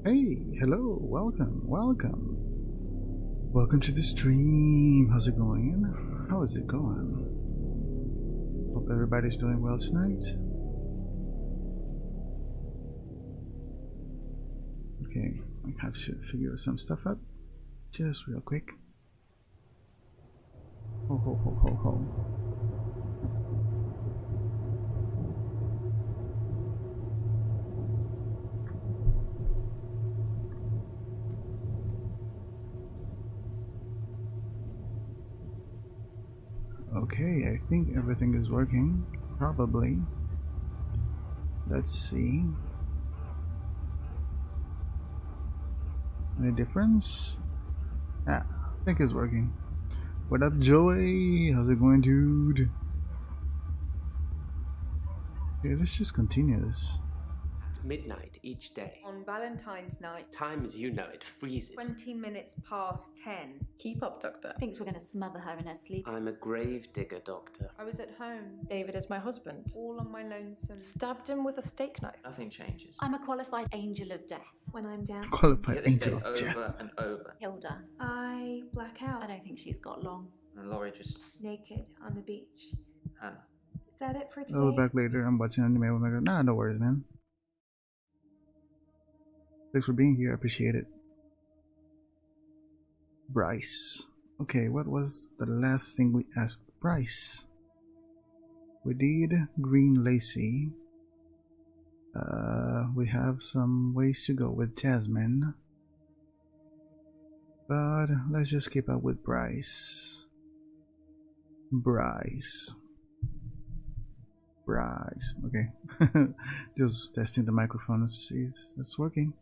Hey, hello, welcome to the stream. How's it going? How is it going? Hope everybody's doing well tonight. Okay, I have to figure some stuff out just real quick. Ho. Okay, I think everything is working. Probably. Let's see. Any difference? Ah, I think it's working. What up, Joey? How's it going, dude? Okay, let's just continue this. Midnight each day. On Valentine's night, Time as you know it freezes. 20 minutes past 10. Keep up, Doctor. Thinks we're going to smother her in her sleep. I'm a grave digger, Doctor. I was at home, David is my husband. all on my lonesome. Stabbed him with a steak knife. Nothing changes. I'm a qualified angel of death. When I'm down, Qualified Get this angel day of death. over and over. Hilda, I black out, I don't think she's got long. And Laurie just, naked on the beach. Hannah. Is that it for today? I'll be back later. I'm watching anime with my girl. Nah, no worries, man. Thanks for being here. I appreciate it. Bryce. Okay, what was the last thing we asked Bryce? We did Green Lacy. We have some ways to go with Jasmine. But let's just keep up with Bryce. Bryce. Okay. Just testing the microphone to see if it's working.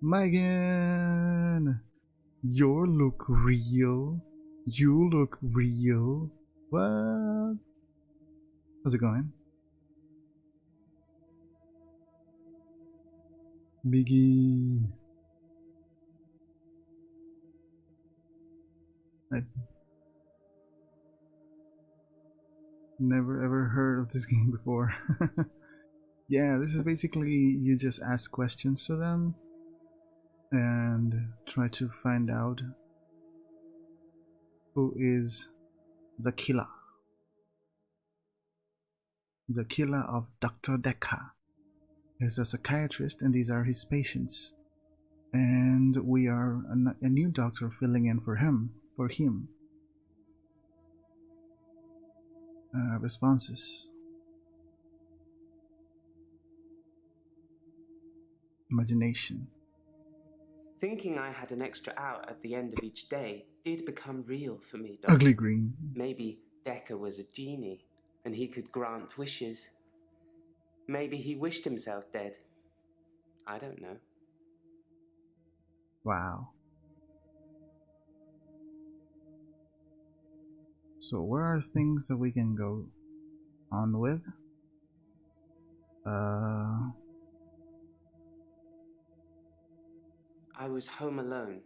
Megan! You look real. You look real. What? How's it going? Biggie. I never ever heard of this game before. Yeah, this is basically you just ask questions to them and try to find out who is the killer. The killer of Dr. Dekker. He's a psychiatrist and these are his patients. And we are a new doctor filling in for him. Responses. Imagination. Thinking I had an extra hour at the end of each day did become real for me, Doctor. Ugly green. Maybe Dekker was a genie, and he could grant wishes. Maybe he wished himself dead. I don't know. Wow. So where are things that we can go on with? I was home alone.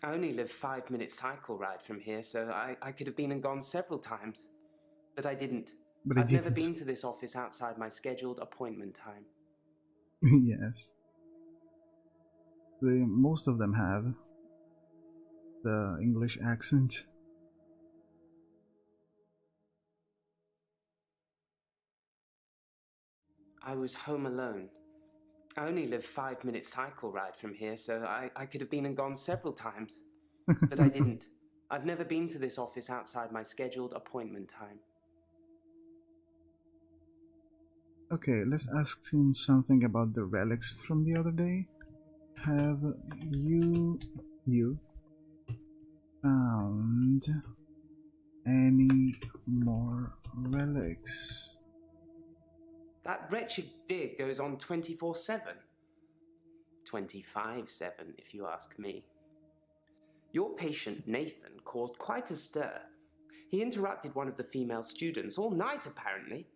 I only live 5-minute cycle ride from here, so I could have been and gone several times. But I didn't. But I I've never didn't. been to this office outside my scheduled appointment time. Yes. Most of them have the English accent. I was home alone. I only live 5-minute cycle ride from here, so I could have been and gone several times. But I didn't. I've never been to this office outside my scheduled appointment time. Okay, let's ask him something about the relics from the other day. Have you found any more relics? That wretched dig goes on 24/7. 25/7, if you ask me. Your patient, Nathan, caused quite a stir. He interrupted one of the female students all night, apparently.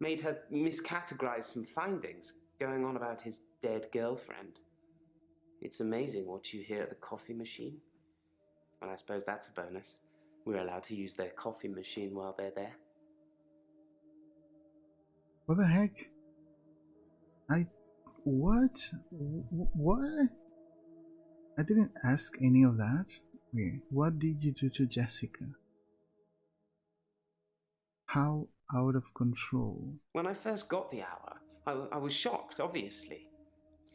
Made her miscategorize some findings, going on about his dead girlfriend. It's amazing what you hear at the coffee machine. Well, I suppose that's a bonus. We're allowed to use their coffee machine while they're there. What the heck? What? What? I didn't ask any of that. Wait, what did you do to Jessica? How out of control? When I first got the hour, I was shocked, obviously.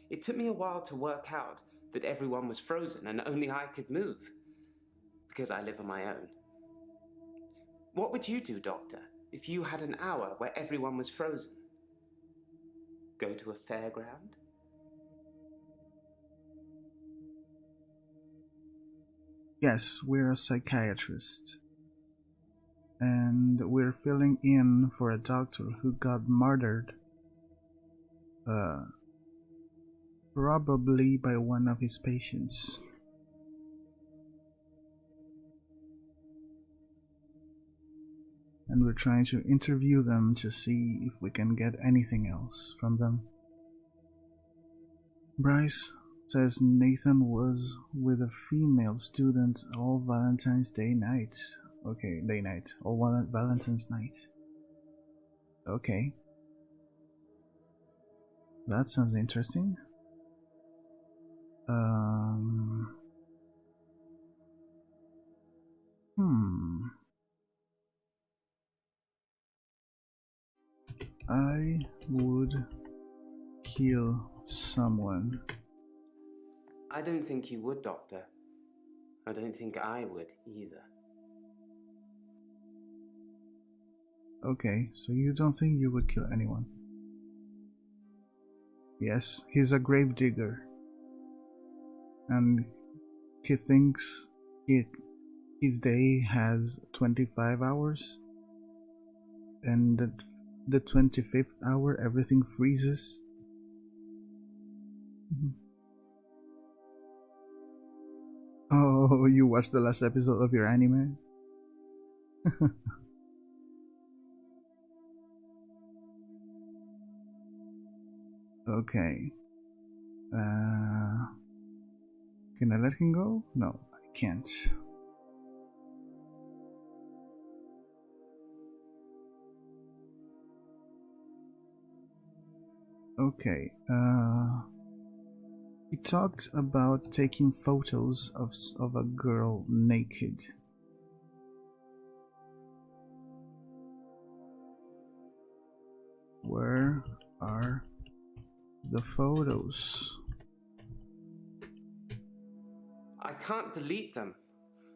It took me a while to work out that everyone was frozen and only I could move, because I live on my own. What would you do, Doctor, if you had an hour where everyone was frozen? Go to a fairground? Yes, we're a psychiatrist. And we're filling in for a doctor who got murdered. Probably by one of his patients. and we're trying to interview them to see if we can get anything else from them. Bryce says Nathan was with a female student all Valentine's Day night. Okay, day night. All Valentine's night. Okay. That sounds interesting. I would kill someone. I don't think you would, Doctor. I don't think I would either. Okay, so you don't think you would kill anyone? Yes, he's a grave digger. And he thinks his day has 25 hours. And at the 25th hour, everything freezes. Oh, you watched the last episode of your anime? Okay. Can I let him go? No, I can't. Okay. He talked about taking photos of a girl naked. Where are the photos? I can't delete them.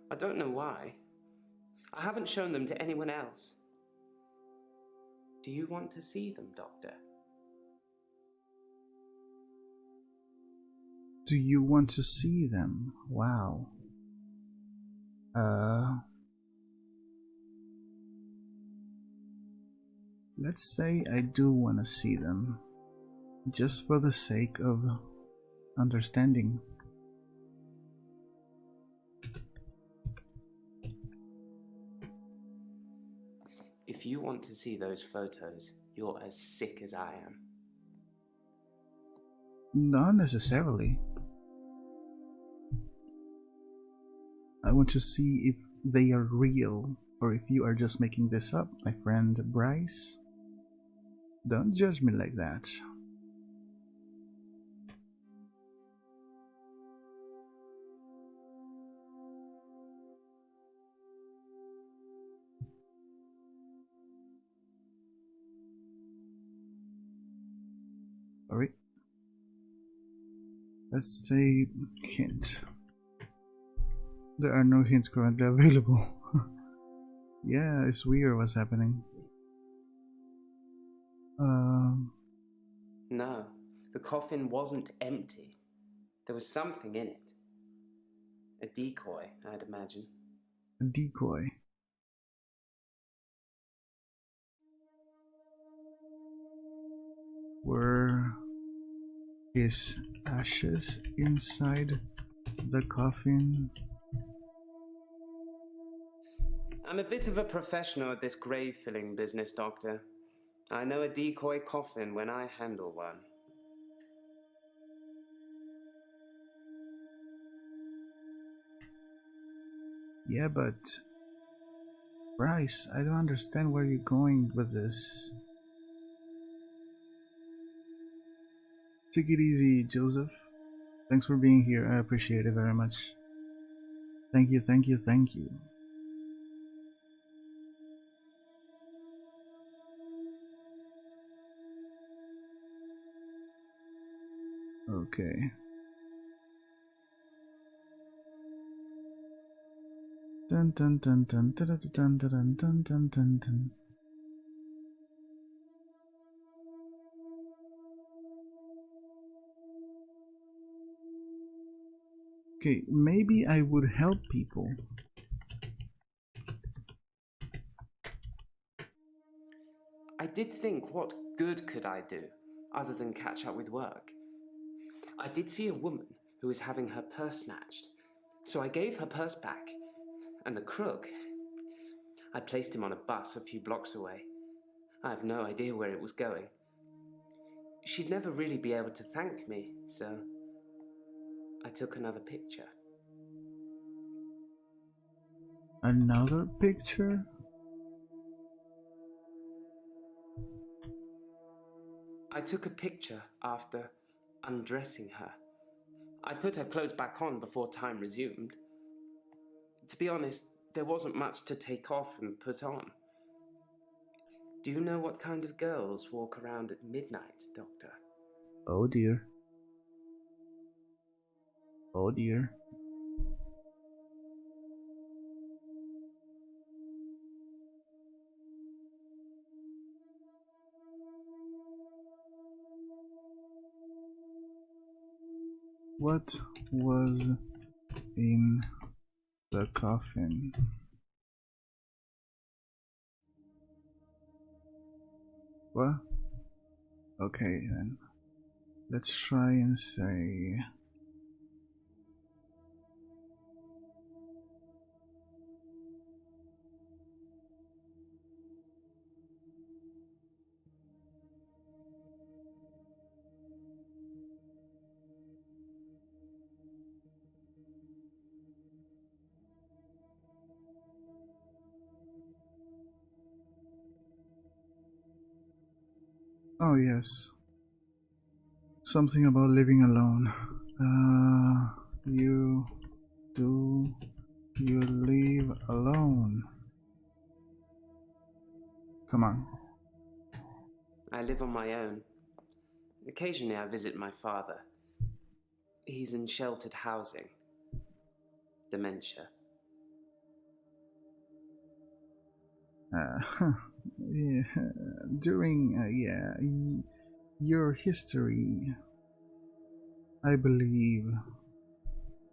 I don't know why. I haven't shown them to anyone else. Do you want to see them, Doctor? Do you want to see them? Wow. Let's say I do want to see them. Just for the sake of understanding. If you want to see those photos, you're as sick as I am. Not necessarily. I want to see if they are real or if you are just making this up, my friend Bryce. Don't judge me like that. Alright. Let's say hint. There are no hints currently available. Yeah, it's weird what's happening. No, the coffin wasn't empty. There was something in it. A decoy, I'd imagine. A decoy. Were his ashes inside the coffin? I'm a bit of a professional at this grave-filling business, Doctor. I know a decoy coffin when I handle one. Yeah, but Bryce, I don't understand where you're going with this. Take it easy, Joseph. Thanks for being here. I appreciate it very much. Thank you, thank you, thank you. Okay. Dun dun dun dun dun dun dun dun dun dun dun dun. Okay, maybe I would help people. I did think, what good could I do, other than catch up with work? I did see a woman who was having her purse snatched, so I gave her purse back. And the crook, I placed him on a bus a few blocks away. I have no idea where it was going. She'd never really be able to thank me, so I took another picture. Another picture? I took a picture after undressing her. I put her clothes back on before time resumed. To be honest, there wasn't much to take off and put on. Do you know what kind of girls walk around at midnight, Doctor? Oh dear. Oh dear. What was in the coffin? What? Okay then. Let's try and say... Oh yes. Something about living alone. You live alone? Come on. I live on my own. Occasionally I visit my father. He's in sheltered housing. Dementia. Yeah, during your history, I believe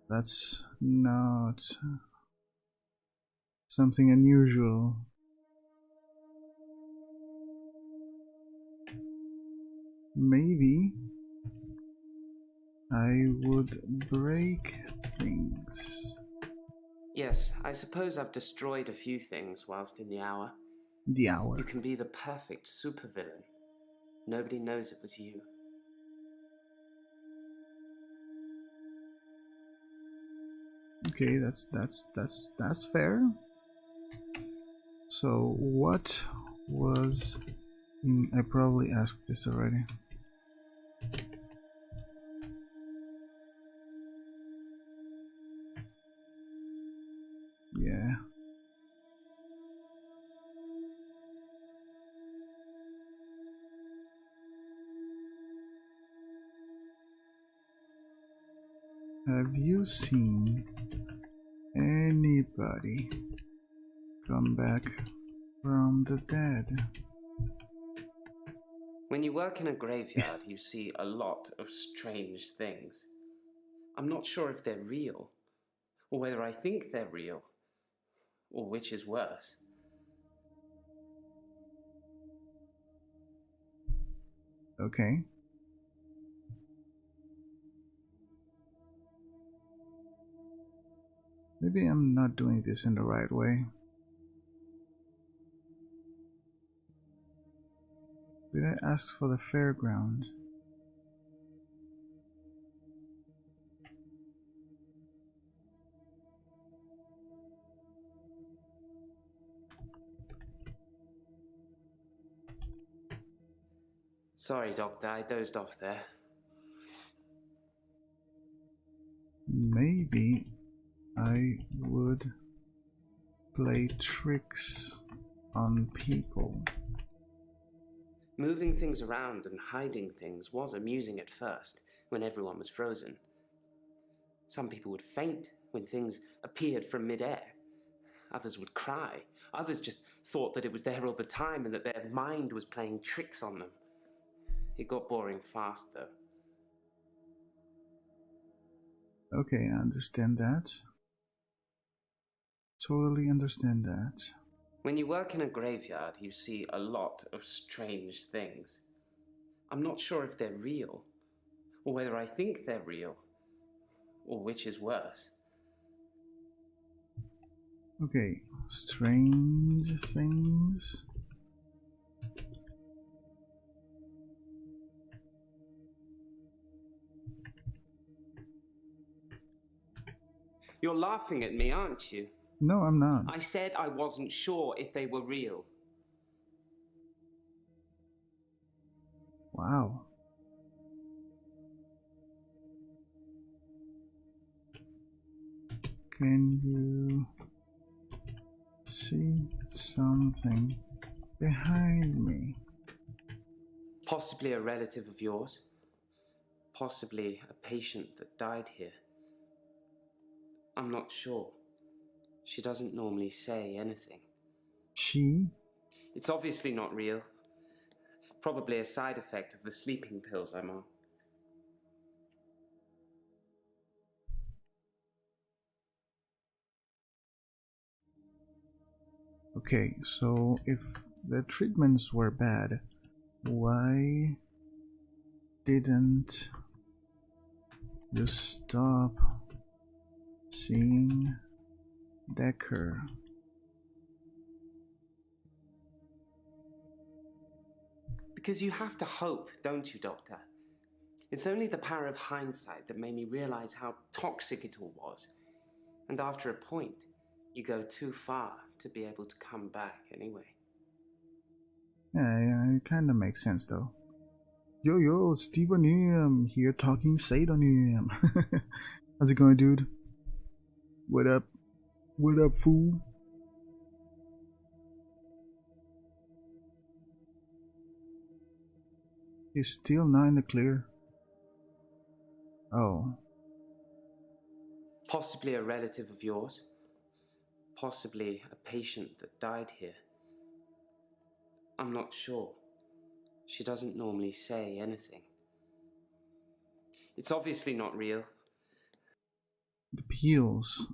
that's not something unusual. Maybe I would break things. Yes, I suppose I've destroyed a few things whilst in the hour. The hour. You can be the perfect supervillain. Nobody knows it was you. Okay, that's fair. So what was in... I probably asked this already. Yeah. Have you seen anybody come back from the dead? When you work in a graveyard, you see a lot of strange things. I'm not sure if they're real, or whether I think they're real, or which is worse. Okay. Maybe I'm not doing this in the right way. Did I ask for the fairground? Sorry, Doctor, I dozed off there. Maybe I would play tricks on people. Moving things around and hiding things was amusing at first, when everyone was frozen. Some people would faint when things appeared from mid-air. Others would cry. Others just thought that it was there all the time and that their mind was playing tricks on them. It got boring fast, though. Okay, I understand that. Totally understand that. When you work in a graveyard, you see a lot of strange things. I'm not sure if they're real, or whether I think they're real, or which is worse. Okay, strange things. You're laughing at me, aren't you? No, I'm not. I said I wasn't sure if they were real. Wow. Can you see something behind me? Possibly a relative of yours. Possibly a patient that died here. I'm not sure. She doesn't normally say anything. She? It's obviously not real. Probably a side effect of the sleeping pills I'm on. Okay, so if the treatments were bad, why didn't you stop seeing Dekker? Because you have to hope, don't you, Doctor? It's only the power of hindsight that made me realize how toxic it all was. And after a point, you go too far to be able to come back anyway. Yeah, it kind of makes sense though. Yo, Steven here talking SADICJOKER. How's it going, dude? What up? What up, fool? He's still not in the clear. Oh. Possibly a relative of yours. Possibly a patient that died here. I'm not sure. She doesn't normally say anything. It's obviously not real. The peels.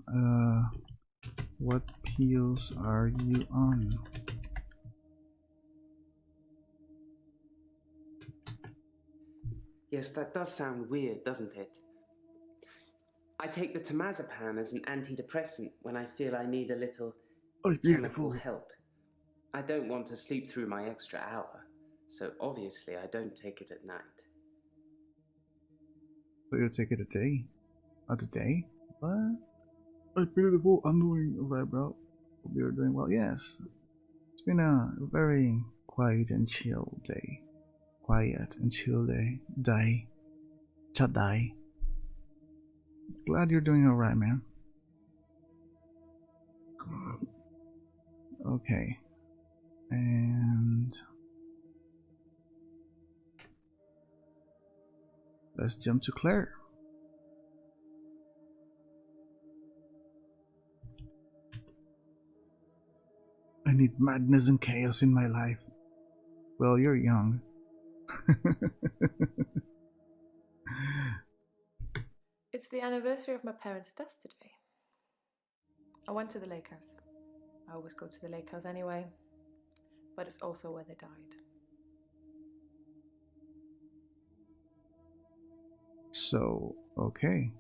What peels are you on? Yes, that does sound weird, doesn't it? I take the temazepam as an antidepressant when I feel I need a little chemical help. I don't want to sleep through my extra hour, so obviously I don't take it at night. So you take it a day? Of the day? What? Oh, beautiful. I'm doing alright, bro. Hope you're doing well. Yes. It's been a very quiet and chill day. Quiet and chill day. Chadai. Glad you're doing alright, man. Okay. And let's jump to Claire. I need madness and chaos in my life. Well, you're young. It's the anniversary of my parents' death today. I went to the lake house. I always go to the lake house anyway, but it's also where they died. So, okay.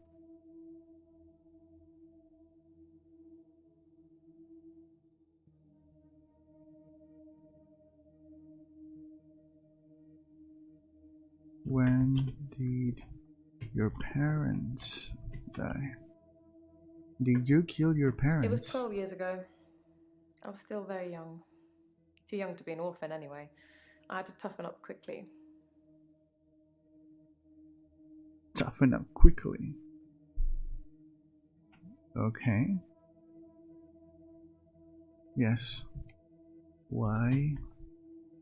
When did your parents die? Did you kill your parents? It was 12 years ago. I was still very young. Too young to be an orphan anyway. I had to toughen up quickly. Toughen up quickly. Okay. Yes. Why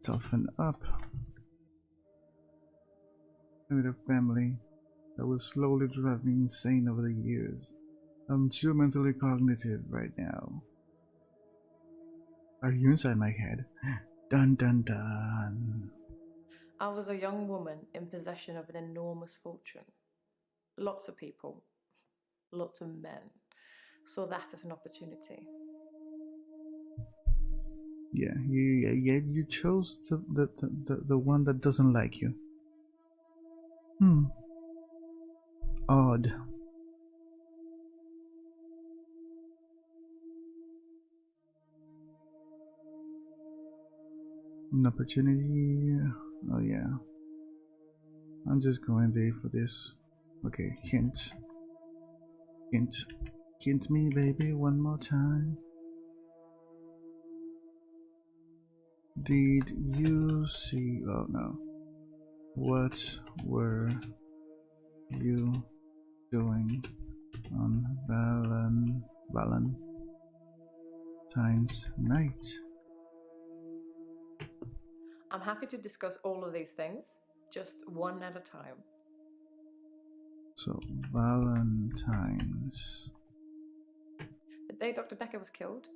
toughen up? With a family that was slowly drive me insane over the years. I'm too mentally cognitive right now. Are you inside my head? Dun dun dun. I was a young woman in possession of an enormous fortune. Lots of people, lots of men, saw that as an opportunity. Yeah, you chose the one that doesn't like you. Odd. An opportunity. Oh yeah. I'm just going there for this. Okay, hint. Hint. Hint me, baby, one more time. Did you see? Oh no. What were you doing on Valentine's night? I'm happy to discuss all of these things, just one at a time. So, Valentine's. The day Dr. Dekker was killed,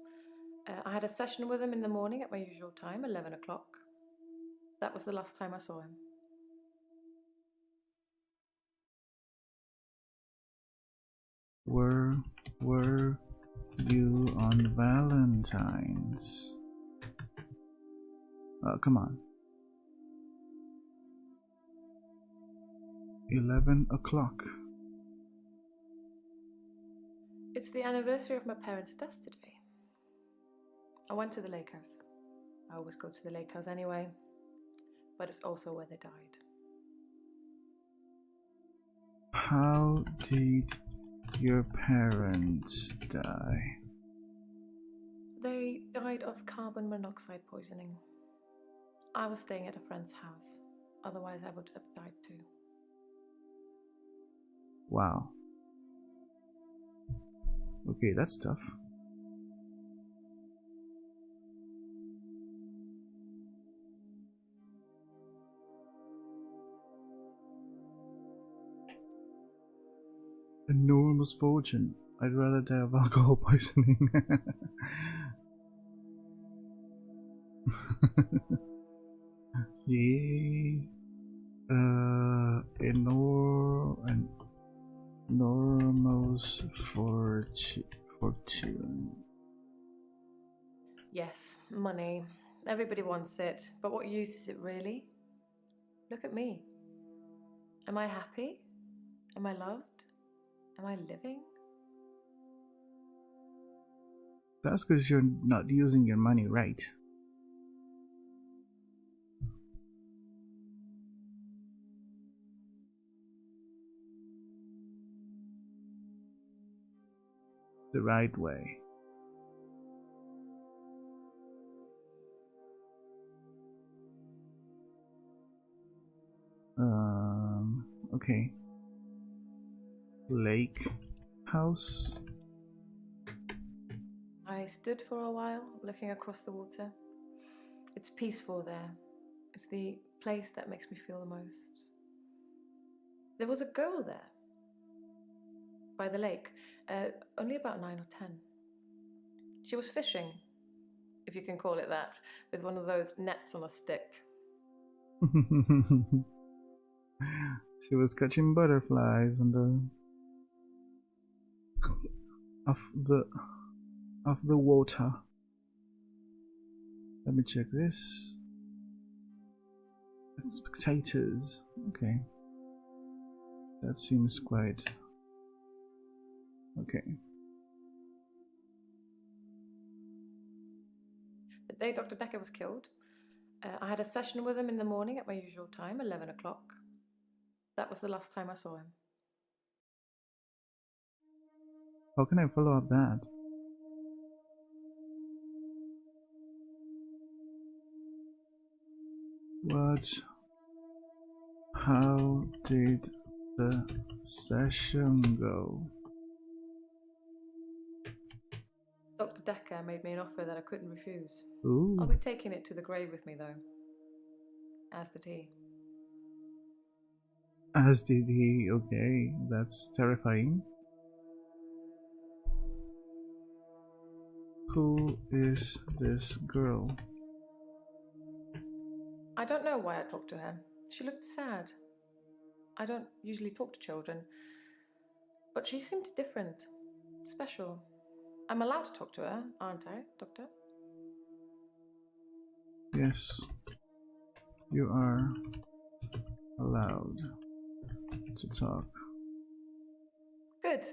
I had a session with him in the morning at my usual time, 11 o'clock. That was the last time I saw him. Were you on Valentine's? Oh, come on. 11 o'clock. It's the anniversary of my parents' death today. I went to the Lakers. I always go to the Lakers anyway, but it's also where they died. How did your parents die? They died of carbon monoxide poisoning. I was staying at a friend's house, otherwise I would have died too. Wow. Okay, that's tough. Enormous fortune. I'd rather die of alcohol poisoning. Yeah. Enormous fortune. Yes, money. Everybody wants it, but what use is it really? Look at me. Am I happy? Am I loved? Am I living? That's because you're not using your money right. The right way. Okay. Lake house. I stood for a while, looking across the water. It's peaceful there. It's the place that makes me feel the most. There was a girl there, by the lake, only about 9 or 10. She was fishing, if you can call it that, with one of those nets on a stick. She was catching butterflies on of the water. Let me check this. Spectators. Okay. That seems quite okay. The day Dr. Dekker was killed, I had a session with him in the morning at my usual time, 11 o'clock. That was the last time I saw him. How can I follow up that? How did the session go? Dr. Dekker made me an offer that I couldn't refuse. Ooh. I'll be taking it to the grave with me, though. As did he. As did he. Okay, that's terrifying. Who is this girl? I don't know why I talked to her. She looked sad. I don't usually talk to children, but she seemed different, special. I'm allowed to talk to her, aren't I, Doctor? Yes, you are allowed to talk. Good.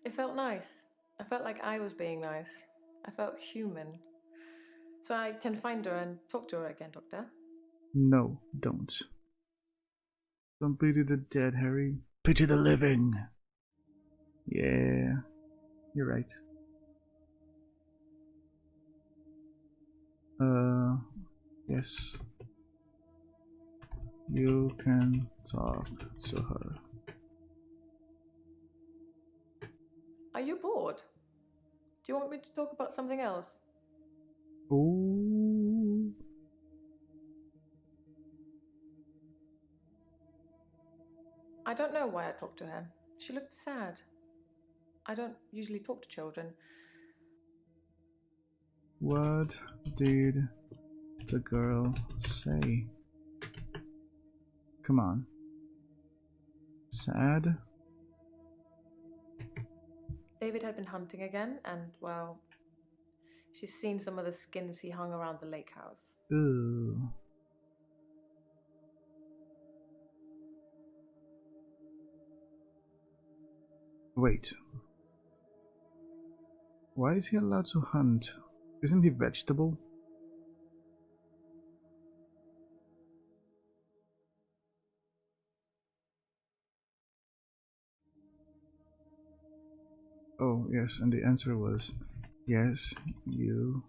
It felt nice. I felt like I was being nice. I felt human. So I can find her and talk to her again, Doctor? No, don't. Don't pity the dead, Harry. Pity the living. Yeah, you're right. Yes. You can talk to her. Are you bored? Do you want me to talk about something else? Ooh. I don't know why I talked to her. She looked sad. I don't usually talk to children. What did the girl say? Come on. Sad? David had been hunting again, and, well, she's seen some of the skins he hung around the lake house. Ooh. Wait. Why is he allowed to hunt? Isn't he vegetable? Oh, yes, and the answer was yes, you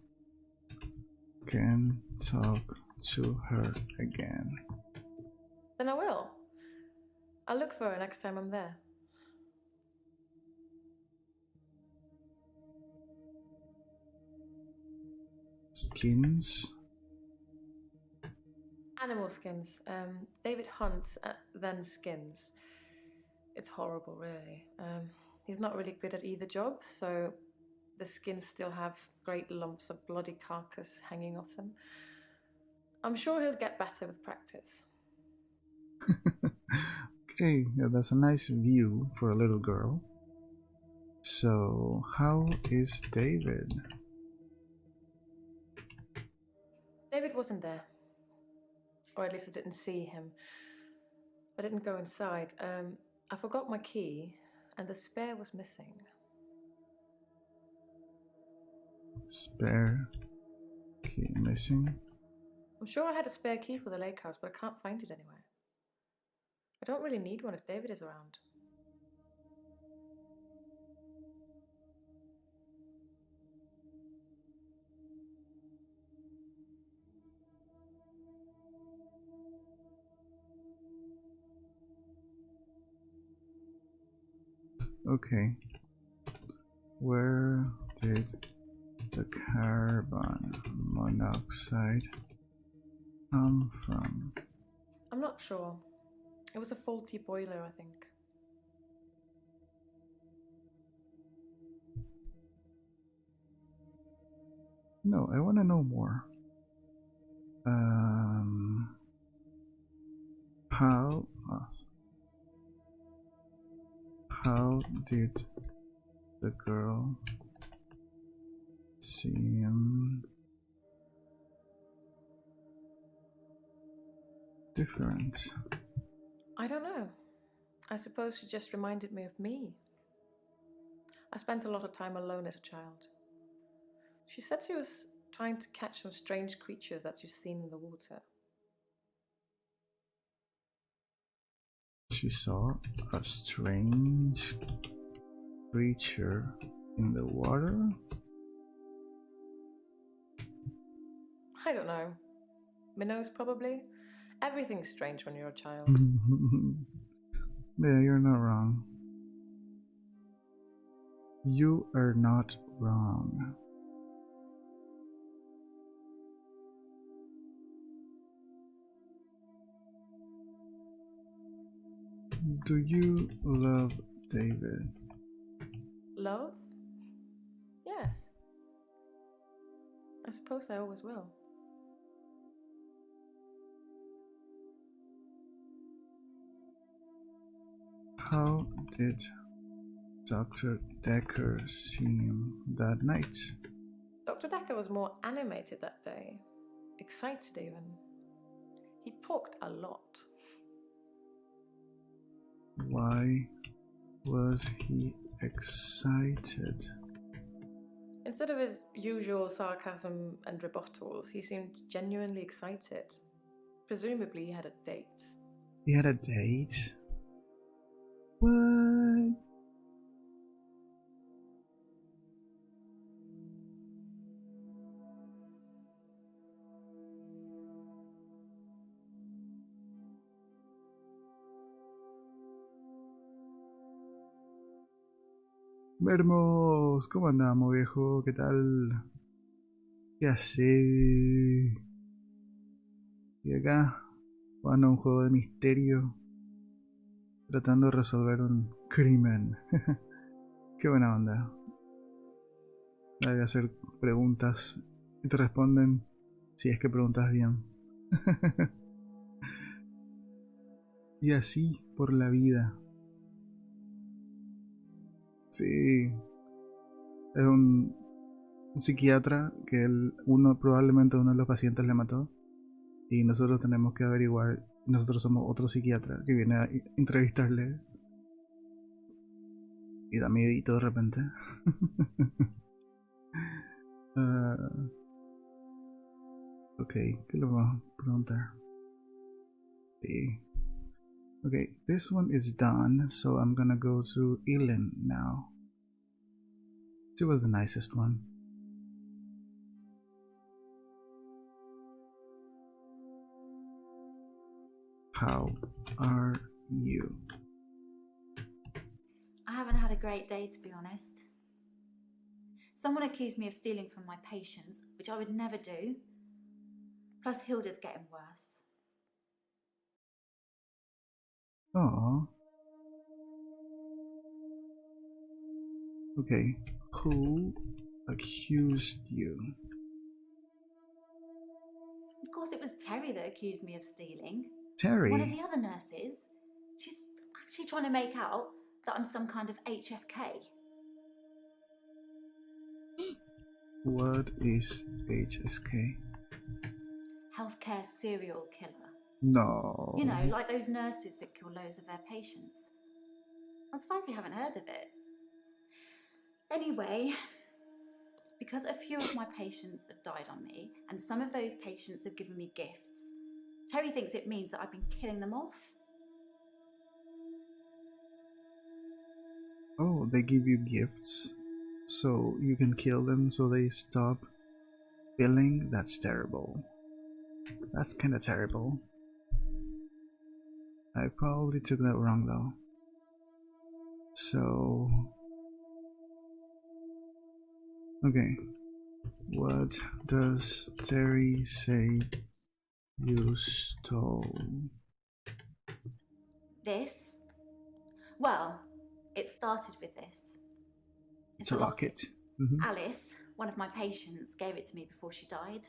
can talk to her again. Then I will. I'll look for her next time I'm there. Skins? Animal skins. David hunts, then skins. It's horrible, really. He's not really good at either job, so the skins still have great lumps of bloody carcass hanging off them. I'm sure he'll get better with practice. Okay, yeah, that's a nice view for a little girl. So, how is David? David wasn't there. Or at least I didn't see him. I didn't go inside. I forgot my key, and the spare was missing. Spare key missing? I'm sure I had a spare key for the lake house, but I can't find it anywhere. I don't really need one if David is around. Okay. Where did the carbon monoxide come from? I'm not sure. It was a faulty boiler, I think. No, I want to know more. How did the girl seem different? I don't know. I suppose she just reminded me of me. I spent a lot of time alone as a child. She said she was trying to catch some strange creatures that she's seen in the water. She saw a strange creature in the water? I don't know. Minnows, probably. Everything's strange when you're a child. Yeah, you're not wrong. You are not wrong. Do you love David? Love? Yes. I suppose I always will. How did Dr. Dekker seem that night? Dr. Dekker was more animated that day. Excited even. He talked a lot. Why was he excited? Instead of his usual sarcasm and rebuttals, he seemed genuinely excited. Presumably, he had a date. He had a date? What? Vermos, ¿cómo andamos, viejo? ¿Qué tal? ¿Qué hace? Y acá, jugando un juego de misterio, tratando de resolver un crimen. Qué buena onda. Hay que hacer preguntas y te responden si es que preguntas bien. Y así por la vida. Sí. Es un psiquiatra que probablemente uno de los pacientes le mató. Y nosotros tenemos que averiguar. Nosotros somos otro psiquiatra que viene a entrevistarle. Y da miedito de repente. Ok, ¿qué le vamos a preguntar? Sí. Okay, this one is done, so I'm gonna go to Elin now. She was the nicest one. How are you? I haven't had a great day, to be honest. Someone accused me of stealing from my patients, which I would never do. Plus, Hilda's getting worse. Oh. Okay, who accused you? Of course, it was Terry that accused me of stealing. Terry? One of the other nurses. She's actually trying to make out that I'm some kind of HSK. What is HSK? Healthcare serial killer. No. You know, like those nurses that kill loads of their patients. I'm surprised you haven't heard of it. Anyway, because a few of my patients have died on me, and some of those patients have given me gifts, Terry thinks it means that I've been killing them off. Oh, they give you gifts so you can kill them so they stop killing? That's terrible. That's kinda terrible. I probably took that wrong though. So... okay. What does Terry say you stole? This? Well, it started with this. It's a locket. Alice, one of my patients, gave it to me before she died.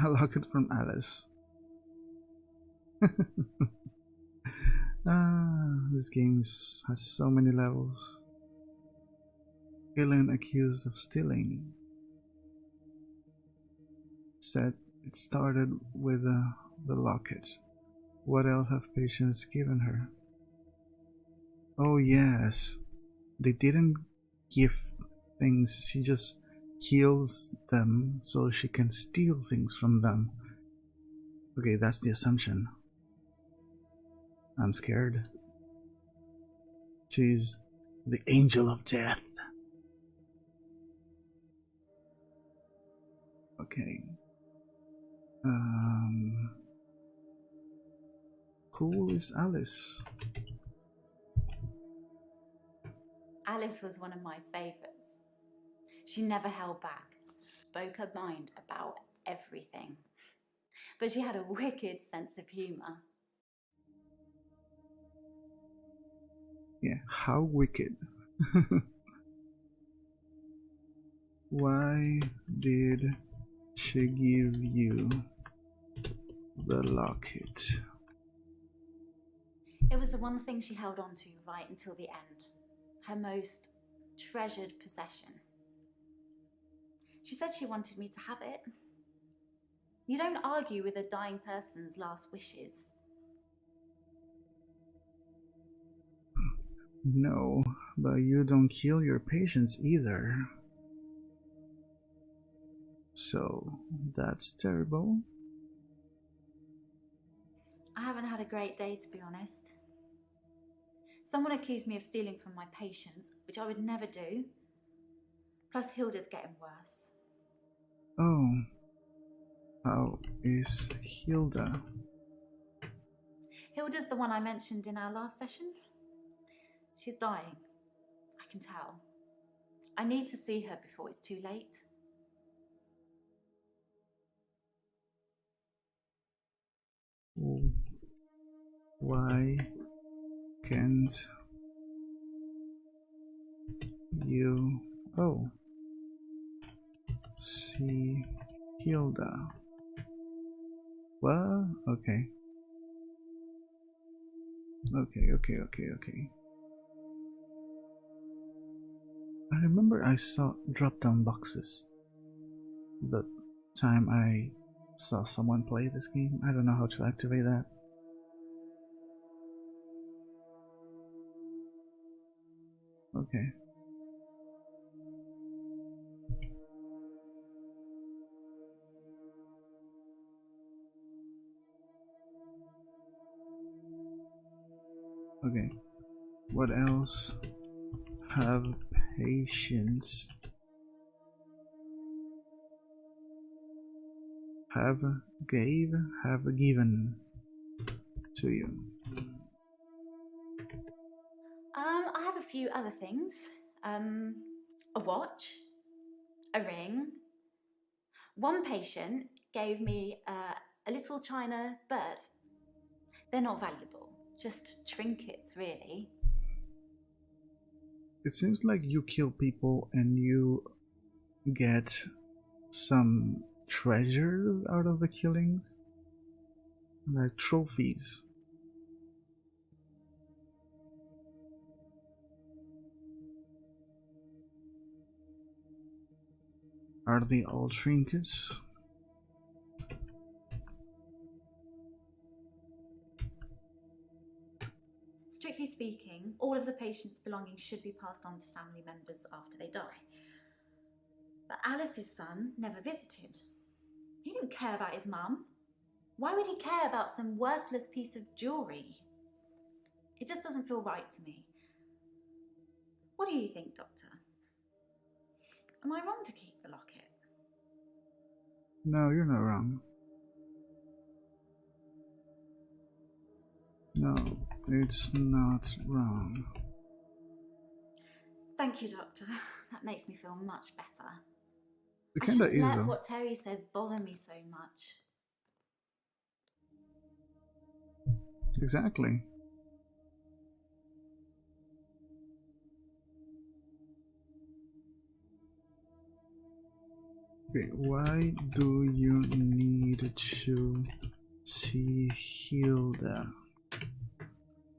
A locket from Alice. This game has so many levels. Killing accused of stealing. Said it started with the locket. What else have patients given her? Oh yes, they didn't give things, she just kills them so she can steal things from them. Okay, that's the assumption. I'm scared. She's the angel of death. Okay. Who is Alice? Alice was one of my favourites. She never held back, spoke her mind about everything. But she had a wicked sense of humour. Yeah, how wicked. Why did she give you the locket? It was the one thing she held on to right until the end. Her most treasured possession. She said she wanted me to have it. You don't argue with a dying person's last wishes. No, but you don't kill your patients either. So that's terrible. I haven't had a great day, to be honest. Someone accused me of stealing from my patients, which I would never do. Plus, Hilda's getting worse. Oh, how is Hilda? Hilda's the one I mentioned in our last session. She's dying. I can tell. I need to see her before it's too late. Why can't you see Hilda? Well, okay. Okay. I remember I saw drop-down boxes the time I saw someone play this game. I don't know how to activate that. Okay. Okay. What else? Have patience. Have given to you. I have a few other things. A watch, a ring. One patient gave me a little china bird. They're not valuable, just trinkets, really. It seems like you kill people and you get some treasures out of the killings, like trophies. Are they all trinkets? Strictly speaking, all of the patient's belongings should be passed on to family members after they die. But Alice's son never visited. He didn't care about his mum. Why would he care about some worthless piece of jewellery? It just doesn't feel right to me. What do you think, Doctor? Am I wrong to keep the locket? No, you're not wrong. No, it's not wrong. Thank you, Doctor. That makes me feel much better. It I kinda shouldn't is let though. what Terry says bother me so much. Exactly. Okay, why do you need to see Hilda?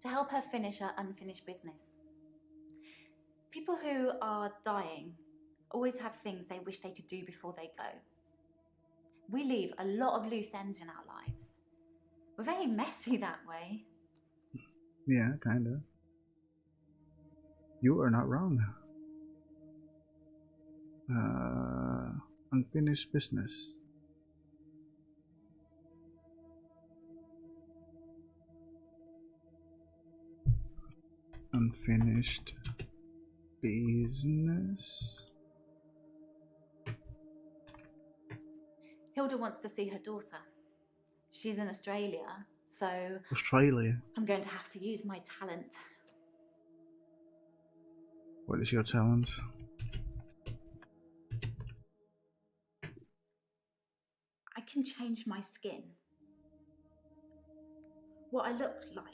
To help her finish her unfinished business. People who are dying always have things they wish they could do before they go. We leave a lot of loose ends in our lives. We're very messy that way. Yeah, kinda. You are not wrong. Unfinished business. Unfinished business. Hilda wants to see her daughter. She's in Australia, so Australia. I'm going to have to use my talent. What is your talent? I can change my skin. What I look like.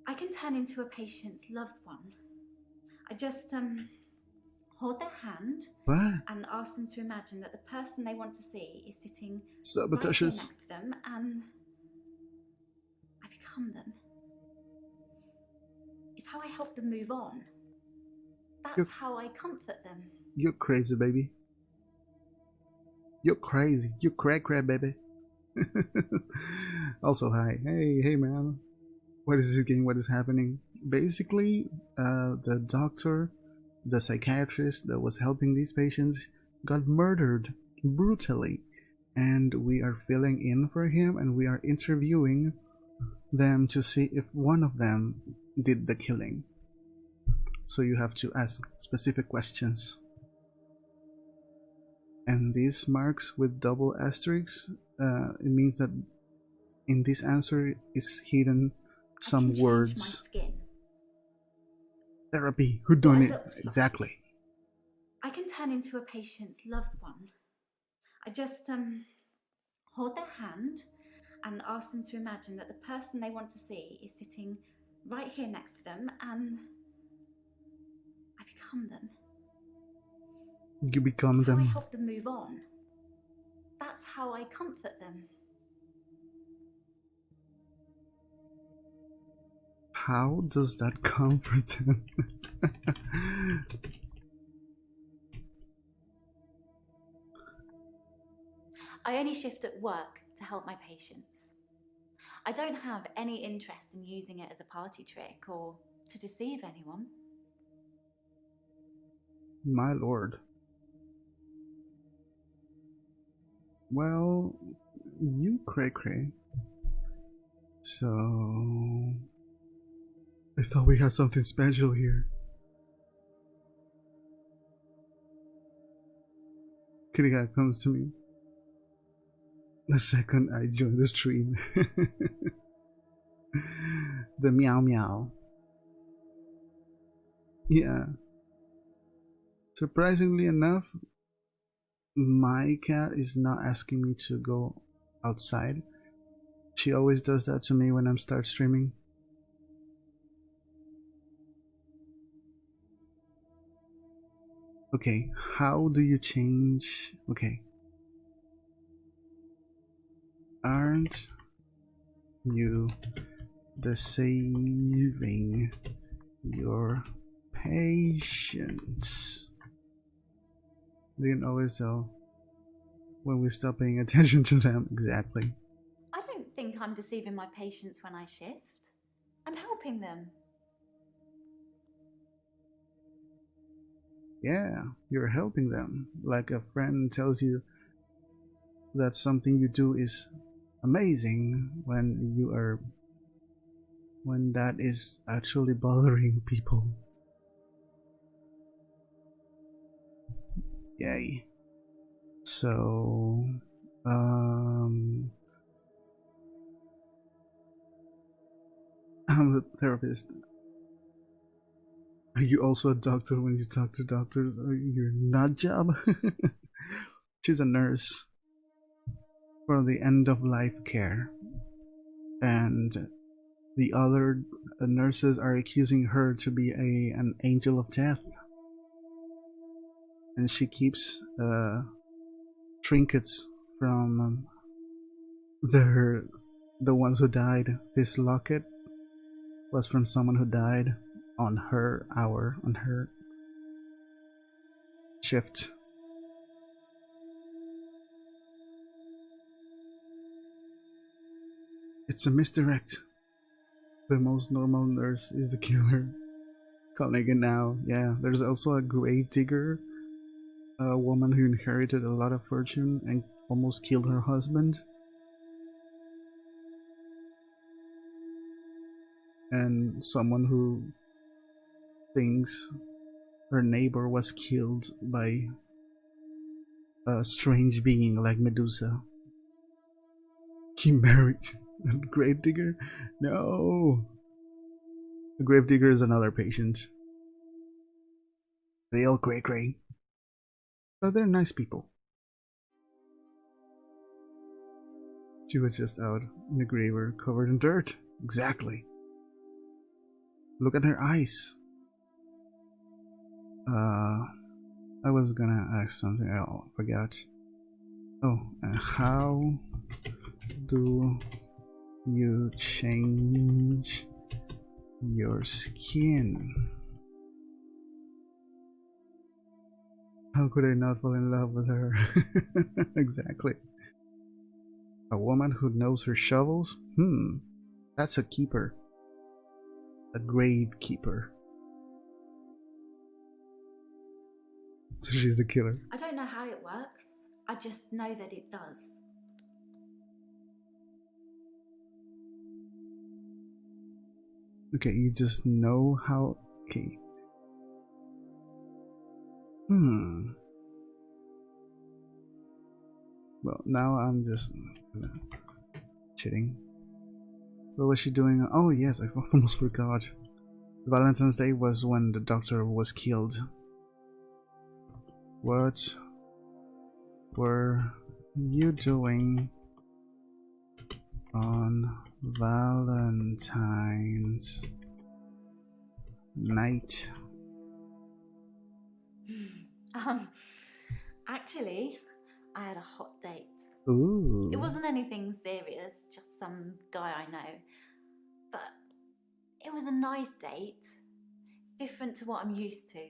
I can turn into a patient's loved one. I just hold their hand What? and ask them to imagine that the person they want to see is sitting right here Sabotages. next to them, and I become them. It's how I help them move on. That's how I comfort them. You're crazy, baby. You're crazy. You're crack, baby. Also, hi. Hey, man. What is this game? What is happening? Basically, the doctor, the psychiatrist that was helping these patients got murdered brutally, and we are filling in for him, and we are interviewing them to see if one of them did the killing. So you have to ask specific questions. And these marks with double asterisks, it means that in this answer is hidden some words. My skin. Therapy, who done it? Exactly. I can turn into a patient's loved one. I just hold their hand and ask them to imagine that the person they want to see is sitting right here next to them, and I become them. You become That's how I them. help them move on. That's how I comfort them. How does that comfort them? I only shift at work to help my patients. I don't have any interest in using it as a party trick or to deceive anyone. My lord. Well, you cray. So I thought we had something special here. Kitty cat comes to me the second I join the stream. The meow meow. Yeah. Surprisingly enough, my cat is not asking me to go outside. She always does that to me when I'm start streaming. Okay, how do you change? Okay. Aren't you deceiving your patience? They can always tell when we stop paying attention to them. Exactly. I don't think I'm deceiving my patients when I shift. I'm helping them. Yeah, you're helping them. Like a friend tells you that something you do is amazing when that is actually bothering people. Yay. So I'm the therapist. Are you also a doctor when you talk to doctors? Or your nut job? She's a nurse for the end of life care, and the other nurses are accusing her to be an angel of death, and she keeps trinkets from the ones who died. This locket was from someone who died on her shift. It's a misdirect. The most normal nurse is the killer. Calling it now. Yeah, there's also a grave digger, a woman who inherited a lot of fortune and almost killed her husband. And someone who thinks her neighbor was killed by a strange being like Medusa. He married a grave digger? No! The grave digger is another patient. They all cray. But they're nice people. She was just out in the graver covered in dirt. Exactly. Look at her eyes. I was gonna ask something. I forgot. Oh, how do you change your skin? How could I not fall in love with her? Exactly. A woman who knows her shovels? That's a keeper. A grave keeper. So she's the killer. I don't know how it works. I just know that it does. Okay, you just know how. Okay. Well, now I'm just chitting. What was she doing? Oh yes, I almost forgot. Valentine's Day was when the doctor was killed. What were you doing on Valentine's night? Actually, I had a hot date. Ooh. It wasn't anything serious, just some guy I know. But it was a nice date, different to what I'm used to.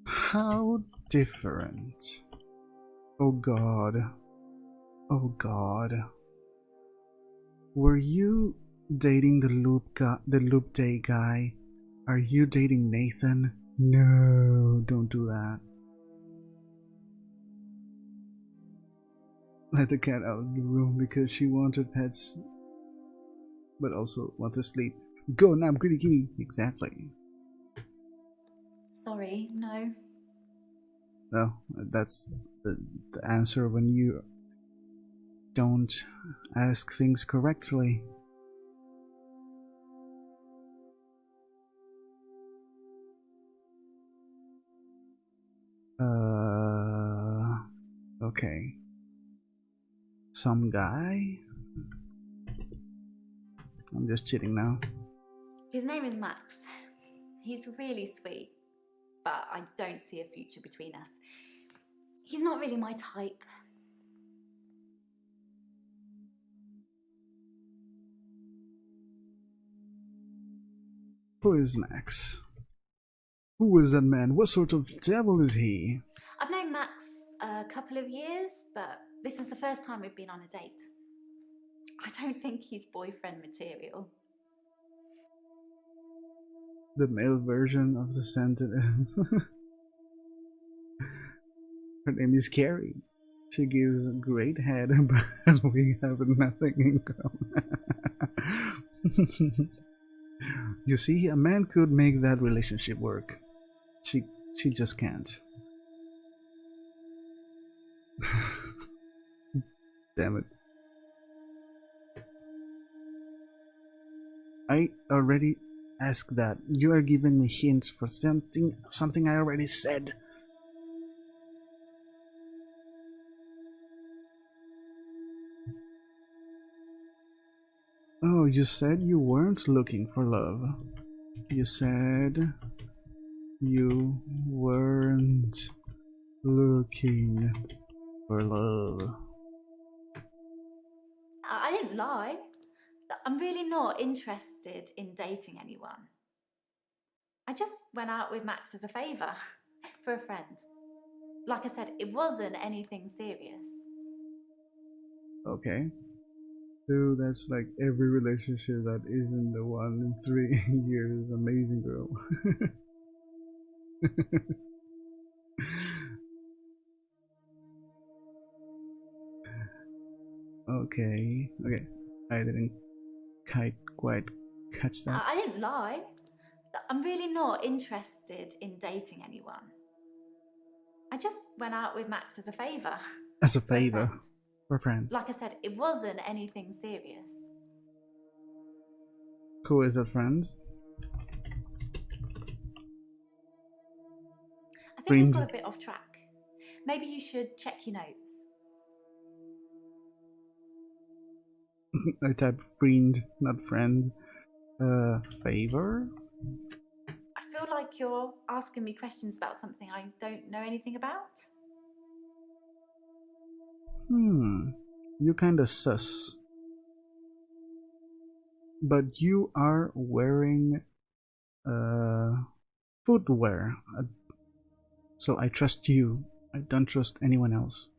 How different? Oh God. Oh God. Were you dating the loop day guy? Are you dating Nathan? No, don't do that. Let the cat out of the room because she wanted pets, but also want to sleep. Go now, greedy kitty. Exactly. Sorry, no. No, that's the answer when you don't ask things correctly. Okay. Some guy? I'm just chitting now. His name is Max. He's really sweet, but I don't see a future between us. He's not really my type. Who is Max? Who is that man? What sort of devil is he? I've known Max a couple of years, but this is the first time we've been on a date. I don't think he's boyfriend material. The male version of the sentence. Her name is Carrie. She gives great head, but we have nothing in common. You see, a man could make that relationship work. She just can't. Damn it. I already asked that. You are giving me hints for something I already said. Oh, you said you weren't looking for love. You said you weren't looking for love. I didn't lie. I'm really not interested in dating anyone. I just went out with Max as a favour, for a friend. Like I said, it wasn't anything serious. Okay. So that's like every relationship that isn't the one in 3 years. Amazing girl. Okay. I didn't quite catch that. I didn't lie. I'm really not interested in dating anyone. I just went out with Max as a favour. As a for a favor. friend. For a friend. Like I said, it wasn't anything serious. Who is that friend? I think Friend. we've got a bit off track. Maybe you should check your notes. I type friend, not friend. Favor? I feel like you're asking me questions about something I don't know anything about. You kinda sus. But you are wearing footwear. So I trust you. I don't trust anyone else.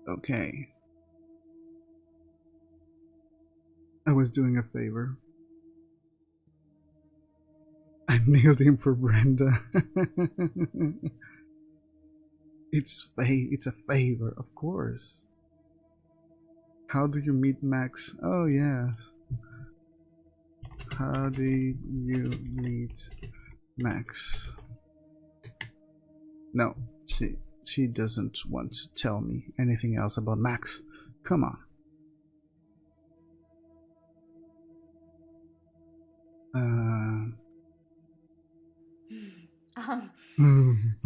Okay. I was doing a favor. I nailed him for Brenda. It's a favor, of course. How do you meet Max? Oh yes. How do you meet Max? No, she doesn't want to tell me anything else about Max. Come on.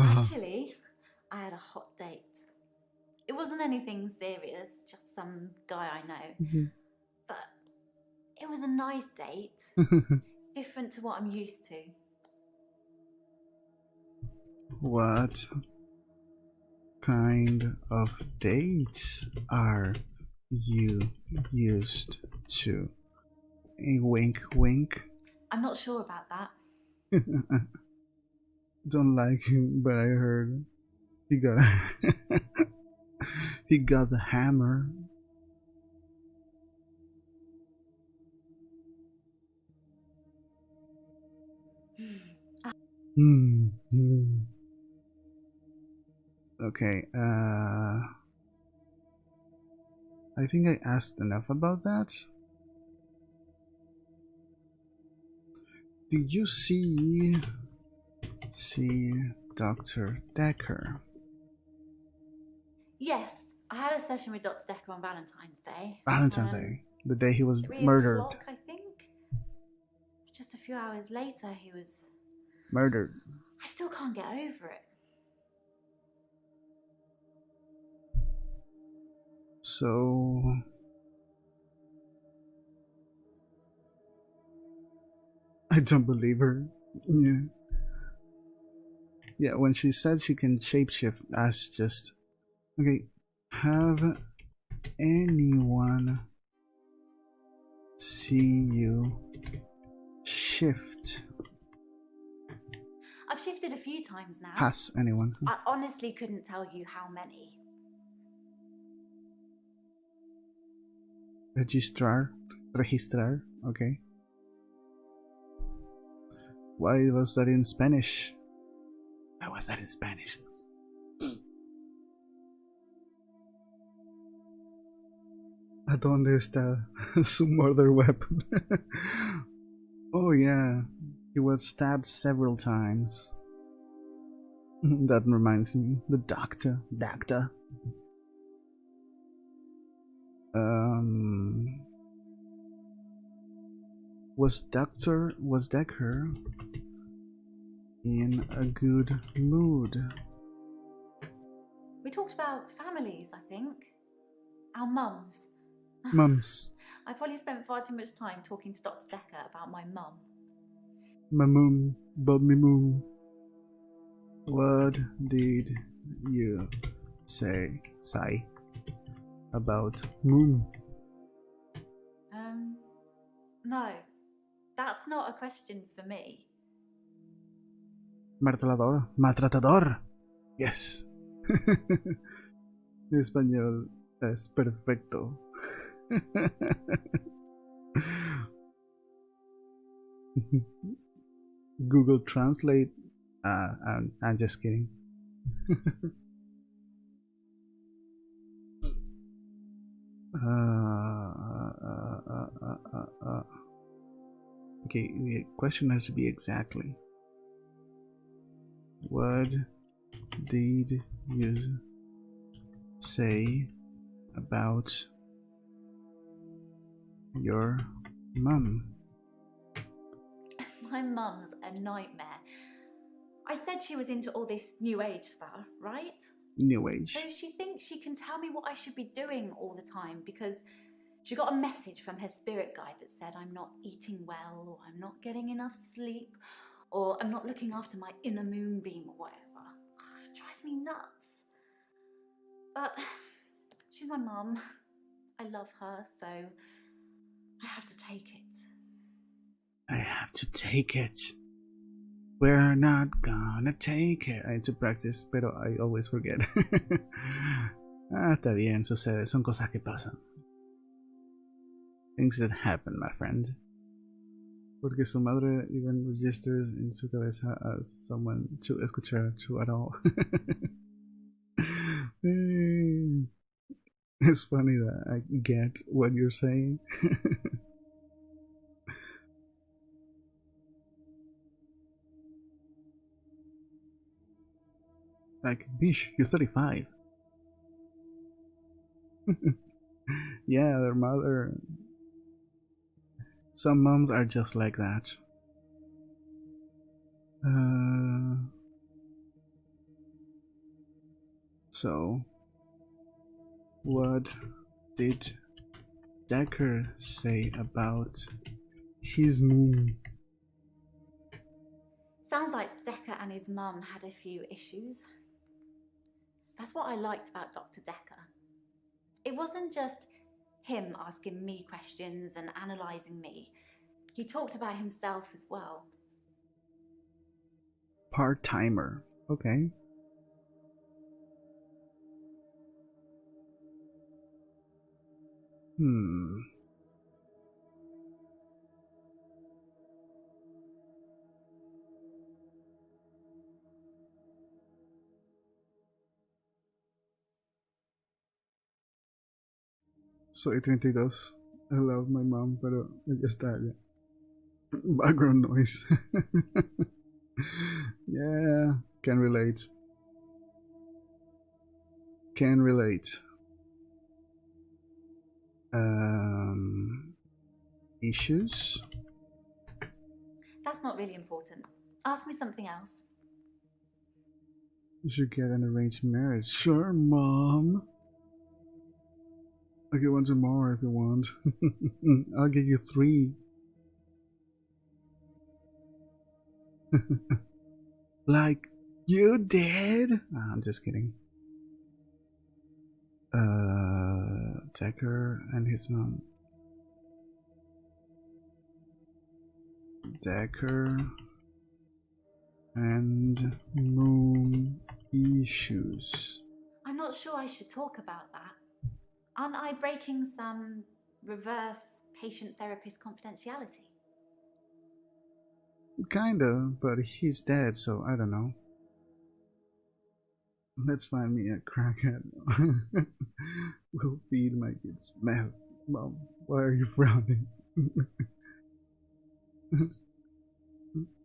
Actually, I had a hot date. It wasn't anything serious, just some guy I know. But it was a nice date. Different to what I'm used to. What kind of dates are you used to? A wink wink? I'm not sure about that. Don't like him, but I heard he got he got the hammer. Okay, I think I asked enough about that. Did you see Dr. Dekker? Yes, I had a session with Dr. Dekker on Valentine's Day. Valentine's Day, the day he was 3 murdered. o'clock, I think. Just a few hours later, he was Murdered. I still can't get over it. So I don't believe her. Yeah, when she said she can shapeshift, that's just okay. Have anyone see you shift? I've shifted a few times now. Has anyone? I honestly couldn't tell you how many. Registrar, okay. Why was that in Spanish? Why was that in Spanish? ¿A dónde está su murder weapon? Oh yeah, he was stabbed several times. That reminds me, the doctor. Was Dekker in a good mood? We talked about families, I think. Our mums. Mums. I probably spent far too much time talking to Dr. Dekker about my mum. My mum, but me mum. What did you say about mum? No, that's not a question for me. Maltratador. Yes. Mi español es perfecto. Google Translate. I'm just kidding. Okay, the question has to be exactly. What did you say about your mum? My mum's a nightmare. I said she was into all this new age stuff, right? New age. So she thinks she can tell me what I should be doing all the time because she got a message from her spirit guide that said I'm not eating well, or I'm not getting enough sleep, or I'm not looking after my inner moonbeam or whatever. It drives me nuts. But she's my mum. I love her, so I have to take it. I have to take it. We're not gonna take it. I need to practice, pero I always forget. Está bien, sucede. Son cosas que pasan. Things that happen, my friend. Porque su madre even registers en su cabeza as someone to escuchar to at all. It's funny that I get what you're saying. Like, bish, you're 35. Yeah, their mother. Some moms are just like that. So, what did Dekker say about his mom? Sounds like Dekker and his mum had a few issues. That's what I liked about Dr. Dekker. It wasn't just him asking me questions and analysing me. He talked about himself as well. Part-timer. Okay. Soy 32. I love my mom, pero ya está, ya. Background noise. Yeah, can relate. Can relate. Issues? That's not really important. Ask me something else. You should get an arranged marriage. Sure, Mom. I'll get one tomorrow if you want. I'll give you 3. Like you did? Nah, I'm just kidding. Dekker and his mom. Dekker and mom issues. I'm not sure I should talk about that. Aren't I breaking some reverse patient-therapist confidentiality? Kinda, but he's dead, so I don't know. Let's find me a crackhead. We'll feed my kids meth. Mom, why are you frowning?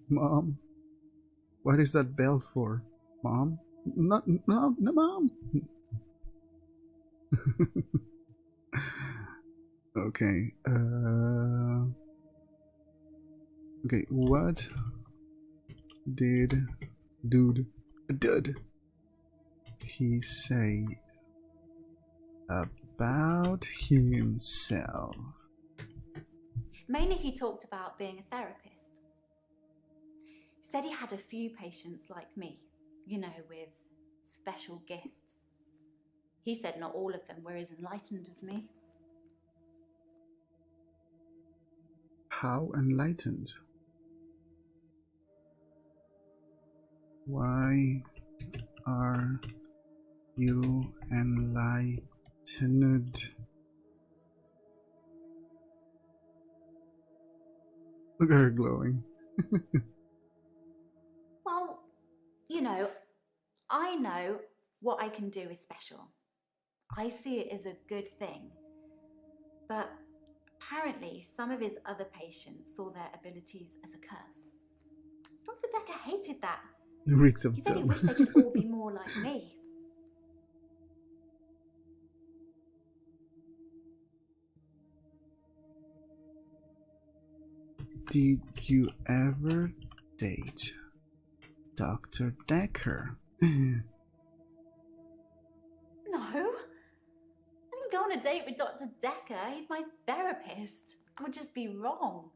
Mom, what is that belt for? Mom? No, Mom! Okay, okay, what did he say about himself? Mainly he talked about being a therapist. He said he had a few patients like me, you know, with special gifts. He said not all of them were as enlightened as me. How enlightened? Why are you enlightened? Look at her glowing. Well, you know, I know what I can do is special. I see it as a good thing. But apparently some of his other patients saw their abilities as a curse. Dr. Dekker hated that. It reeks of He said he dumb. wished they could all be more like me. Did you ever date Dr. Dekker? No. I didn't go on a date with Dr. Dekker. He's my therapist. It would just be wrong.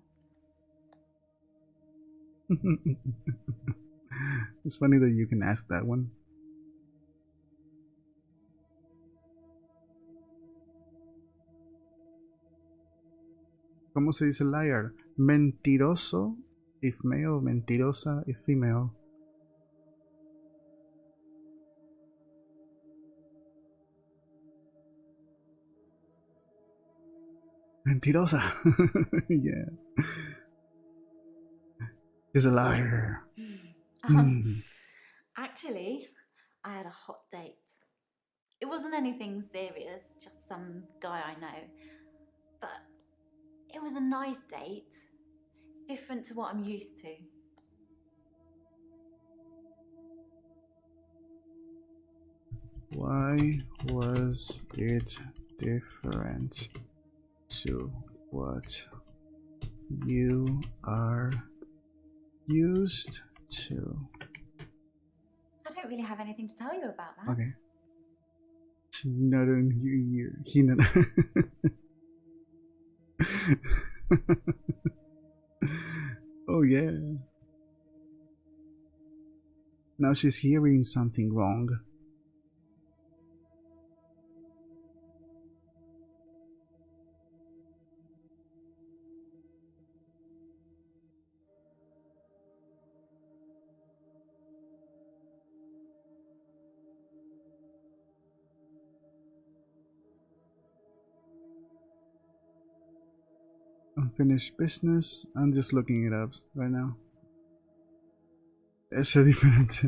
It's funny that you can ask that one. ¿Cómo se dice liar? Mentiroso if male, mentirosa if female. Mentirosa. Yeah. He's a liar. Actually, I had a hot date. It wasn't anything serious, just some guy I know. But it was a nice date, different to what I'm used to. Why was it different to what you are used to? I don't really have anything to tell you about that. Okay. Hinan. Oh yeah. Now she's hearing something wrong. Unfinished business. I'm just looking it up right now. It's a different.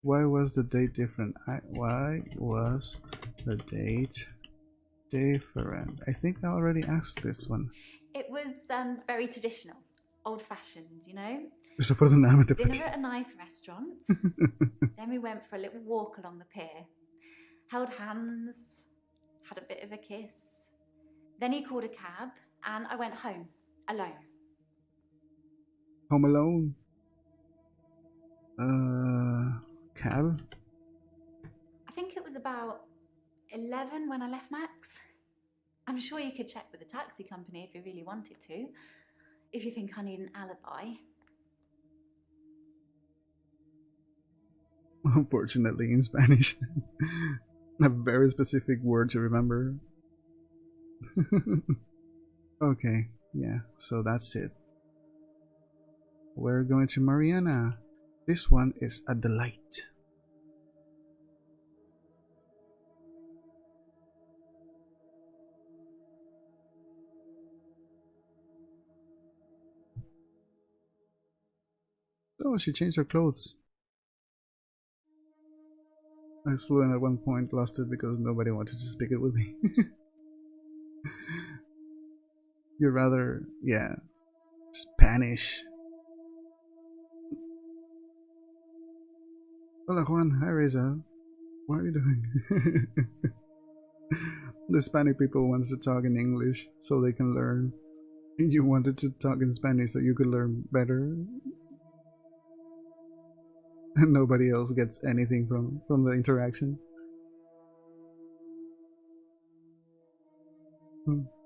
Why was the date different? Why was the date different? I think I already asked this one. It was very traditional, old-fashioned, you know? Dinner at a nice restaurant. Then we went for a little walk along the pier. Held hands, had a bit of a kiss. Then he called a cab, and I went home, alone. Home Alone? Cab? I think it was about 11 when I left Max. I'm sure you could check with the taxi company if you really wanted to, if you think I need an alibi. Unfortunately, in Spanish. A very specific word to remember. Okay, yeah, so that's it. We're going to Mariana. This one is a delight. Oh, she changed her clothes. I was fluent at one point, lost it because nobody wanted to speak it with me. You're rather, yeah, Spanish. Hola Juan, hi Reza. What are you doing? The Hispanic people wants to talk in English so they can learn. And you wanted to talk in Spanish so you could learn better. And nobody else gets anything from the interaction.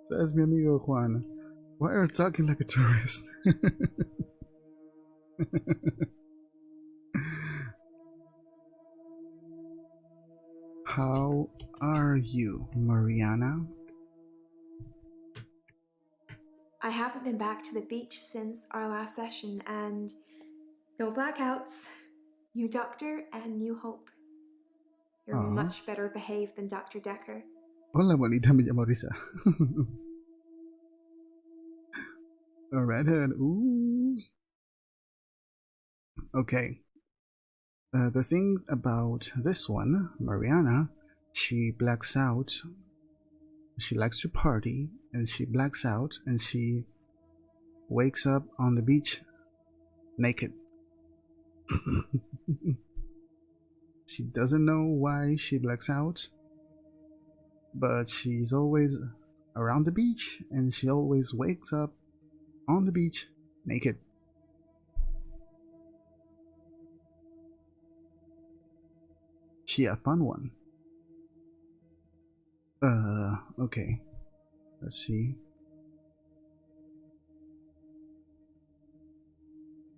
Says mi amigo Juan, why are you talking like a tourist? How are you, Mariana? I haven't been back to the beach since our last session, and no blackouts, new doctor, and new hope. You're much better behaved than Dr. Dekker. Hola, bonita, me llamo Risa. A redhead, ooh. Okay. The things about this one, Mariana, she blacks out. She likes to party, and she blacks out, and she wakes up on the beach naked. She doesn't know why she blacks out, but she's always around the beach, and she always wakes up on the beach naked. She a fun one. Okay. Let's see.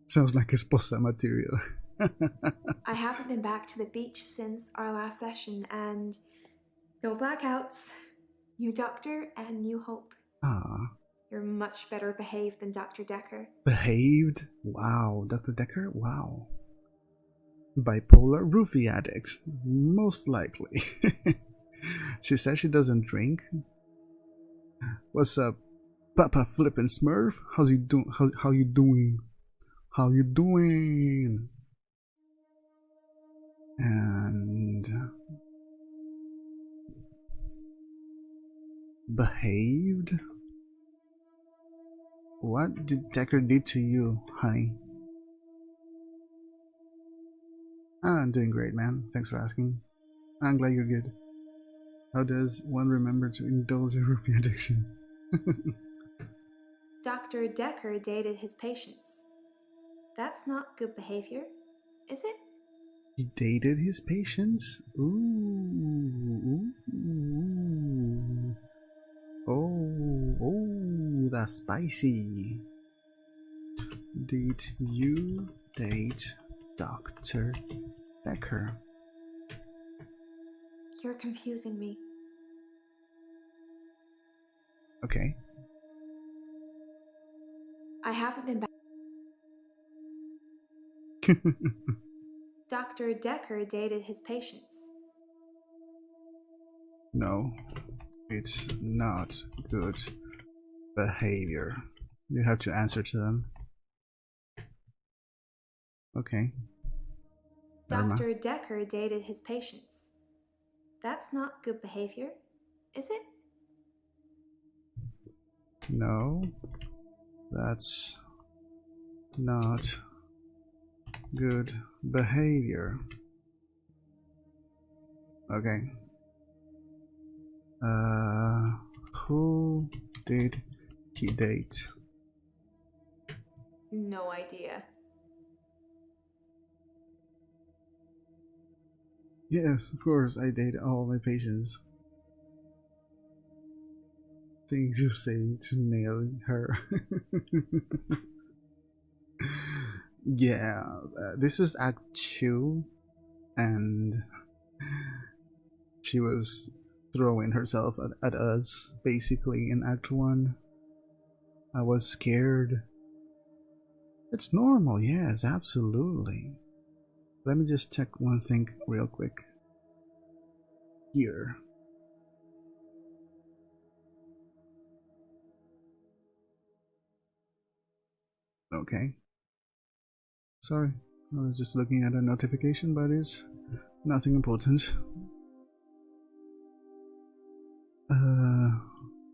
Sounds like esposa material. I haven't been back to the beach since our last session, and no blackouts, new doctor, and new hope. Ah. You're much better behaved than Dr. Dekker. Behaved? Wow. Dr. Dekker? Wow. Bipolar roofie addict. Most likely. She says she doesn't drink. What's up? Papa Flippin' Smurf, how's you doing? How you doing? How you doing? And behaved? What did Dekker do to you, honey? I'm doing great, man. Thanks for asking. I'm glad you're good. How does one remember to indulge a rupee addiction? Dr. Dekker dated his patients. That's not good behavior, is it? He dated his patients? Ooh. Oh, that's spicy. Did you date Dr. Dekker? You're confusing me. Okay. I haven't been back. Dr. Dekker dated his patients. No, it's not good behavior. You have to answer to them. Okay. Dr. Dekker dated his patients. That's not good behavior, is it? No, that's not good behavior. Okay. Who did he date? No idea. Yes, of course, I date all my patients. Things you say to nail her. Yeah, this is Act 2, and she was throwing herself at us, basically, in Act 1. I was scared. It's normal, yes, absolutely. Let me just check one thing real quick. Here. Okay. Sorry, I was just looking at a notification, but it's nothing important.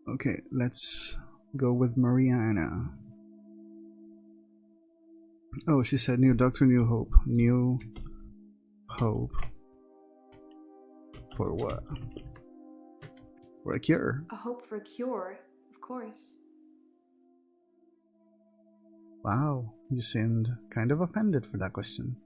Okay, let's go with Mariana. Oh, she said new doctor, new hope. New hope. For what? For a cure. A hope for a cure, of course. Wow, you seemed kind of offended for that question.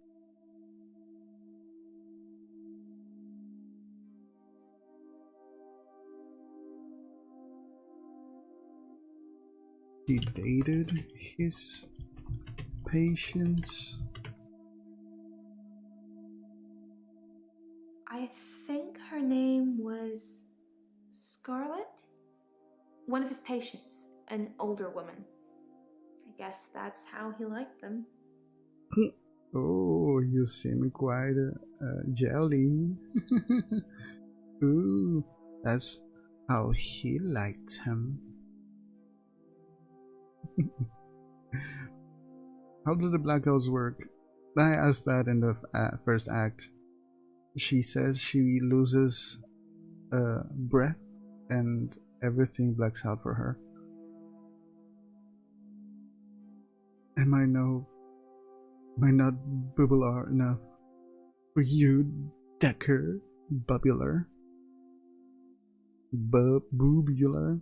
He dated his patients. I think her name was Scarlett? One of his patients, an older woman. I guess that's how he liked them. Oh, you seem quite jelly. Ooh, that's how he liked him. How do the blackouts work? I asked that in the first act. She says she loses breath and everything blacks out for her. Am I not bubbler enough for you, Dekker? Bubular? Boobular?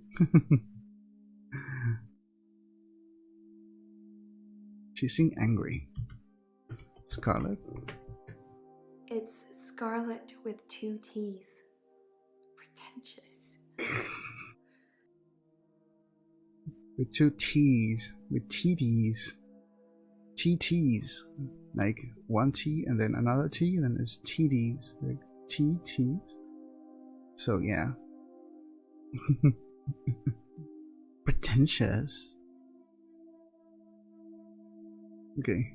She seemed angry. Scarlet? It's Scarlet with 2 T's. Pretentious. With 2 T's. With TT's. TT's. Like 1 T and then another T, and then it's TD's. Like TT's. So yeah. Pretentious. Okay.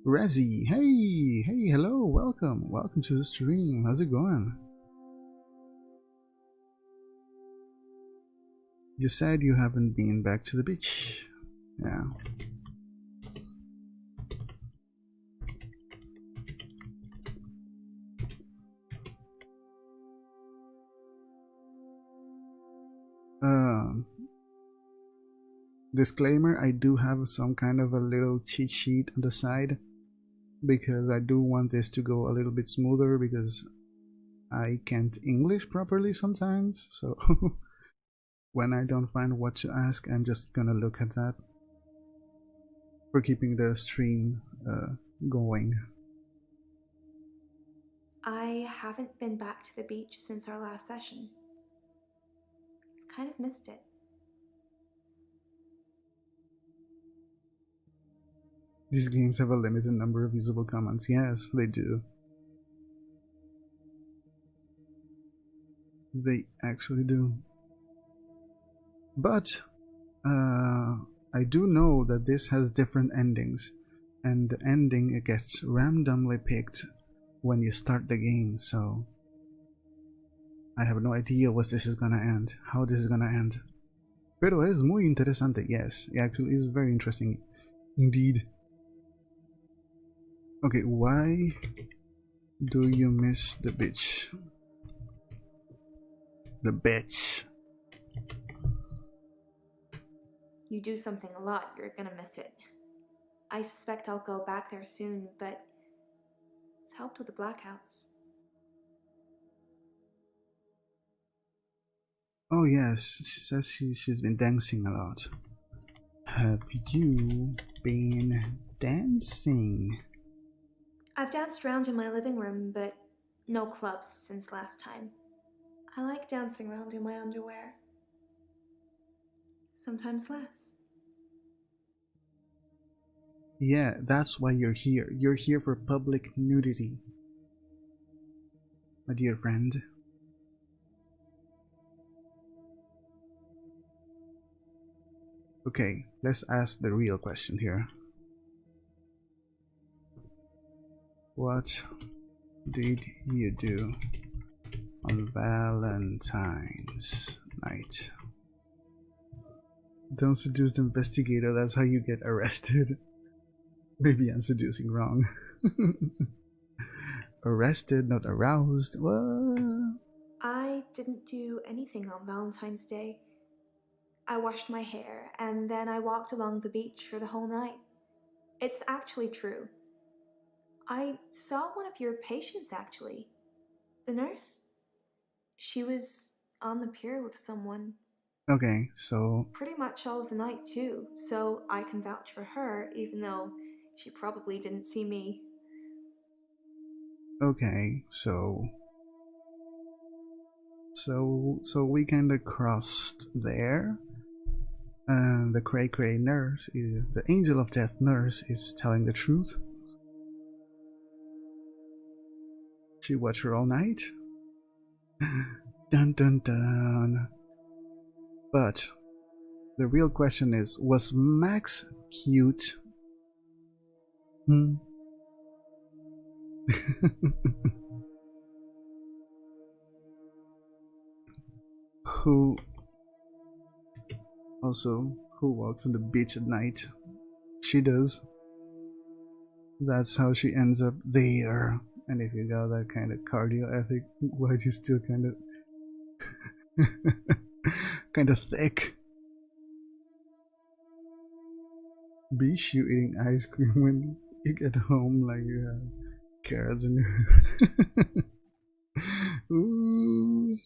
Rezzy, hey, hello, welcome to the stream. How's it going? You said you haven't been back to the beach. Yeah. Disclaimer, I do have some kind of a little cheat sheet on the side because I do want this to go a little bit smoother because I can't English properly sometimes, so when I don't find what to ask, I'm just gonna look at that for keeping the stream going. I haven't been back to the beach since our last session. Kind of missed it. These games have a limited number of usable commands. Yes, they do. They actually do. But I do know that this has different endings, and the ending gets randomly picked when you start the game, so I have no idea what this is gonna end, how this is gonna end. Pero es muy interesante, yes, it actually is very interesting indeed. Okay, why do you miss the beach? The bitch. You do something a lot, you're gonna miss it. I suspect I'll go back there soon, but it's helped with the blackouts. Oh yes, she says she's been dancing a lot. Have you been dancing? I've danced around in my living room, but no clubs since last time. I like dancing around in my underwear. Sometimes less. Yeah, that's why you're here. You're here for public nudity, my dear friend. Okay, let's ask the real question here. What did you do on Valentine's night? Don't seduce the investigator, that's how you get arrested. Maybe I'm seducing wrong. Arrested, not aroused. What? I didn't do anything on Valentine's Day. I washed my hair and then I walked along the beach for the whole night. It's actually true. I saw one of your patients actually. The nurse. She was on the pier with someone. Okay, so... Pretty much all of the night too, so I can vouch for her even though she probably didn't see me. Okay, so we kinda crossed there. And the cray cray nurse, the angel of death nurse, is telling the truth. She watched her all night. Dun dun dun. But the real question is, was Max cute? Who walks on the beach at night? She does. That's how she ends up there. And if you got that kind of cardio ethic, why do you still kind of thick? Beach, you eating ice cream when you get home like you have carrots in your Ooh.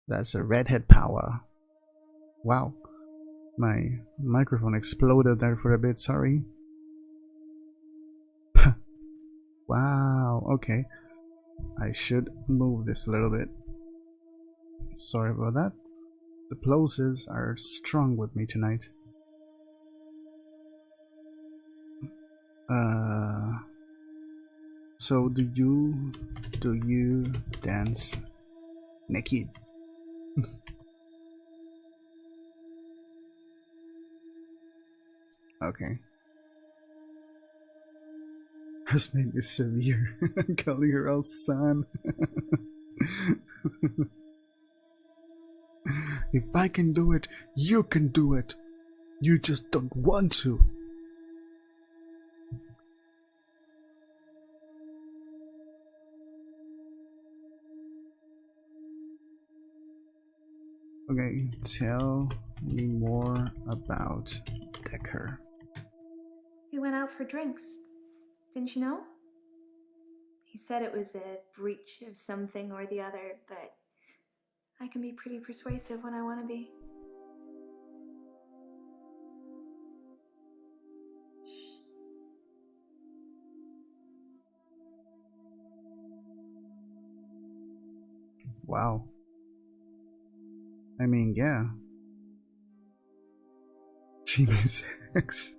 That's a redhead power. Wow. My microphone exploded there for a bit, sorry. Wow, okay. I should move this a little bit. Sorry about that. The plosives are strong with me tonight. So do you dance naked? Okay. Her name is severe. I'm calling her out son. If I can do it, you can do it. You just don't want to. Okay, tell me more about Dekker. We went out for drinks. Didn't you know? He said it was a breach of something or the other, but I can be pretty persuasive when I want to be. Shh. Wow. I mean, yeah. She means sex.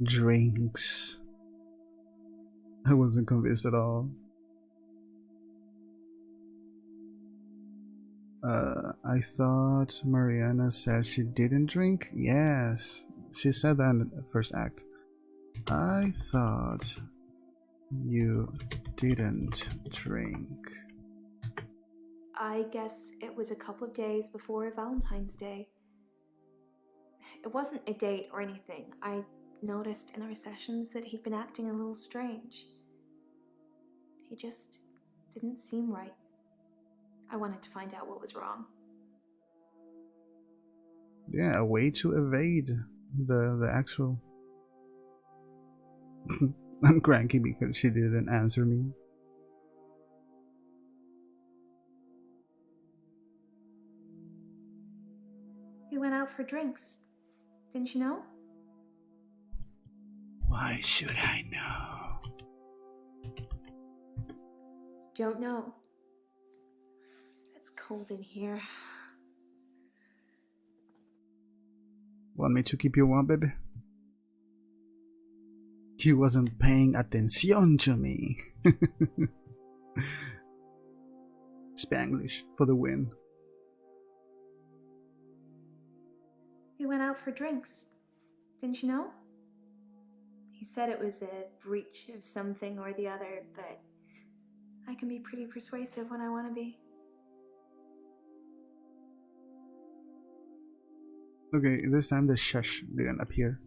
Drinks. I wasn't convinced at all. I thought Mariana said she didn't drink? Yes, she said that in the first act. I thought you didn't drink. I guess it was a couple of days before Valentine's Day. It wasn't a date or anything. I noticed in our sessions that he'd been acting a little strange. He just didn't seem right. I wanted to find out what was wrong. Yeah, a way to evade the actual... I'm cranky because she didn't answer me. We went out for drinks. Didn't you know? Why should I know? Don't know. It's cold in here. Want me to keep you warm, baby? He wasn't paying attention to me. Spanglish for the win. We went out for drinks. Didn't you know? He said it was a breach of something or the other, but I can be pretty persuasive when I want to be. Okay, this time the shush didn't appear.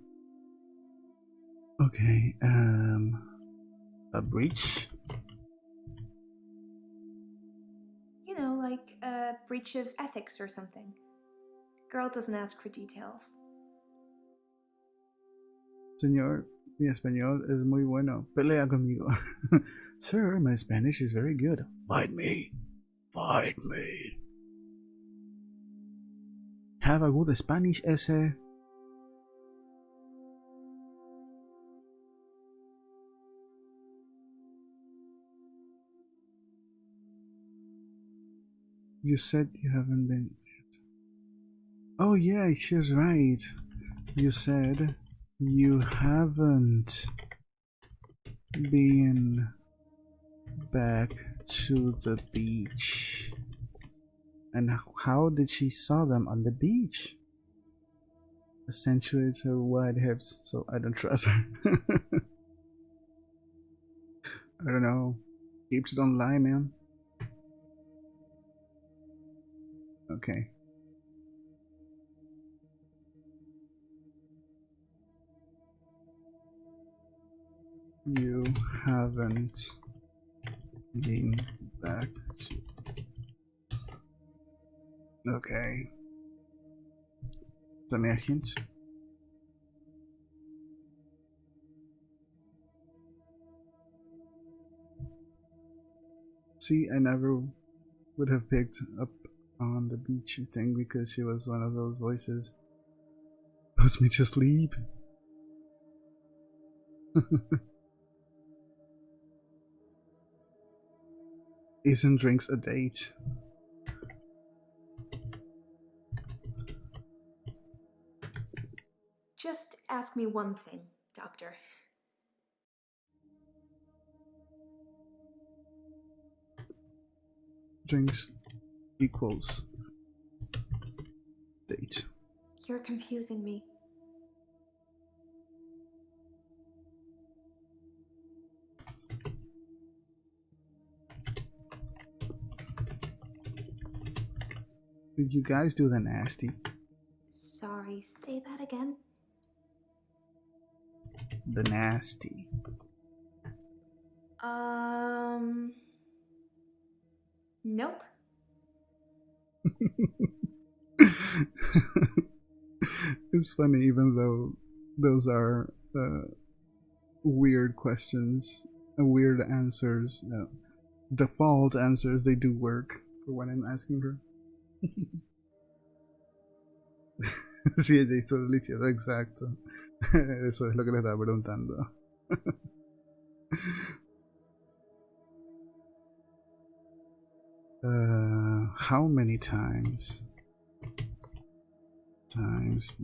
Okay, a breach? You know, like a breach of ethics or something. Girl doesn't ask for details. Señor, mi español es muy bueno. Pelea conmigo. Sir, my Spanish is very good. Fight me. Fight me. Have a good Spanish ese. You said you haven't been... Oh yeah, she's right. You said you haven't been back to the beach. And how did she saw them on the beach? Accentuates her wide hips, so I don't trust her. I don't know. Keeps don't lie, man. Okay. You haven't been back to... Okay. Dame a hint. See, I never would have picked up on the beach thing because she was one of those voices. Puts me to sleep. Isn't drinks a date? Just ask me one thing, Doctor. Drinks equals date. You're confusing me. Did you guys do the nasty? Sorry, say that again. The nasty. Nope. It's funny, even though those are weird questions, weird answers, default answers, they do work for when I'm asking her. Sí, ella hizo delicioso, exacto. Eso es lo que le estaba preguntando. How many times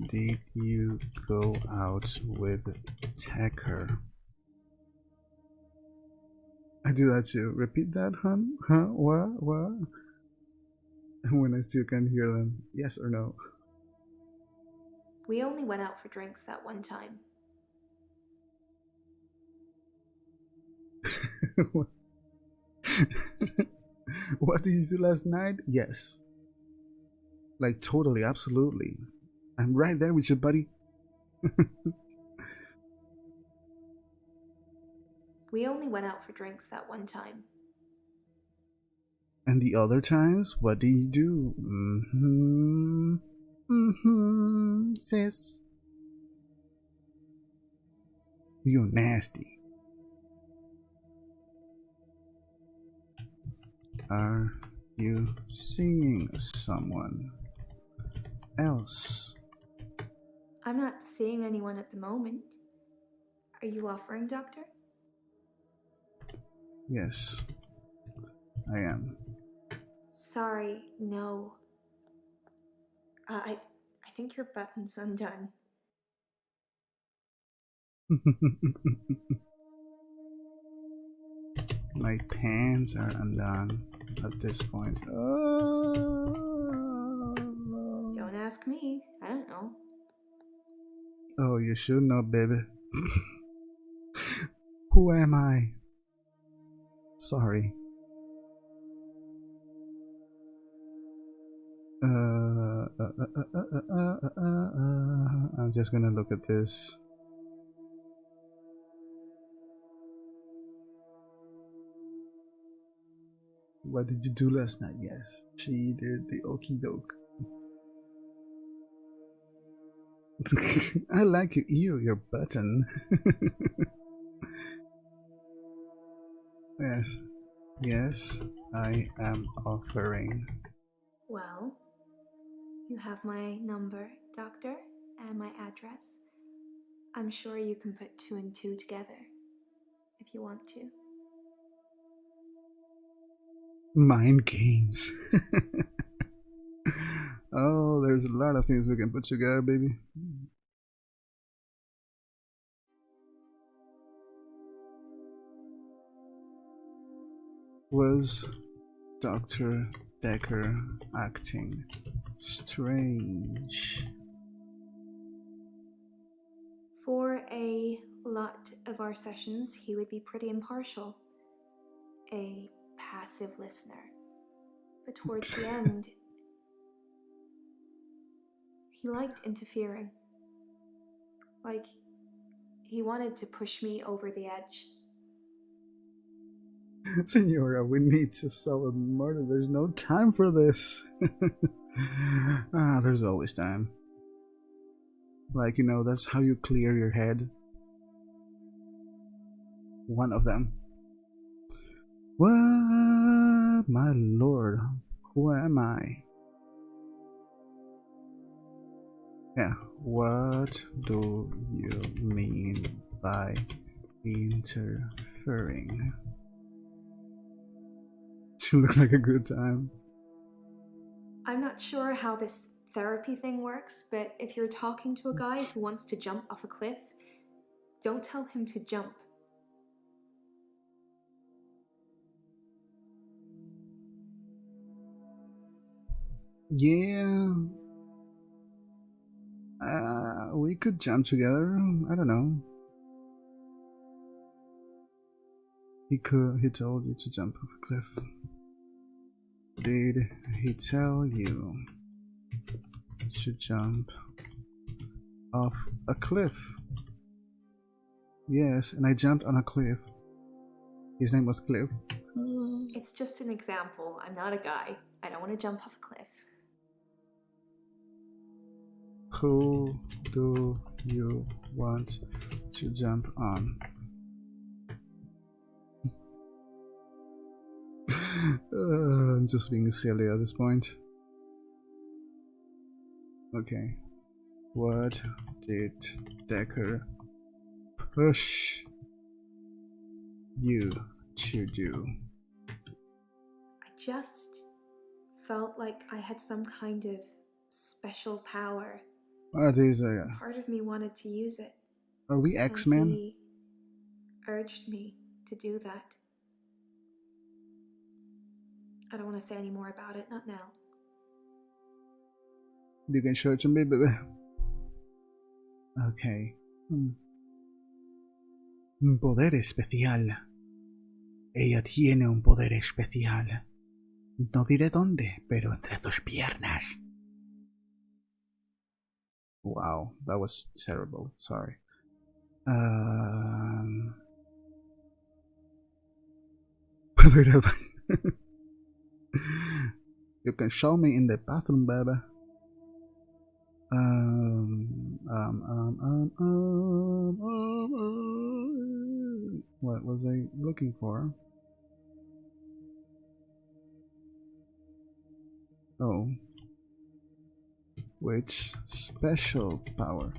did you go out with Dekker? I do that too. Repeat that, hun? Huh? What? When I still can't hear them. Yes or no? We only went out for drinks that one time. What did you do last night? Yes. Like, totally, absolutely. I'm right there with you, buddy. We only went out for drinks that one time. And the other times, what do you do? Sis. You're nasty. Are you seeing someone else? I'm not seeing anyone at the moment. Are you offering, Doctor? Yes, I am. Sorry, no. I think your button's undone. My pants are undone at this point. Oh. Don't ask me. I don't know. Oh, you should know, baby. Who am I? Sorry. I'm just gonna look at this. What did you do last night? Yes, she did the okie doke. I like your ear, your button. Yes, I am offering. Well, you have my number, Doctor, and my address. I'm sure you can put 2 and 2 together if you want to. Mind games. Oh, there's a lot of things we can put together, baby. Was Dr. Dekker acting strange? For a lot of our sessions, he would be pretty impartial. A passive listener. But towards the end, he liked interfering. Like, he wanted to push me over the edge. Senora, we need to solve a murder. There's no time for this. There's always time. Like, you know, that's how you clear your head. One of them. What? My lord. Who am I? Yeah, what do you mean by interfering? She looks like a good time. I'm not sure how this therapy thing works, but if you're talking to a guy who wants to jump off a cliff, don't tell him to jump. Yeah. We could jump together. I don't know. He told you to jump off a cliff. Did he tell you to jump off a cliff. Yes, and I jumped on a cliff. His name was Cliff. It's just an example. I'm not a guy. I don't want to jump off a cliff. Who do you want to jump on? I'm just being silly at this point. Okay. What did Dekker push you to do? I just felt like I had some kind of special power. Are these Part of me wanted to use it. are we and X-Men? He urged me to do that. I don't want to say any more about it, not now. You can show it to me, baby. Okay. Un poder especial. Ella tiene un poder especial. No diré dónde, pero entre tus piernas. Wow, that was terrible. Sorry. ¿Puedo ir al baño? You can show me in the bathroom, baby. What was I looking for? Oh. Which special power?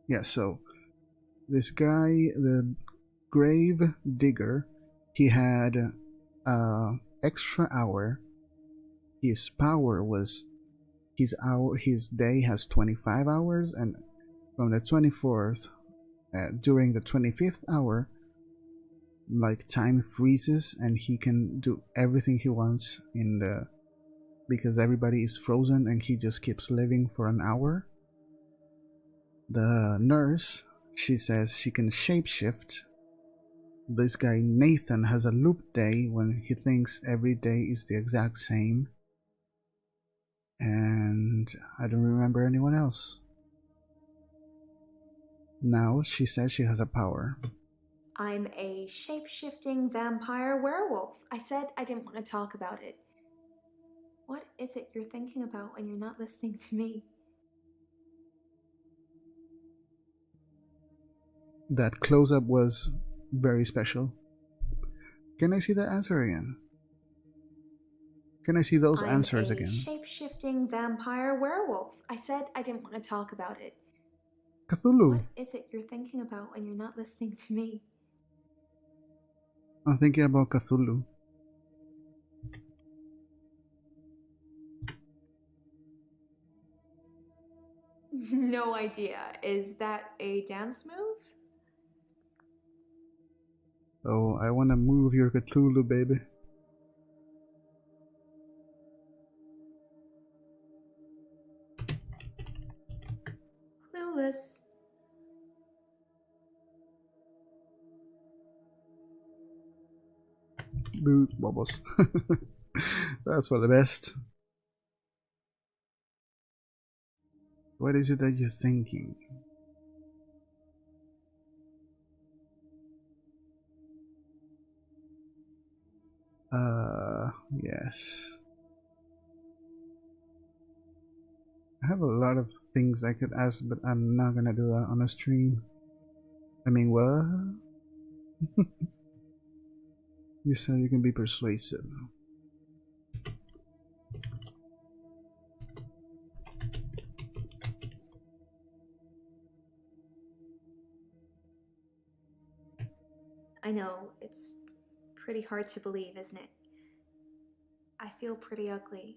Yeah, so this guy, the grave digger, he had extra hour. His power was his day has 25 hours, and from the 24th during the 25th hour, like, time freezes and he can do everything he wants in the, because everybody is frozen and he just keeps living for an hour. The nurse, she says she can shapeshift. This guy Nathan has a loop day when he thinks every day is the exact same. And I don't remember anyone else. Now she says she has a power. I'm a shape-shifting vampire werewolf. I said I didn't want to talk about it. What is it you're thinking about when you're not listening to me? That close-up was very special. Can I see the answer again? Can I see those answers again? I'm a shape-shifting vampire werewolf. I said I didn't want to talk about it. Cthulhu. What is it you're thinking about when you're not listening to me? I'm thinking about Cthulhu. No idea. Is that a dance move? Oh, I wanna move your Cthulhu, baby. Clueless. Boot bubbles. That's for the best. What is it that you're thinking? Yes. I have a lot of things I could ask, but I'm not gonna do that on a stream. I mean, what? You said you can be persuasive. I know, it's pretty hard to believe, isn't it? I feel pretty ugly,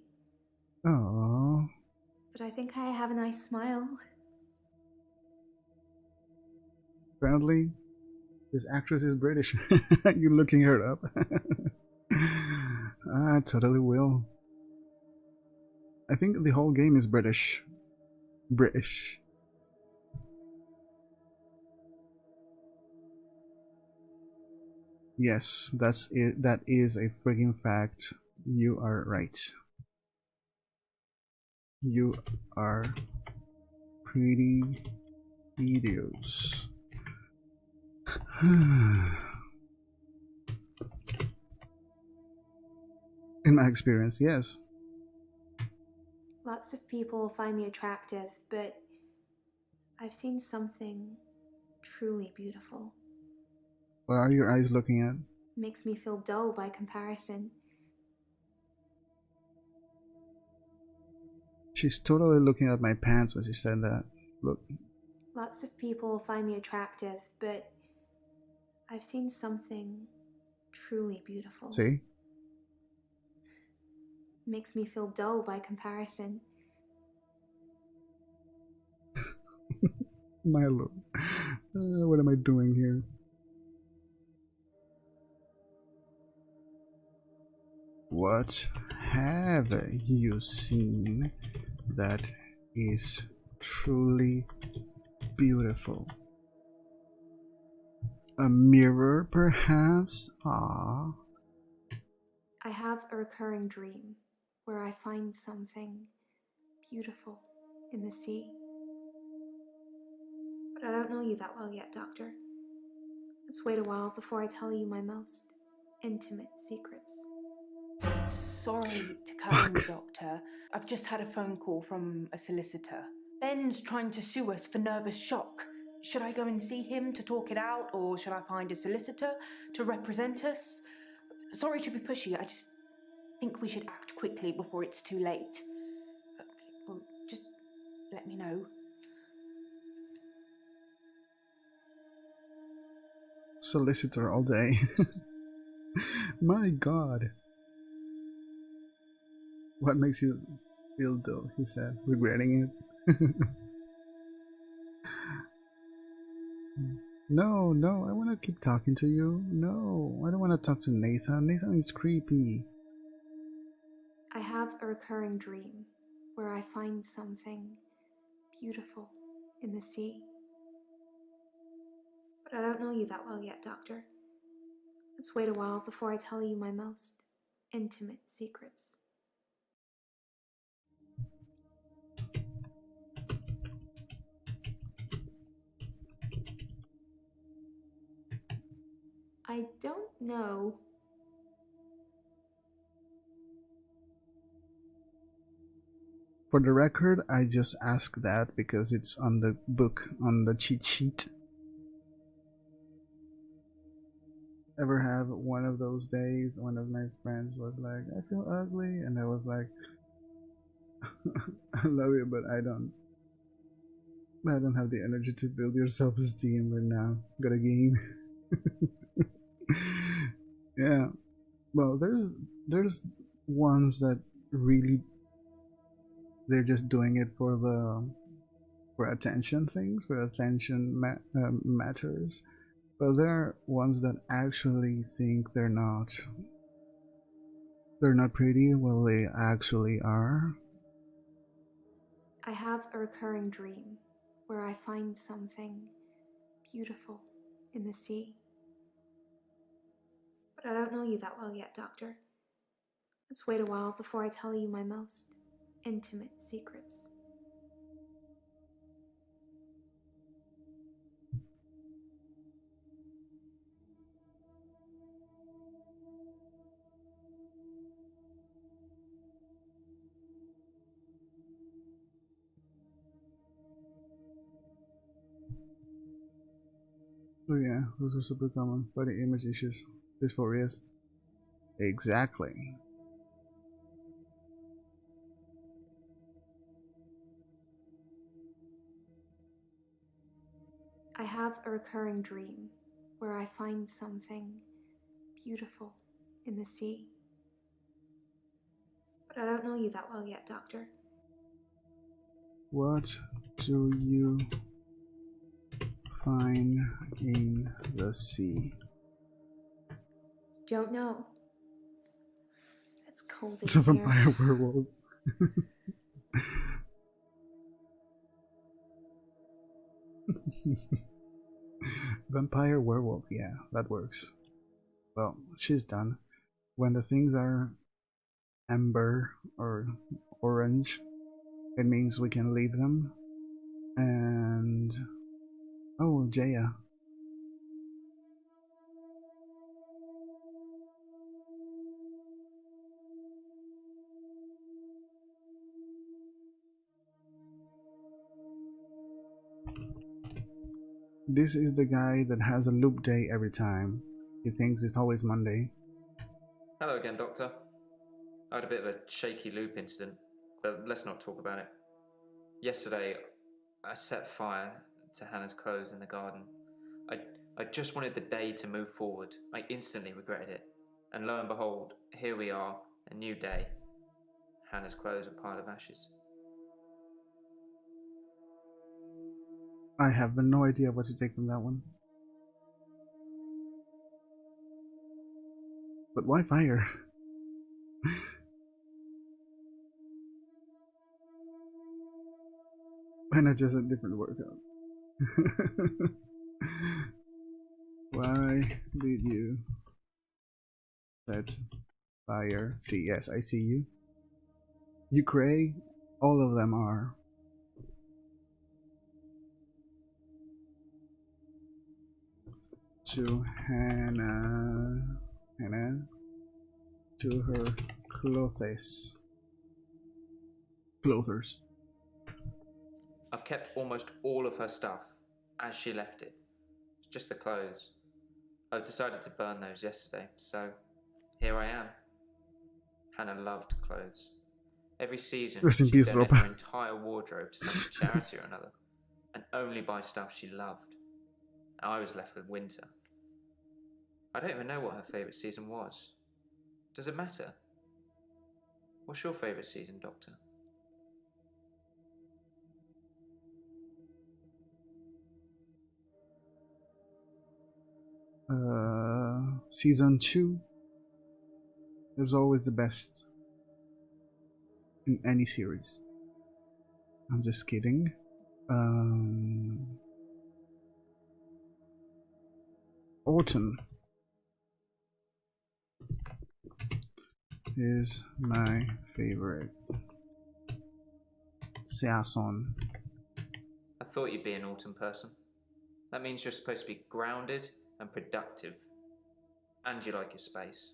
Oh, but I think I have a nice smile. apparently this actress is British. You're looking her up. I totally will. I think the whole game is British. British. Yes, that's it. That is a frigging fact. You are right. You are pretty idiots. In my experience, yes. Lots of people find me attractive, but I've seen something truly beautiful. What are your eyes looking at? Makes me feel dull by comparison. She's totally looking at my pants when she said that. Look. Lots of people find me attractive, but I've seen something truly beautiful. See? Makes me feel dull by comparison. Milo. What am I doing here? What have you seen that is truly beautiful? A mirror, perhaps? Ah. I have a recurring dream where I find something beautiful in the sea. But I don't know you that well yet, Doctor. Let's wait a while before I tell you my most intimate secrets. Sorry to cut in, Doctor. I've just had a phone call from a solicitor. Ben's trying to sue us for nervous shock. Should I go and see him to talk it out, or should I find a solicitor to represent us? Sorry to be pushy, I just think we should act quickly before it's too late. Okay, well, just let me know. Solicitor all day. My God. What makes you feel dull? He said, regretting it. No, I want to keep talking to you. No, I don't want to talk to Nathan. Nathan is creepy. I have a recurring dream where I find something beautiful in the sea. But I don't know you that well yet, Doctor. Let's wait a while before I tell you my most intimate secrets. I don't know. For the record, I just asked that because it's on the book, on the cheat sheet. Ever have one of those days? One of my friends was like, I feel ugly, and I was like, I love you, but I don't have the energy to build your self-esteem right now. Got a game. Yeah, well, there's ones that really they're just doing it for attention things, for attention matters, but there are ones that actually think they're not pretty. Well, they actually are. I have a recurring dream where I find something beautiful in the sea. But I don't know you that well yet, Doctor. Let's wait a while before I tell you my most intimate secrets. Oh yeah, those are super common. Body image issues, dysphorias. Exactly. I have a recurring dream where I find something beautiful in the sea. But I don't know you that well yet, Doctor. What do you find in the sea? Don't know. It's cold in It's a here. vampire werewolf. Vampire werewolf, yeah, that works. Well, she's done. When the things are amber or orange, It means we can leave them. And oh, Jaya. This is the guy that has a loop day every time. He thinks it's always Monday. Hello again, Doctor. I had a bit of a shaky loop incident, but let's not talk about it. Yesterday, I set fire to Hannah's clothes in the garden. I just wanted the day to move forward. I instantly regretted it. And lo and behold, here we are, a new day. Hannah's clothes are a pile of ashes. I have no idea what to take from that one. But why fire? Why not just a different workout? Why did you set fire? See, yes, I see you. You cray, all of them are. To Hannah, to her clothes. Clothers. I've kept almost all of her stuff as she left it. It's just the clothes. I've decided to burn those yesterday, so here I am. Hannah loved clothes. Every season, Rest in she'd peace, donate Rob. her entire wardrobe to some charity or another, and only buy stuff she loved. I was left with winter. I don't even know what her favourite season was. Does it matter? What's your favourite season, Doctor? Season 2 is always the best in any series. I'm just kidding. Autumn is my favorite season. I thought you'd be an autumn person. That means you're supposed to be grounded and productive. And you like your space.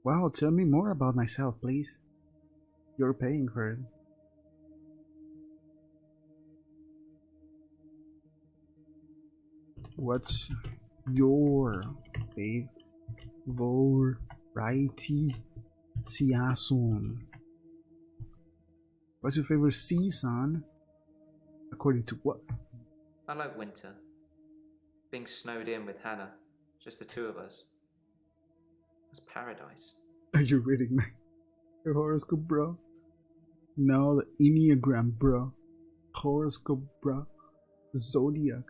Wow, tell me more about myself, please. You're paying for it. What's your favorite season? What's your favorite season? According to what? I like winter. Being snowed in with Hannah. Just the two of us. It's paradise. Are you reading your horoscope, bro? No, the Enneagram, bro. Horoscope, bro. Zodiac.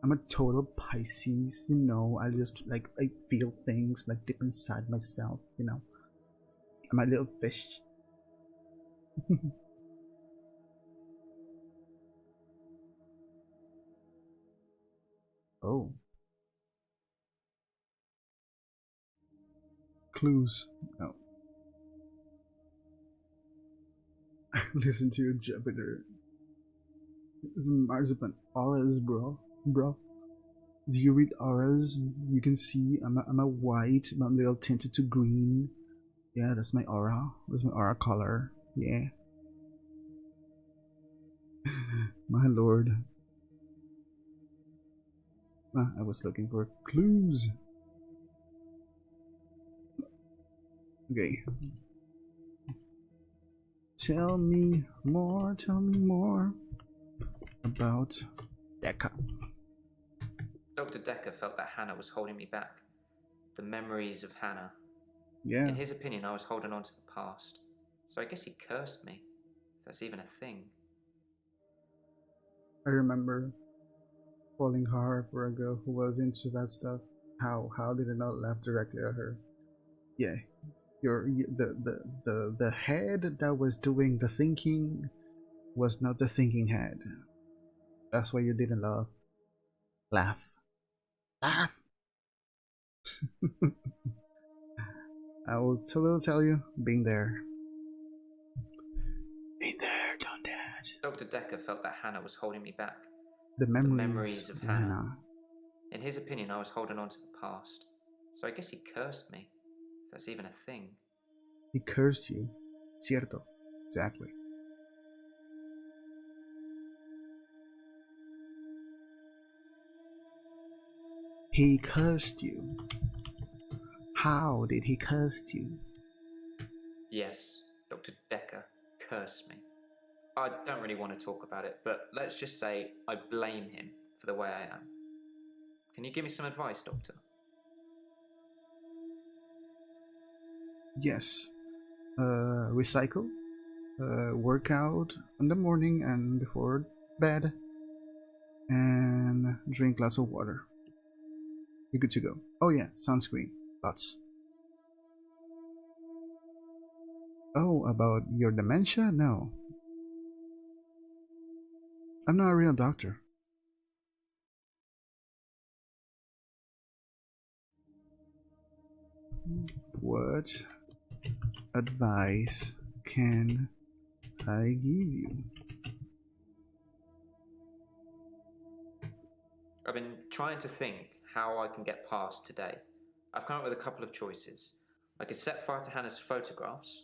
I'm a total Pisces, you know. I just like I feel things like deep inside myself, you know. I'm a little fish. Oh. Clues. No. Listen to your Jupiter. This is marzipan auras, bro. Bro. Do you read auras? You can see I'm a white, but I'm a little tinted to green. Yeah, that's my aura. That's my aura color. Yeah. My lord. I was looking for clues. Okay. Tell me more about Dekker. Dr. Dekker felt that Hannah was holding me back. The memories of Hannah. Yeah. In his opinion, I was holding on to the past. So I guess he cursed me. If that's even a thing. I remember falling hard for a girl who was into that stuff. How did I not laugh directly at her? Yeah. The head that was doing the thinking was not the thinking head. That's why you didn't laugh. I will totally tell you, being there. Dr. Dekker felt that Hannah was holding me back. The memories, memories of Hannah. In his opinion, I was holding on to the past. So I guess he cursed me. If that's even a thing. He cursed you. Cierto. Exactly. He cursed you. How did he curse you? Yes, Dr. Dekker cursed me. I don't really want to talk about it, but let's just say I blame him for the way I am. Can you give me some advice, Doctor? Yes. Recycle. Work out in the morning and before bed. And drink lots of water. You're good to go. Oh yeah, sunscreen. Lots. Oh, about your dementia? No. I'm not a real doctor. What advice can I give you? I've been trying to think how I can get past today. I've come up with a couple of choices. I could set fire to Hannah's photographs.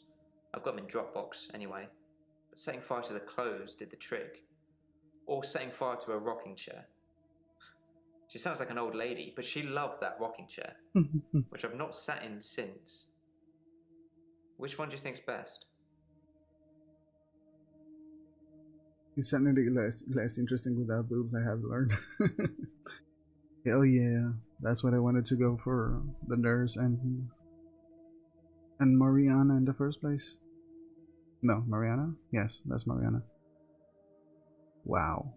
I've got them in Dropbox anyway. But setting fire to the clothes did the trick. Or setting fire to a rocking chair. She sounds like an old lady, but she loved that rocking chair, which I've not sat in since. Which one do you think's best? It's certainly less interesting without boobs, I have learned. Hell yeah, that's what I wanted to go for, the nurse and Mariana in the first place. No, Mariana? Yes, that's Mariana. Wow.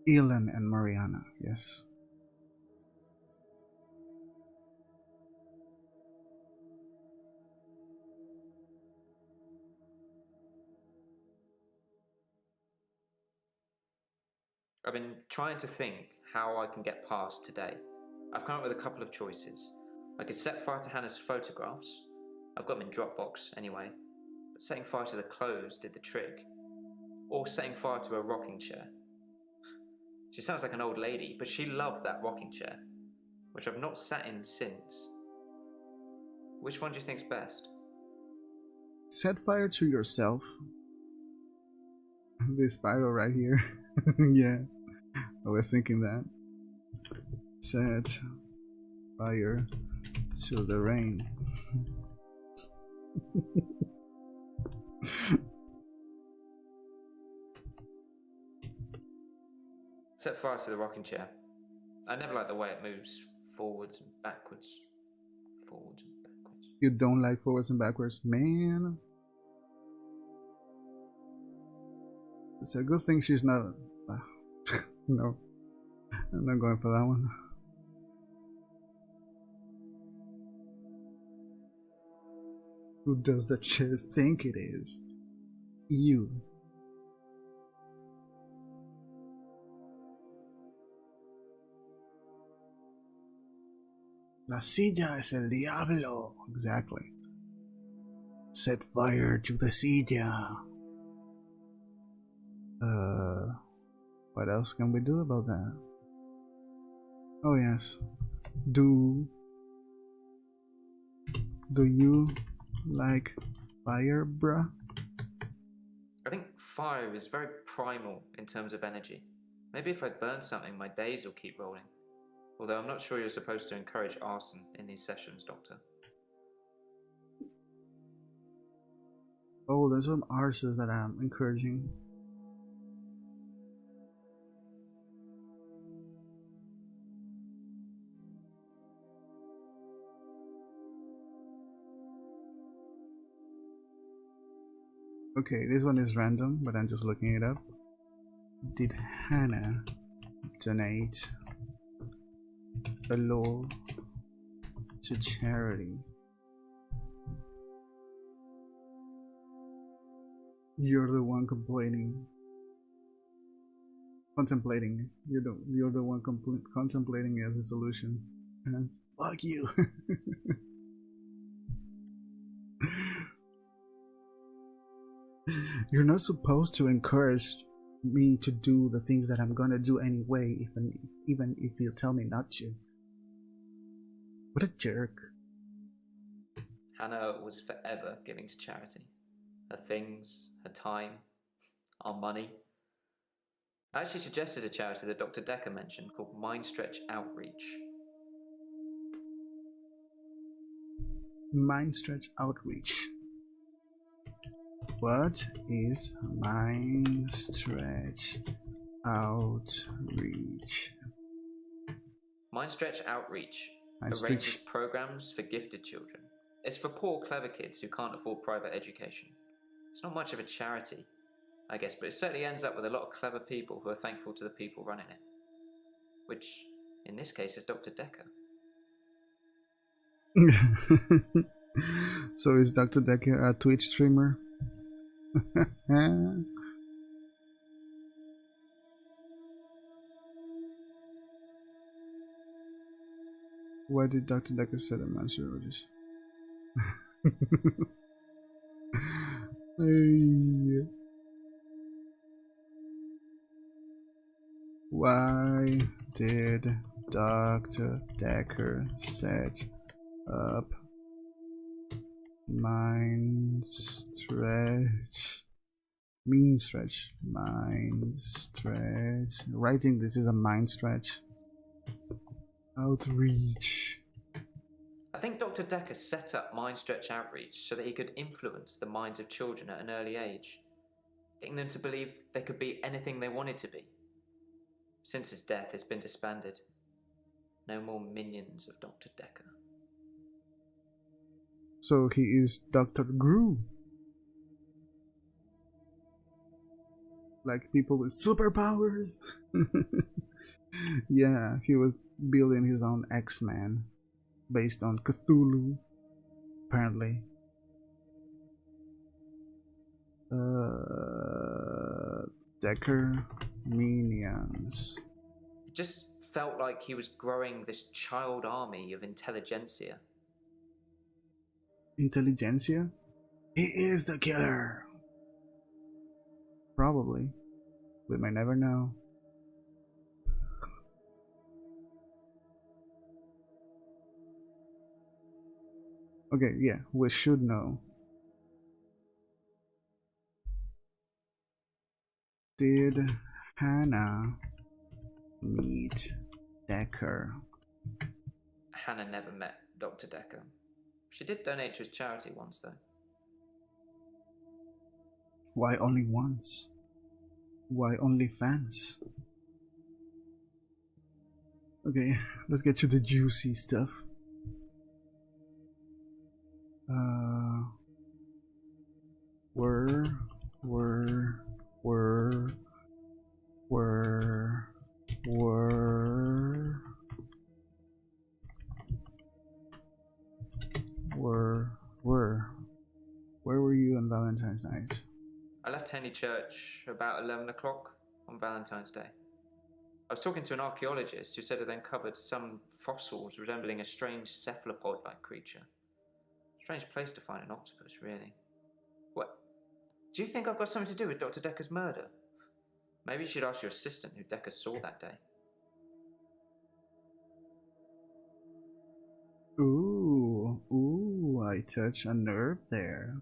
Elin and Mariana, yes. I've been trying to think how I can get past today. I've come up with a couple of choices. I could set fire to Hannah's photographs. I've got them in Dropbox anyway. But setting fire to the clothes did the trick. Or setting fire to a rocking chair. She sounds like an old lady, but she loved that rocking chair, which I've not sat in since. Which one do you think's best? Set fire to yourself. This spiral right here. Yeah, I was thinking that. Set fire to the rain. Set fire to the rocking chair. I never like the way it moves forwards and backwards. Forwards and backwards. You don't like forwards and backwards, man. It's a good thing she's not. No, I'm not going for that one. Who does that shit think it is? You. La silla es el diablo. Exactly. Set fire to the silla. What else can we do about that? Oh yes. Do you like fire, bruh? I think fire is very primal in terms of energy. Maybe if I burn something, my days will keep rolling. Although I'm not sure you're supposed to encourage arson in these sessions, Doctor. Oh, there's some arsons that I'm encouraging. Okay, this one is random, but I'm just looking it up. Did Hannah donate a law to charity? You're the one complaining. Contemplating. You're the one contemplating as a solution. Yes. Fuck you. You're not supposed to encourage me to do the things that I'm gonna do anyway, even if you tell me not to. What a jerk. Hannah was forever giving to charity. Her things, her time, our money. I actually suggested a charity that Dr. Dekker mentioned called Mind Stretch Outreach. Mind Stretch Outreach. What is Mind Stretch Outreach? Mind Stretch Outreach Mind arranges Stretch. programs for gifted children. It's for poor, clever kids who can't afford private education. It's not much of a charity, I guess, but it certainly ends up with a lot of clever people who are thankful to the people running it. Which, in this case, is Dr. Dekker. So is Dr. Dekker a Twitch streamer? Why did Dr. Dekker set a monster orders? Hey. Why did Dr. Dekker set up mind stretch? Writing this is a mind stretch. Outreach. I think Dr. Dekker set up Mind Stretch Outreach so that he could influence the minds of children at an early age, getting them to believe they could be anything they wanted to be. Since his death, it's been disbanded. No more minions of Dr. Dekker. So he is Dr. Gru. Like people with superpowers. Yeah, he was building his own X-Men based on Cthulhu, apparently. Dekker minions. It just felt like he was growing this child army of intelligentsia. Intelligentsia? He is the killer. Probably. We may never know. Okay, yeah, we should know. Did Hannah meet Dekker? Hannah never met Dr. Dekker. She did donate to his charity once, though. Why only once? Why only fans? Okay, let's get to the juicy stuff. Where were you on Valentine's night? I left Henley Church about 11 o'clock on Valentine's Day. I was talking to an archaeologist who said it uncovered some fossils resembling a strange cephalopod-like creature. Strange place to find an octopus, really. What? Do you think I've got something to do with Dr. Dekker's murder? Maybe you should ask your assistant who Dekker saw that day. Ooh, I touch a nerve there.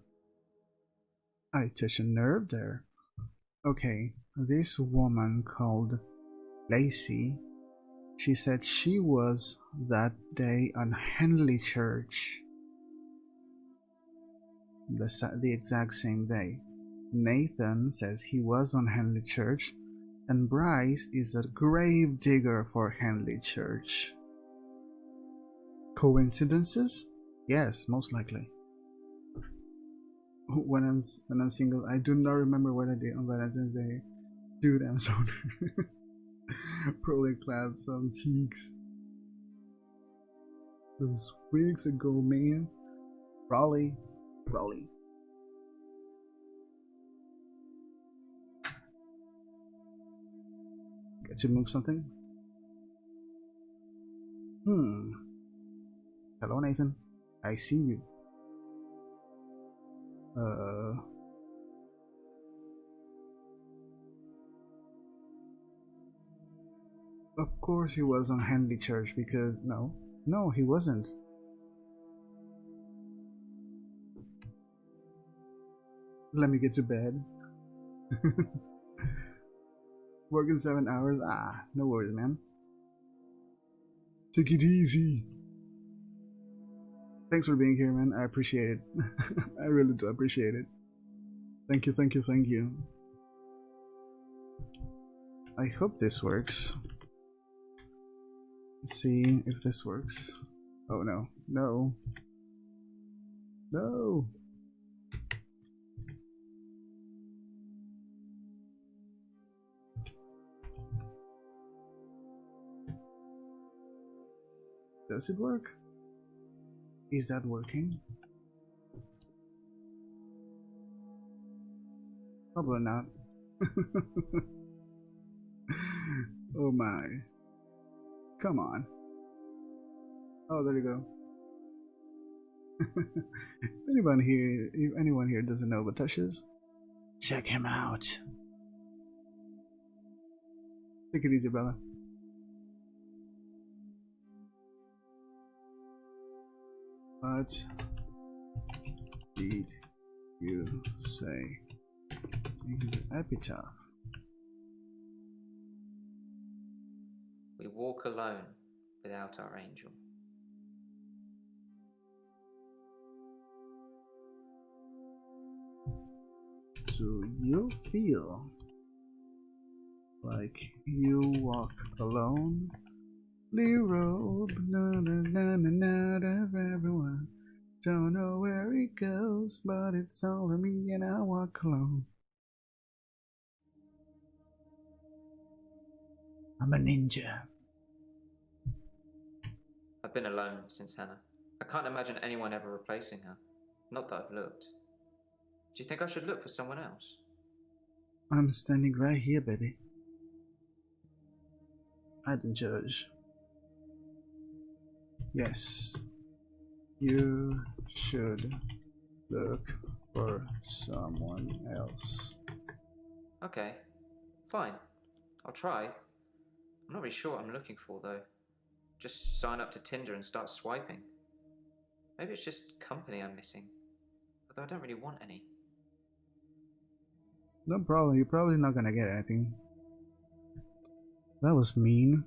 Okay, this woman called Lacey, she said she was that day on Henley Church. The exact same day. Nathan says he was on Henley Church, and Bryce is a grave digger for Henley Church. Coincidences? Yes, most likely. When I'm single, I do not remember what I did on Valentine's Day. Dude, I'm sorry. Probably clapped some cheeks. Those weeks ago, man. Raleigh. Get to move something? Hello, Nathan. I see you. Of course he was on Henley Church because no, he wasn't. Let me get to bed. Working 7 hours? Ah, no worries, man. Take it easy. Thanks for being here, man. I appreciate it. I really do appreciate it. Thank you, thank you, thank you. I hope this works. Let's see if this works. Oh no, no. No! Does it work? Is that working? Probably not. Oh my. Come on. Oh, there you go. If anyone here doesn't know what Tush is, check him out. Take it easy, Bella. What did you say in the epitaph? We walk alone without our angel. Do you feel like you walk alone? Road, of everyone. Don't know where it goes, but it's all of me and I walk alone. I'm a ninja. I've been alone since Hannah. I can't imagine anyone ever replacing her. Not that I've looked. Do you think I should look for someone else? I'm standing right here, baby. I don't judge. Yes, you should look for someone else. Okay, fine. I'll try. I'm not really sure what I'm looking for, though. Just sign up to Tinder and start swiping. Maybe it's just company I'm missing. Although I don't really want any. No problem, you're probably not gonna get anything. That was mean.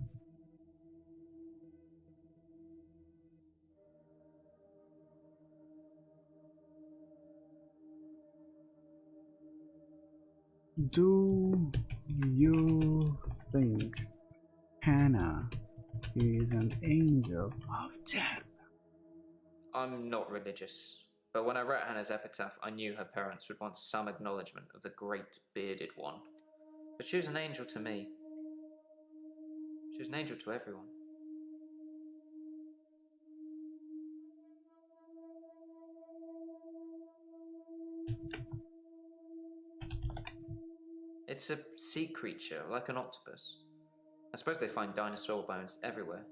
Do you think Hannah is an angel of death? I'm not religious, but when I read Hannah's epitaph, I knew her parents would want some acknowledgement of the great bearded one. But she was an angel to me. She was an angel to everyone. It's a sea creature, like an octopus. I suppose they find dinosaur bones everywhere.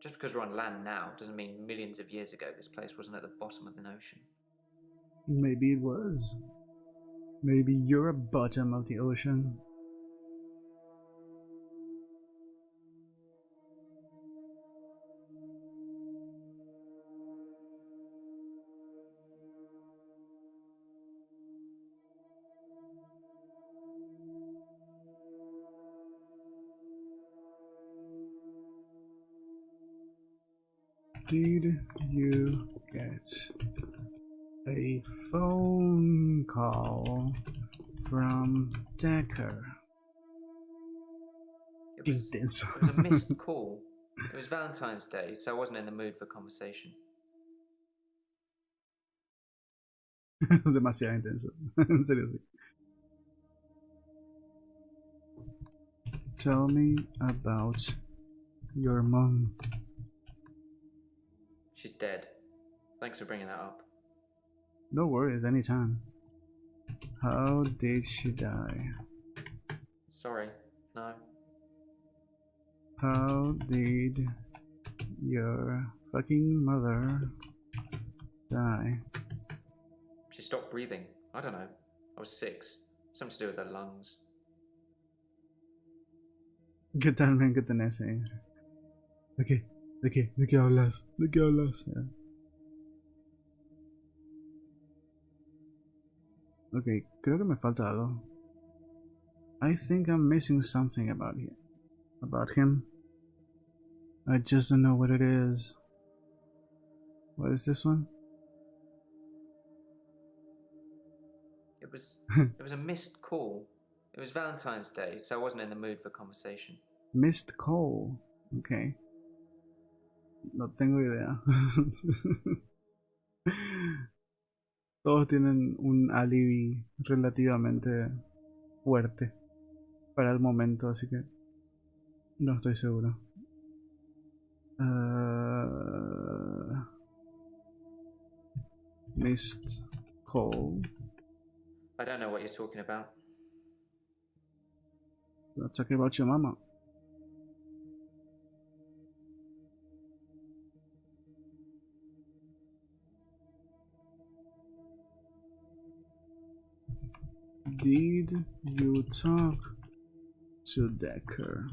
Just because we're on land now doesn't mean millions of years ago this place wasn't at the bottom of an ocean. Maybe it was. Maybe you're at bottom of the ocean. Did you get a phone call from Dekker? It was a missed call. It was Valentine's Day, so I wasn't in the mood for conversation. Demasiado intenso. Seriously. Tell me about your mom. She's dead. Thanks for bringing that up. No worries, anytime. How did she die? Sorry, no. How did your fucking mother die? She stopped breathing. I don't know. I was 6. Something to do with her lungs. ¿Qué tal, men? ¿Qué tenés ahí? ¿De qué? ¿De qué? ¿De qué hablas? ¿De qué hablas? Ok, creo que me falta algo. I think I'm missing something about him. I just don't know what it is. What is this one? It was a missed call. It was Valentine's Day, so I wasn't in the mood for conversation. Missed call. Okay. No tengo idea. Todos tienen un alibi relativamente fuerte para el momento, así que no estoy seguro. Missed call. I don't know what you're talking about. You're talking about your mama. Did you talk to Dekker?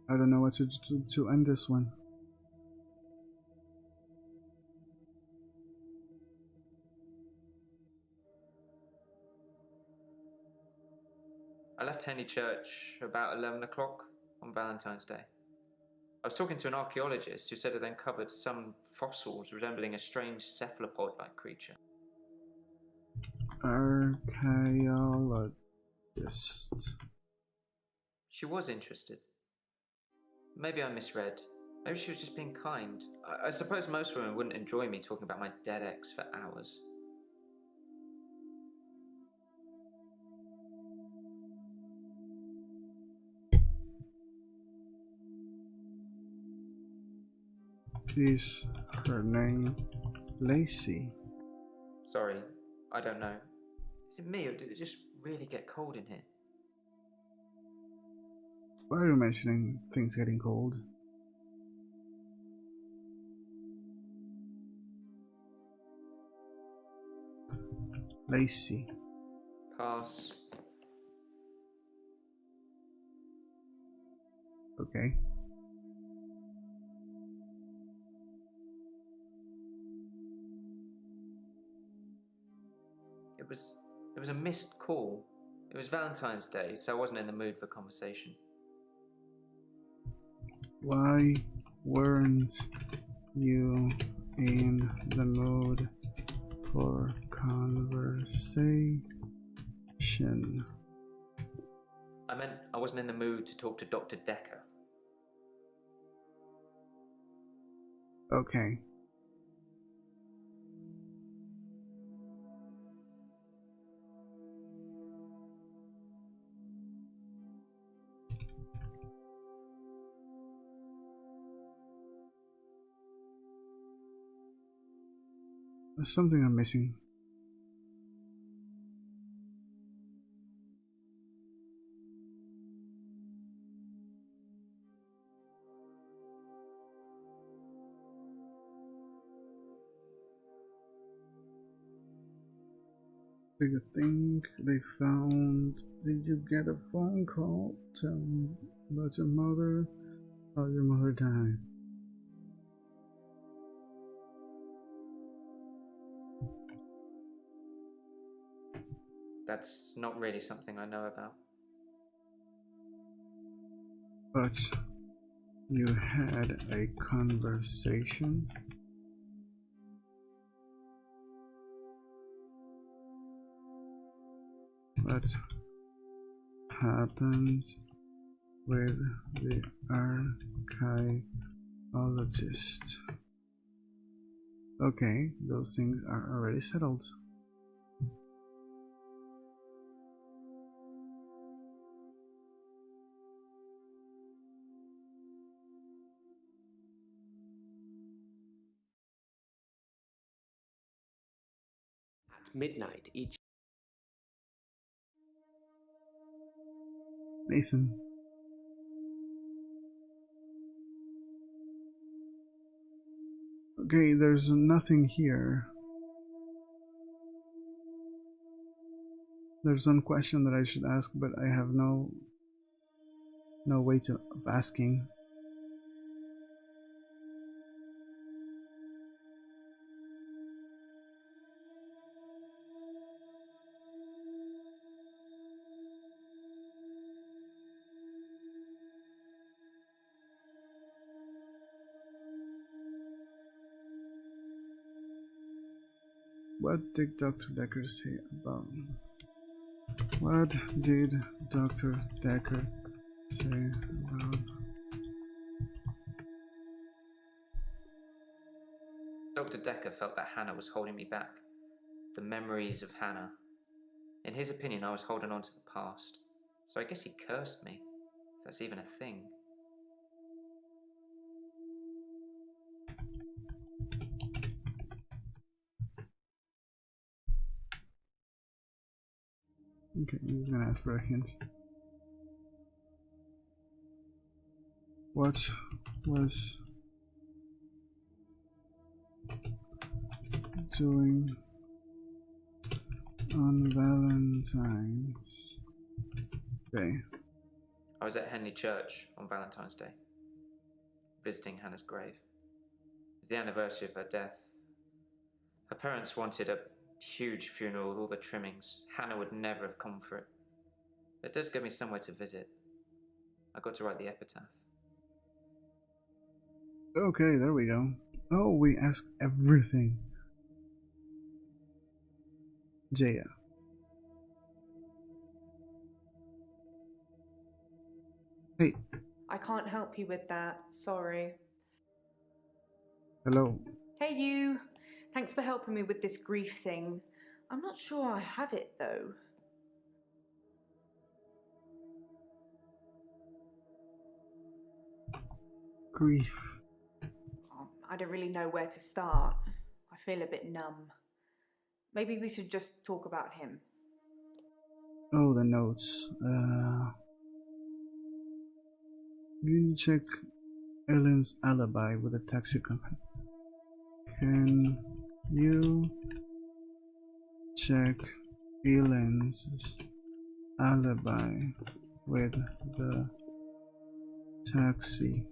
I don't know what to end this one. I left Henley Church about 11 o'clock on Valentine's Day. I was talking to an archaeologist who said it uncovered some fossils resembling a strange cephalopod-like creature. Archaeologist. She was interested. Maybe I misread. Maybe she was just being kind. I suppose most women wouldn't enjoy me talking about my dead ex for hours. Is her name Lacey? Sorry, I don't know. Is it me or did it just really get cold in here? Why are you mentioning things getting cold? Lacey. Pass. Okay. It was a missed call. It was Valentine's Day, so I wasn't in the mood for conversation. Why weren't you in the mood for conversation? I meant I wasn't in the mood to talk to Dr. Dekker. Okay. There's something I'm missing. Do you think they found? Did you get a phone call? Tell me about your mother. How your mother died. That's not really something I know about. But you had a conversation. What happens with the archaeologist? Okay, those things are already settled. At midnight each Nathan. Okay, there's nothing here. There's one question that I should ask, but I have no way of asking. What did Dr. Dekker say about... What did Dr. Dekker say about... Dr. Dekker felt that Hannah was holding me back. The memories of Hannah. In his opinion, I was holding on to the past. So I guess he cursed me. If that's even a thing. Okay, he's gonna ask for a hint. What was doing on Valentine's Day? I was at Henley Church on Valentine's Day, visiting Hannah's grave. It was the anniversary of her death. Her parents wanted a huge funeral with all the trimmings. Hannah would never have come for it. It does give me somewhere to visit. I got to write the epitaph. Okay, there we go. Oh, we asked everything. Jaya. Hey. I can't help you with that. Sorry. Hello. Hey, you. Thanks for helping me with this grief thing. I'm not sure I have it, though. Grief. Oh, I don't really know where to start. I feel a bit numb. Maybe we should just talk about him. Oh, the notes. You need to check Ellen's alibi with a taxi company. Can you check Ellen's alibi with the taxi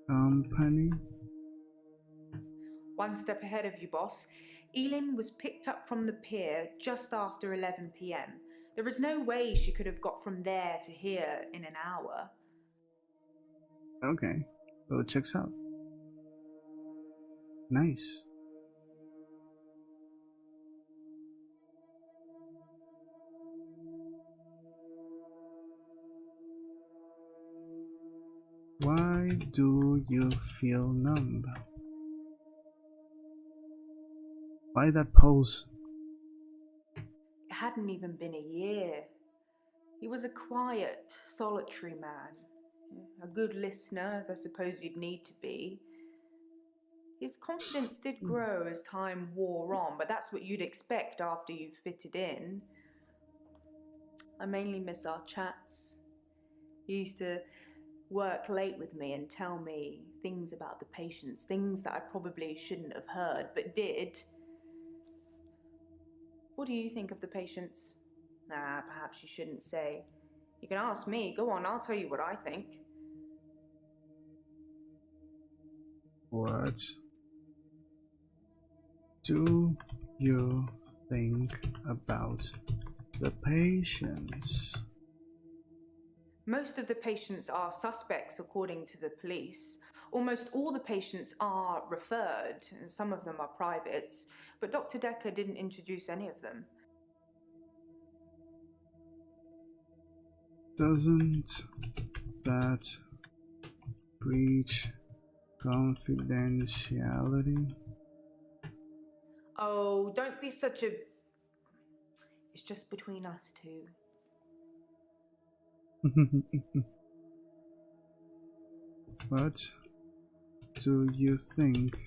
company? One step ahead of you, boss. Elin was picked up from the pier just after 11 PM. There is no way she could have got from there to here in an hour. Okay, so it checks out. Nice. Why do you feel numb? Why that pose? It hadn't even been a year. He was a quiet, solitary man. A good listener, as I suppose you'd need to be. His confidence did grow as time wore on, but that's what you'd expect after you've fitted in. I mainly miss our chats. He used to work late with me and tell me things about the patients, things that I probably shouldn't have heard, but did. What do you think of the patients? Nah, perhaps you shouldn't say. You can ask me. Go on, I'll tell you what I think. What do you think about the patients? Most of the patients are suspects, according to the police. Almost all the patients are referred, and some of them are privates, but Dr. Dekker didn't introduce any of them. Doesn't that breach confidentiality? Oh, don't be such a... It's just between us two. What do you think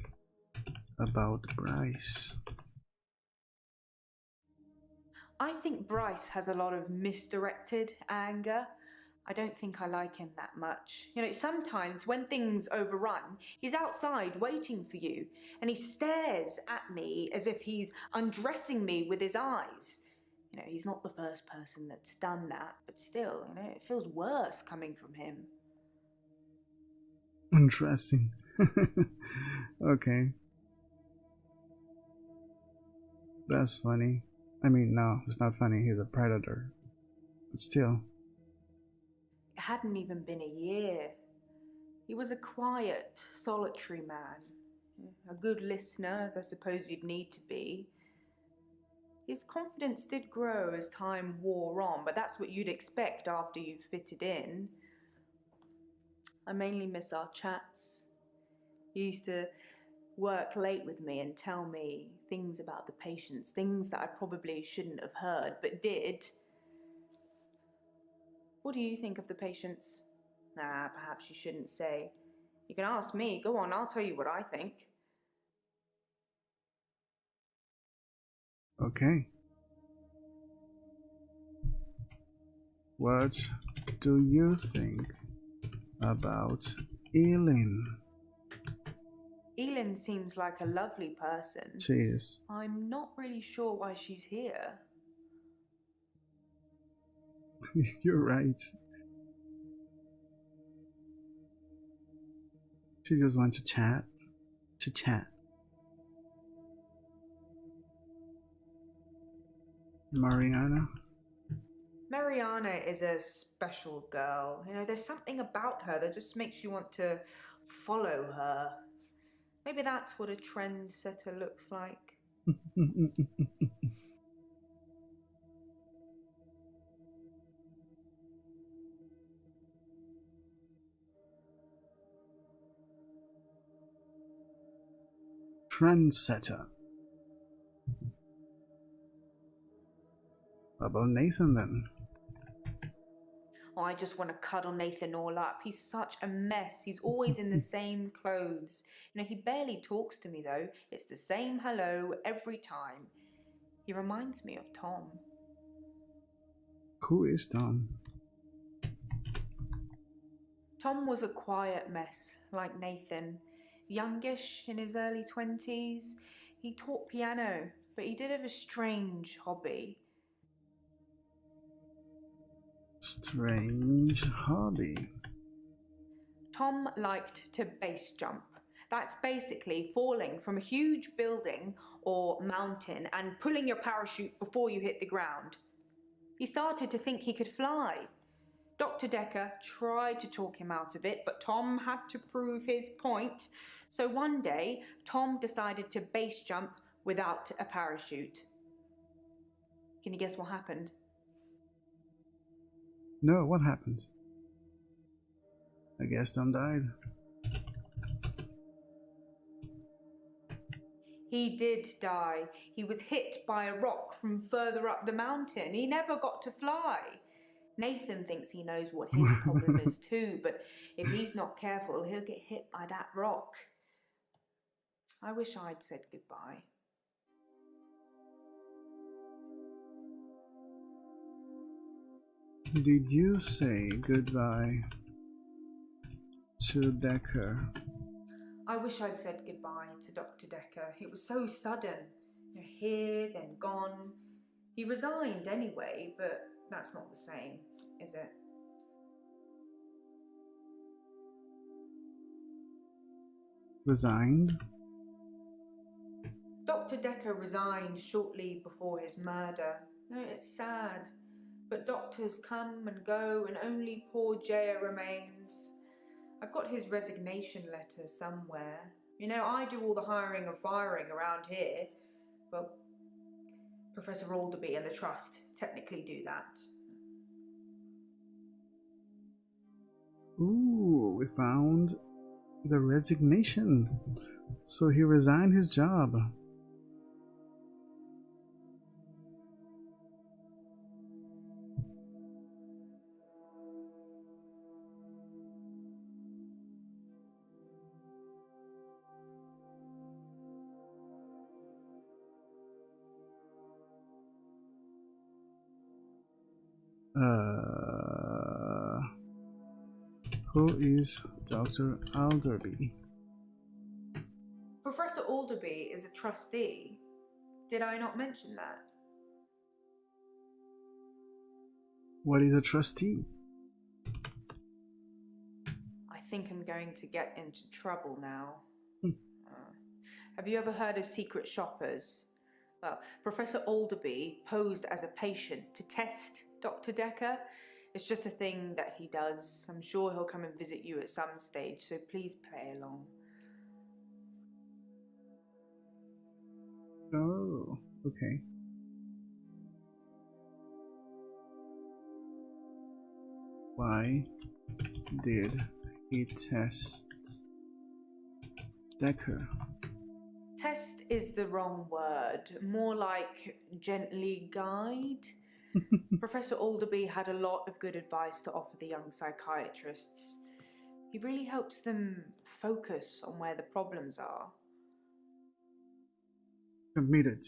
about Bryce? I think Bryce has a lot of misdirected anger. I don't think I like him that much. You know, sometimes when things overrun, he's outside waiting for you, and he stares at me as if he's undressing me with his eyes. You know, he's not the first person that's done that, but still, you know, it feels worse coming from him. Interesting. Okay. That's funny. I mean, no, it's not funny. He's a predator. But still. It hadn't even been a year. He was a quiet, solitary man. A good listener, as I suppose you'd need to be. His confidence did grow as time wore on, but that's what you'd expect after you've fitted in. I mainly miss our chats. He used to work late with me and tell me things about the patients, things that I probably shouldn't have heard, but did. What do you think of the patients? Nah, perhaps you shouldn't say. You can ask me. Go on, I'll tell you what I think. Okay. What do you think about Eileen? Elin seems like a lovely person. She is. I'm not really sure why she's here. You're right. She just wants to chat. To chat. Mariana? Mariana is a special girl. You know, there's something about her that just makes you want to follow her. Maybe that's what a trendsetter looks like. Trendsetter. How about Nathan then? Oh, I just want to cuddle Nathan all up. He's such a mess. He's always in the same clothes. You know, he barely talks to me though. It's the same hello every time. He reminds me of Tom. Who is Tom? Tom was a quiet mess, like Nathan. Youngish, in his early 20s. He taught piano, but he did have a strange hobby. Strange hobby. Tom liked to base jump. That's basically falling from a huge building or mountain and pulling your parachute before you hit the ground. He started to think he could fly. Dr. Dekker tried to talk him out of it, but Tom had to prove his point. So one day, Tom decided to base jump without a parachute. Can you guess what happened? No, what happened? I guess Tom died. He did die. He was hit by a rock from further up the mountain. He never got to fly. Nathan thinks he knows what his problem is too, but if he's not careful, he'll get hit by that rock. I wish I'd said goodbye. Did you say goodbye to Dekker? I wish I'd said goodbye to Dr. Dekker. It was so sudden. You know, here, then gone. He resigned anyway, but that's not the same, is it? Resigned? Dr. Dekker resigned shortly before his murder. You know, it's sad, but doctors come and go and only poor Jaya remains. I've got his resignation letter somewhere. You know, I do all the hiring and firing around here. Well, Professor Alderby and the Trust technically do that. Ooh, we found the resignation. So he resigned his job. Who is Dr. Alderby? Professor Alderby is a trustee. Did I not mention that? What is a trustee? I think I'm going to get into trouble now. Have you ever heard of secret shoppers? Well, Professor Alderby posed as a patient to test Dr. Dekker. It's just a thing that he does. I'm sure he'll come and visit you at some stage, so please play along. Oh, okay. Why did he test Dekker? Test is the wrong word. More like gently guide. Professor Alderby had a lot of good advice to offer the young psychiatrists. He really helps them focus on where the problems are. Admitted.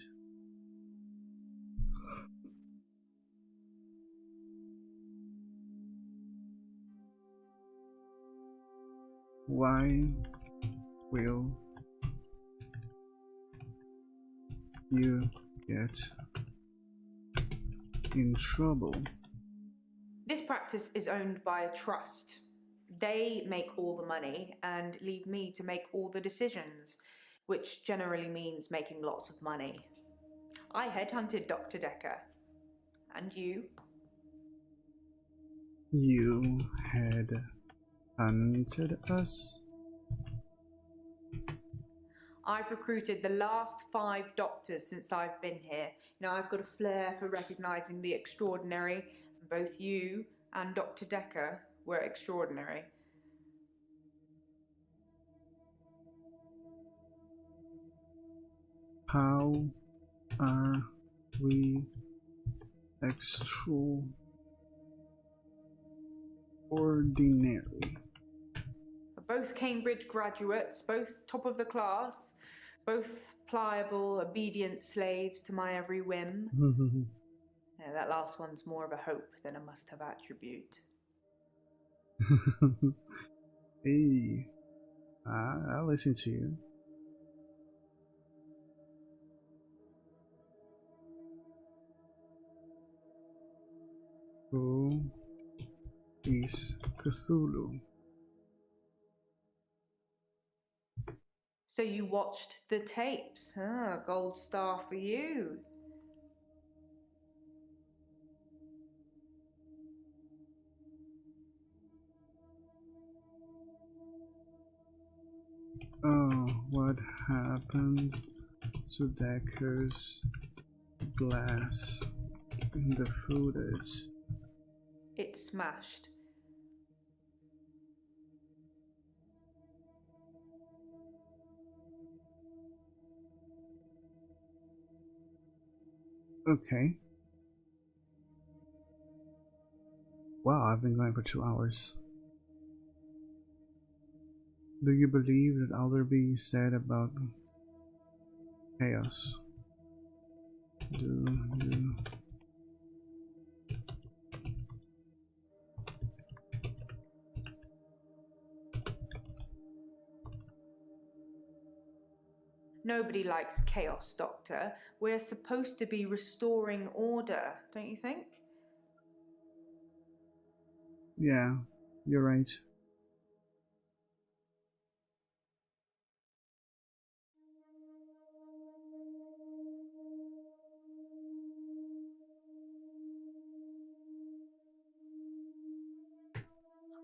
Why will you get in trouble? This practice is owned by a trust. They make all the money and leave me to make all the decisions, which generally means making lots of money. I headhunted Dr. Dekker. And you? You had hunted us? I've recruited the last 5 doctors since I've been here. Now I've got a flair for recognizing the extraordinary. Both you and Dr. Dekker were extraordinary. How are we extraordinary? Both Cambridge graduates, both top of the class, both pliable, obedient slaves to my every whim. Yeah, that last one's more of a hope than a must-have attribute. Hey, I'll listen to you. Who is Cthulhu? So you watched the tapes, huh? Gold star for you. Oh, what happened to Dekker's glass in the footage? It smashed. Okay. Wow, I've been going for 2 hours. Do you believe that Alderby said about chaos? Do you? Nobody likes chaos, Doctor. We're supposed to be restoring order, don't you think? Yeah, you're right.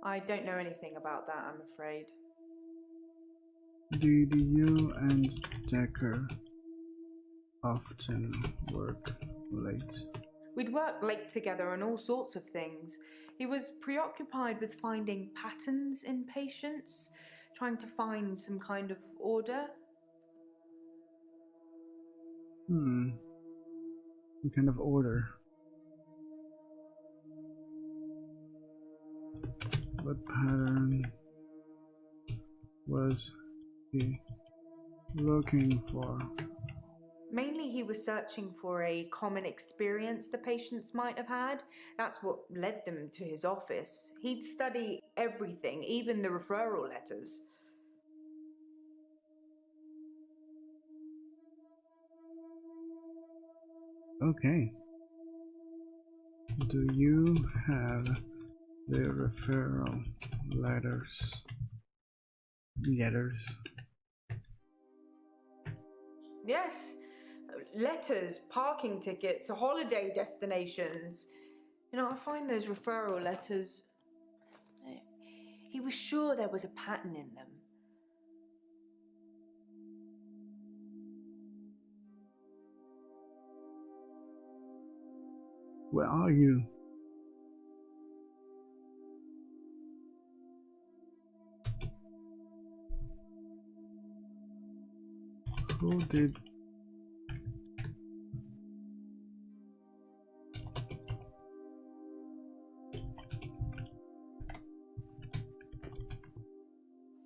I don't know anything about that, I'm afraid. Did you and Dekker often work late? We'd work late together on all sorts of things. He was preoccupied with finding patterns in patients, trying to find some kind of order. Some kind of order. What pattern was he looking for? Mainly he was searching for a common experience the patients might have had. That's what led them to his office. He'd study everything, even the referral letters. Okay. Do you have the referral letters? Yes, letters, parking tickets, holiday destinations. You know, I find those referral letters. He was sure there was a pattern in them. Where are you? Who did?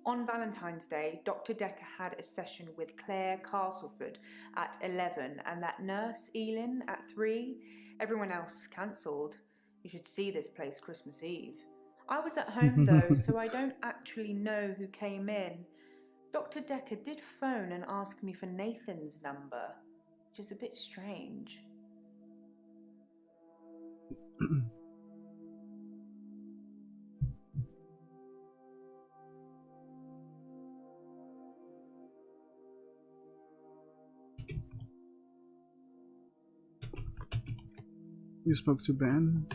On Valentine's Day, Dr. Dekker had a session with Claire Castleford at 11 and that nurse, Elin, at 3. Everyone else cancelled. You should see this place Christmas Eve. I was at home though, so I don't actually know who came in. Dr. Dekker did phone and ask me for Nathan's number, which is a bit strange. You spoke to Ben?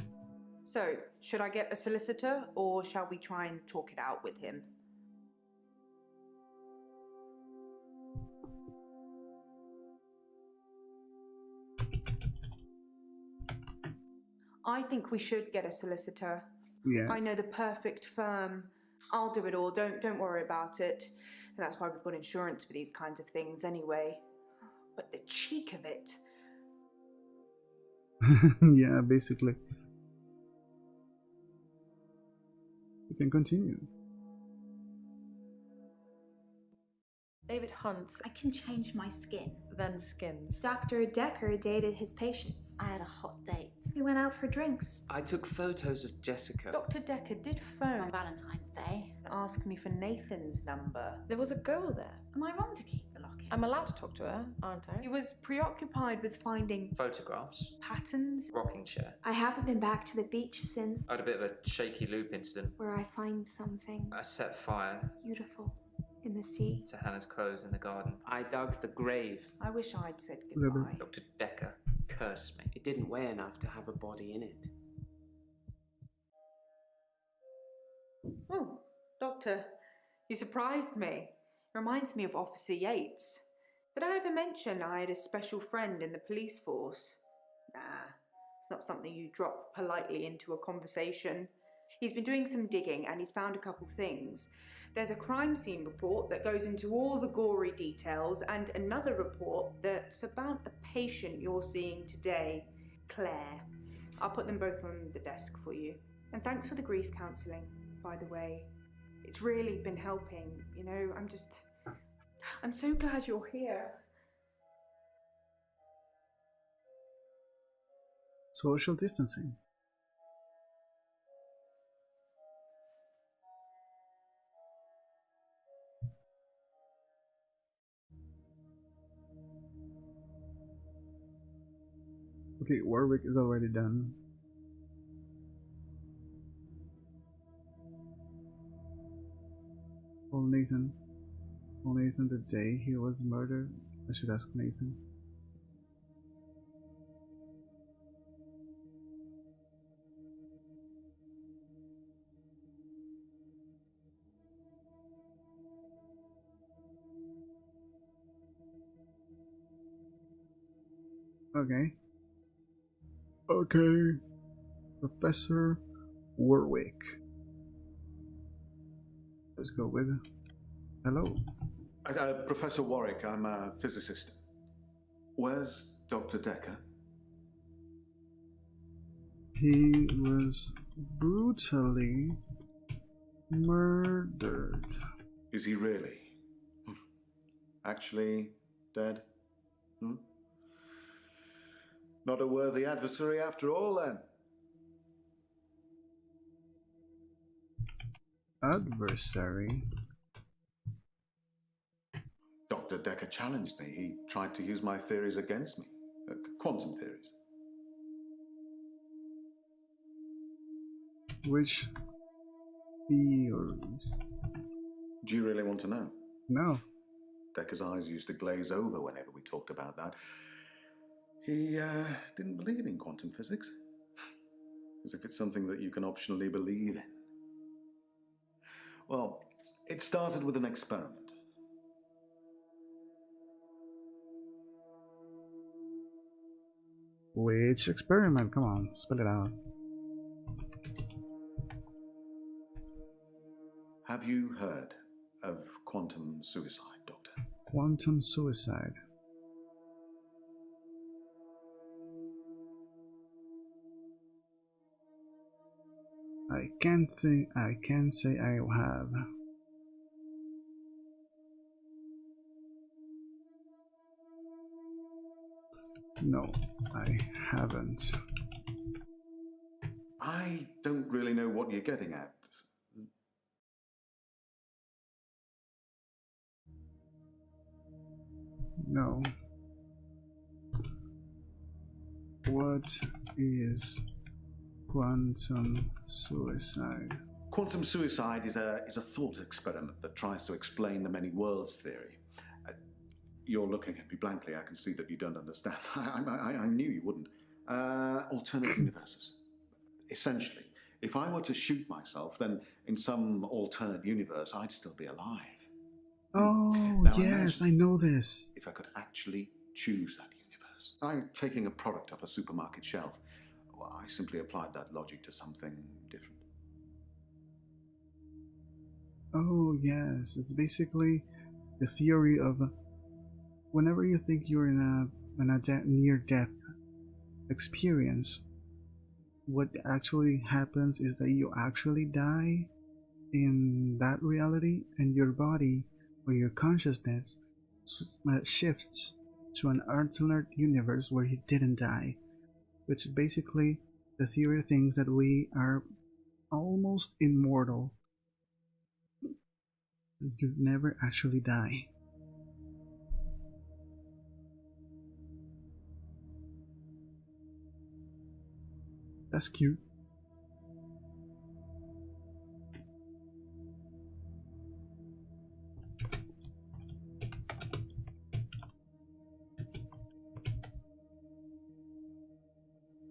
So, should I get a solicitor or shall we try and talk it out with him? I think we should get a solicitor. Yeah. I know the perfect firm. I'll do it all. Don't worry about it. That's why we've got insurance for these kinds of things anyway. But the cheek of it. Yeah, basically. You can continue. David hunts, I can change my skin. then skins. Dr. Dekker dated his patients. I had a hot date We went out for drinks. I took photos of Jessica. Dr. Dekker did on phone Valentine's Day. and ask me for Nathan's number. There was a girl there. Am I wrong to keep the locket? I'm allowed to talk to her, aren't I? He was preoccupied with finding Photographs, patterns. rocking chair. I haven't been back to the beach since, I had a bit of a shaky loop incident. where I find something I set fire beautiful in the sea. to Hannah's clothes in the garden. I dug the grave. I wish I'd said Little. goodbye. Dr. Dekker cursed me. It didn't weigh enough to have a body in it. Oh, Doctor, you surprised me. Reminds me of Officer Yates. Did I ever mention I had a special friend in the police force? Nah, it's not something you drop politely into a conversation. He's been doing some digging and he's found a couple things. There's a crime scene report that goes into all the gory details and another report that's about a patient you're seeing today, Claire. I'll put them both on the desk for you. And thanks for the grief counselling, by the way. It's really been helping, you know, I'm so glad you're here. Social distancing. Okay, Warwick is already done. Oh, Nathan. Oh, Nathan, the day he was murdered. I should ask Nathan. Okay. Okay. Professor Warwick. Let's go with it. Hello. Professor Warwick, I'm a physicist. Where's Dr. Dekker? He was brutally murdered. Is he really? Actually dead? Not a worthy adversary after all, then. Adversary? Dr. Dekker challenged me. He tried to use my theories against me. Quantum theories. Which theories? Do you really want to know? No. Dekker's eyes used to glaze over whenever we talked about that. He didn't believe in quantum physics. As if it's something that you can optionally believe in. Well, it started with an experiment. Which experiment? Come on, spell it out. Have you heard of quantum suicide, Doctor? Quantum suicide. I can't say I have. No, I haven't. I don't really know what you're getting at. No. What is quantum suicide? Quantum suicide is a thought experiment that tries to explain the many worlds theory. You're looking at me blankly. I can see that you don't understand. I knew you wouldn't. Alternate universes. Essentially, if I were to shoot myself, then in some alternate universe, I'd still be alive. Oh, now, yes, I know this. If I could actually choose that universe. I'm taking a product off a supermarket shelf. Well, I simply applied that logic to something different. Oh, yes, it's basically the theory of whenever you think you're in a near-death experience, what actually happens is that you actually die in that reality, and your body or your consciousness shifts to an alternate universe where you didn't die, which basically the theory thinks that we are almost immortal. You never actually die. That's cute.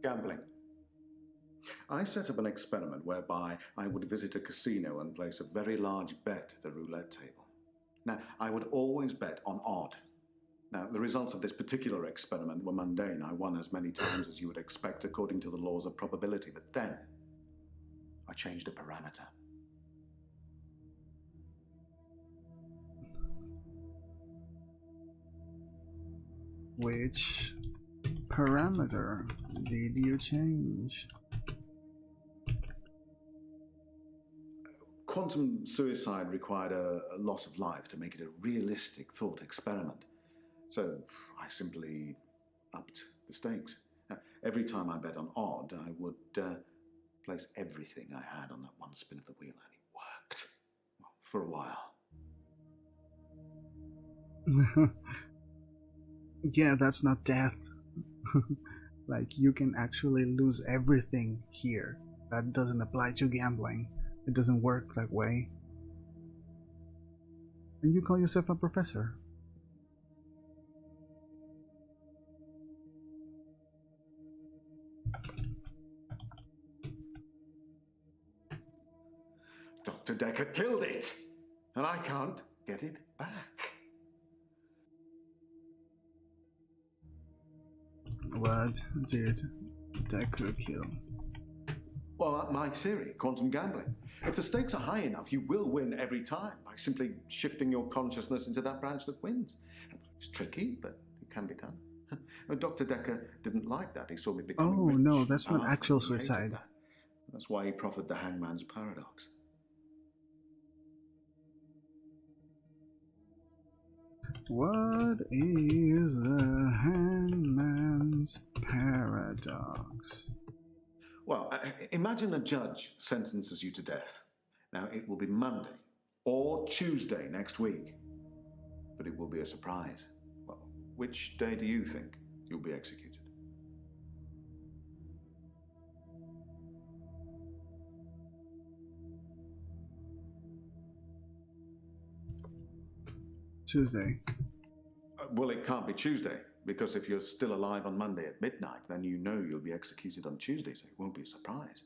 Gambling. I set up an experiment whereby I would visit a casino and place a very large bet at a roulette table. Now, I would always bet on odd. Now, the results of this particular experiment were mundane. I won as many times as you would expect according to the laws of probability, but then I changed a parameter. Which parameter did you change? Quantum suicide required a loss of life to make it a realistic thought experiment. So I simply upped the stakes. Every time I bet on odd, I would place everything I had on that one spin of the wheel, and it worked. Well, for a while. Yeah, that's not death. Like, you can actually lose everything here. That doesn't apply to gambling. It doesn't work that way. And you call yourself a professor. Dr. Dekker killed it, and I can't get it back. What did Dekker kill? Well, my theory, quantum gambling. If the stakes are high enough, you will win every time by simply shifting your consciousness into that branch that wins. It's tricky, but it can be done. Dr. Dekker didn't like that. He saw me becoming rich. No, that's not Powerful. actual He hated suicide. that. That's why he proffered the hangman's paradox. What is the hangman's Demon's paradox. Well, imagine a judge sentences you to death. Now, it will be Monday or Tuesday next week, but it will be a surprise. Well, which day do you think you'll be executed? Tuesday. Well, it can't be Tuesday, because if you're still alive on Monday at midnight, then you know you'll be executed on Tuesday, so it won't be a surprise.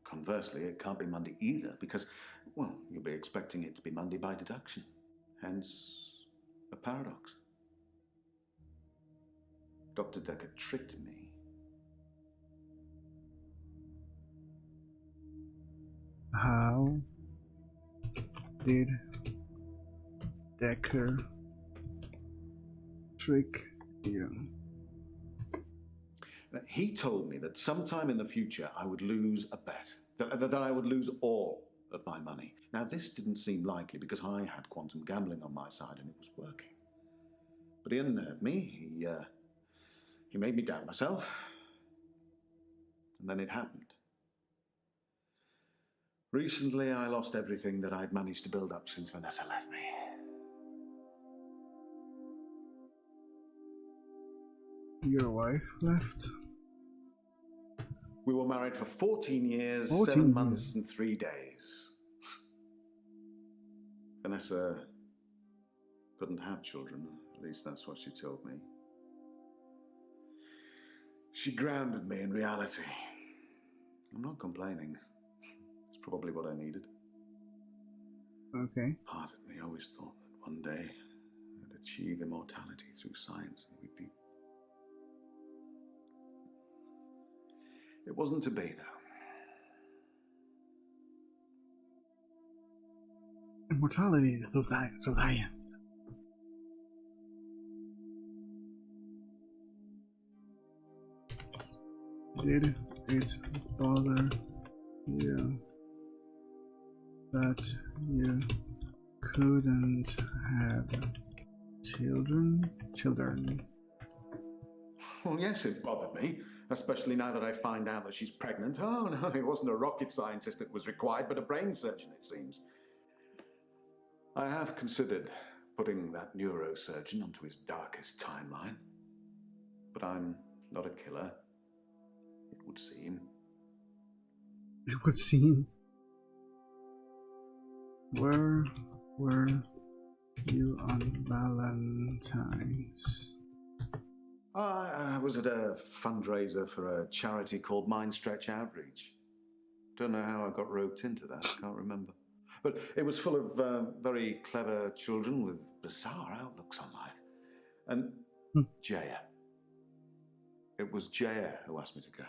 Conversely, it can't be Monday either, because, well, you'll be expecting it to be Monday by deduction. Hence, a paradox. Dr. Dekker tricked me. How did Dekker trick you? He told me that sometime in the future I would lose a bet, that I would lose all of my money. Now, this didn't seem likely because I had quantum gambling on my side and it was working. But he unnerved me. He made me doubt myself. And then it happened. Recently, I lost everything that I'd managed to build up since Vanessa left me. Your wife left? We were married for 14 years, 14 7 years. months and 3 days. Vanessa couldn't have children, at least that's what she told me. She grounded me in reality. I'm not complaining. It's probably what I needed. Okay. Part of me always thought that one day I'd achieve immortality through science and we'd be... It wasn't to be, though. Immortality, so die. Did it bother you that you couldn't have children? Well, yes, it bothered me, especially now that I find out that she's pregnant. Oh, no, it wasn't a rocket scientist that was required, but a brain surgeon, it seems. I have considered putting that neurosurgeon onto his darkest timeline, but I'm not a killer, it would seem. It would seem. Where were you on Valentine's? I was at a fundraiser for a charity called Mind Stretch Outreach. Don't know how I got roped into that, can't remember. But it was full of very clever children with bizarre outlooks on life. And Jaya. It was Jaya who asked me to go.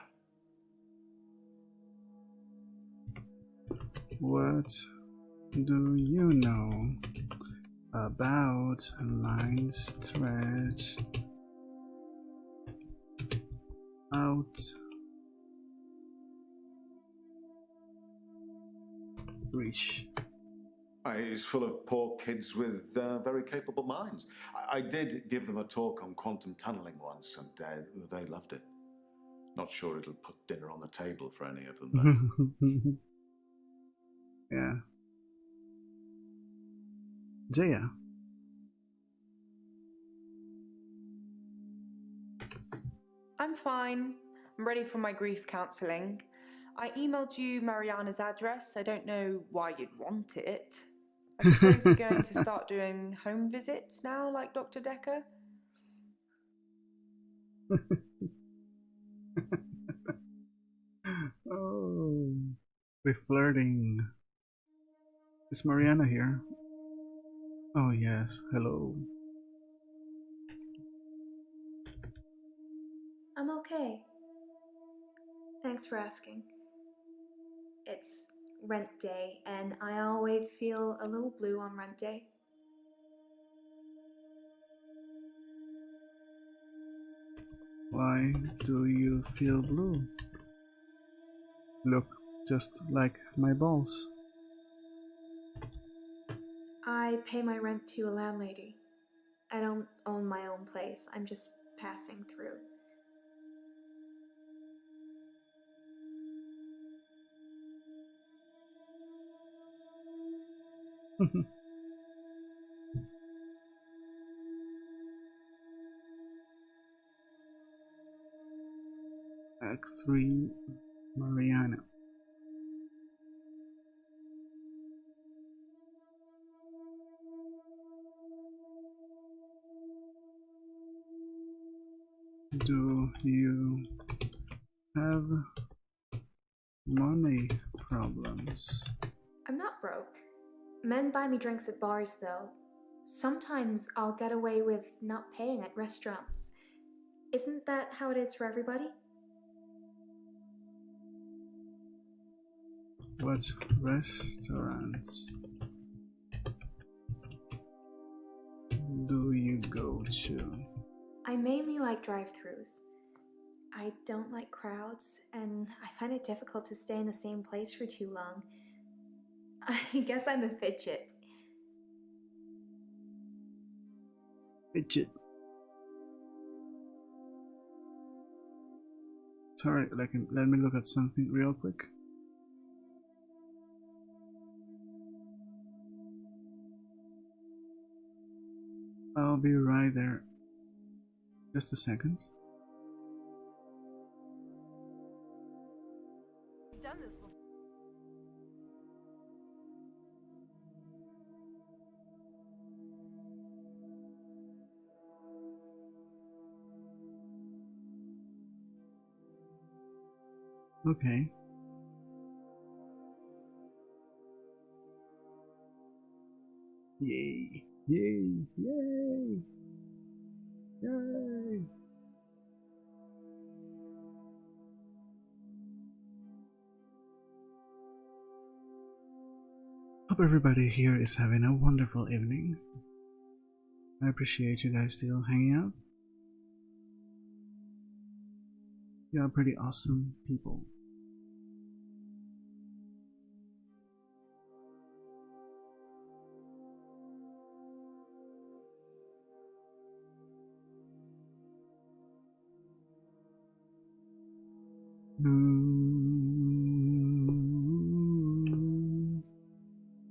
What do you know about Mind Stretch Outreach? It's full of poor kids with very capable minds. I did give them a talk on quantum tunneling once, and they loved it. Not sure it'll put dinner on the table for any of them, though. Yeah. Jaya. I'm fine. I'm ready for my grief counselling. I emailed you Mariana's address. I don't know why you'd want it. I suppose you're going to start doing home visits now, like Dr. Dekker? Oh, we're flirting. Is Mariana here? Oh yes, hello. I'm okay. Thanks for asking. It's rent day, and I always feel a little blue on rent day. Why do you feel blue? Look, just like my balls. I pay my rent to a landlady. I don't own my own place. I'm just passing through. X3 Mariana. Do you have money problems? I'm not broke. Men buy me drinks at bars, though. Sometimes I'll get away with not paying at restaurants. Isn't that how it is for everybody? What restaurants do you go to? I mainly like drive-thrus. I don't like crowds, and I find it difficult to stay in the same place for too long. I guess I'm a fidget. Fidget. Sorry, let me look at something real quick. I'll be right there. Just a second. Done this before. Okay. Yay! Yay! Yay! Yay! Hope everybody here is having a wonderful evening. I appreciate you guys still hanging out. You are pretty awesome people.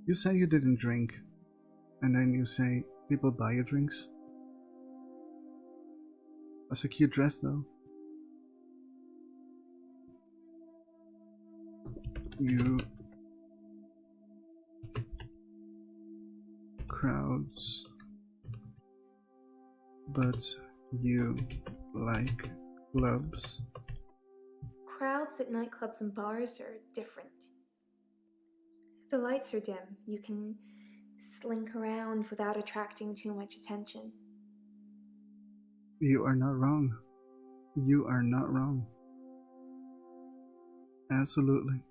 You say you didn't drink, and then you say people buy you drinks. That's a cute dress, though. You crowds, but you like clubs. Crowds at nightclubs and bars are different. The lights are dim. You can slink around without attracting too much attention. You are not wrong. You are not wrong. Absolutely.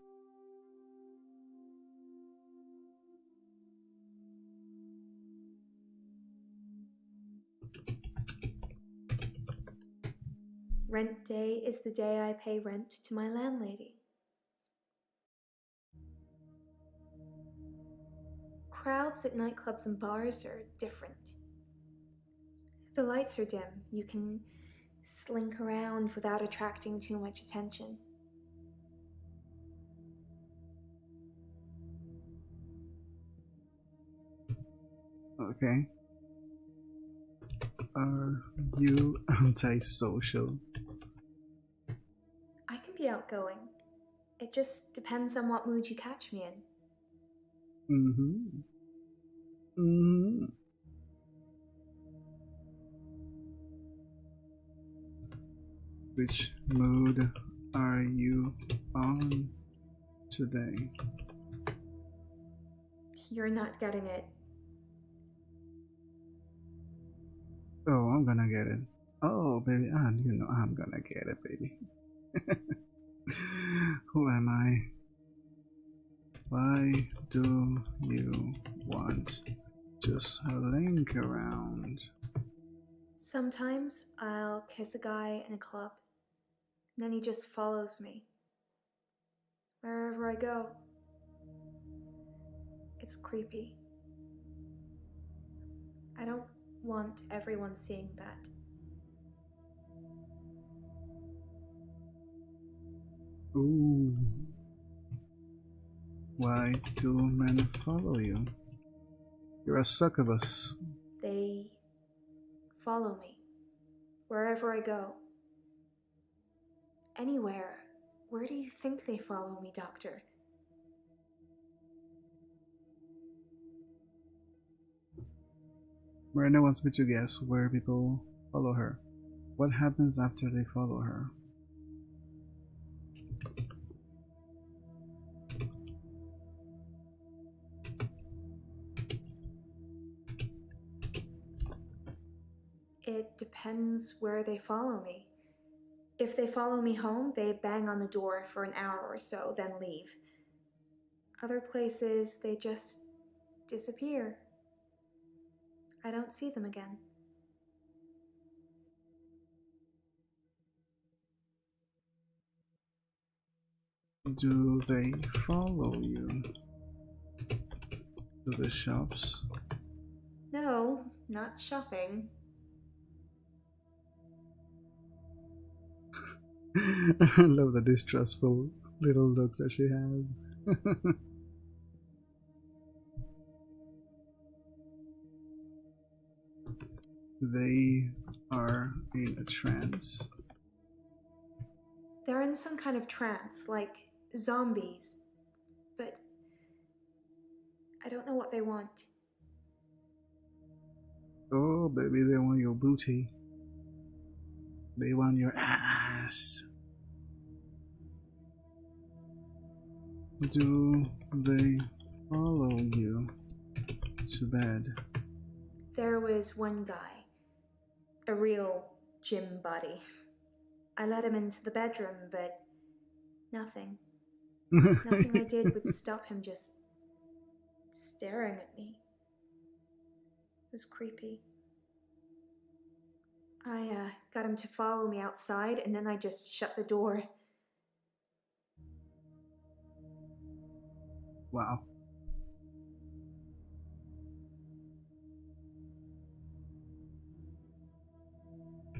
Rent day is the day I pay rent to my landlady. Crowds at nightclubs and bars are different. The lights are dim. You can slink around without attracting too much attention. Okay. Are you antisocial? I can be outgoing. It just depends on what mood you catch me in. Which mood are you on today? You're not getting it. Oh, I'm gonna get it. Oh, baby, you know I'm gonna get it, baby. Who am I? Why do you want to slink around? Sometimes I'll kiss a guy in a club, and then he just follows me. Wherever I go. It's creepy. I don't want everyone seeing that. Ooh. Why do men follow you? You're a succubus. They follow me wherever I go. Anywhere. Where do you think they follow me, Doctor? Miranda wants me to guess where people follow her. What happens after they follow her? It depends where they follow me. If they follow me home, they bang on the door for an hour or so, then leave. Other places, they just disappear. I don't see them again. Do they follow you to the shops? No, not shopping. I love the distrustful little look that she has. They are in a trance. They're in some kind of trance, like zombies. But I don't know what they want. Oh, baby, they want your booty. They want your ass. Do they follow you to bed? There was one guy, a real gym buddy. I let him into the bedroom, but nothing. Nothing I did would stop him just staring at me. It was creepy. I got him to follow me outside, and then I just shut the door. Wow.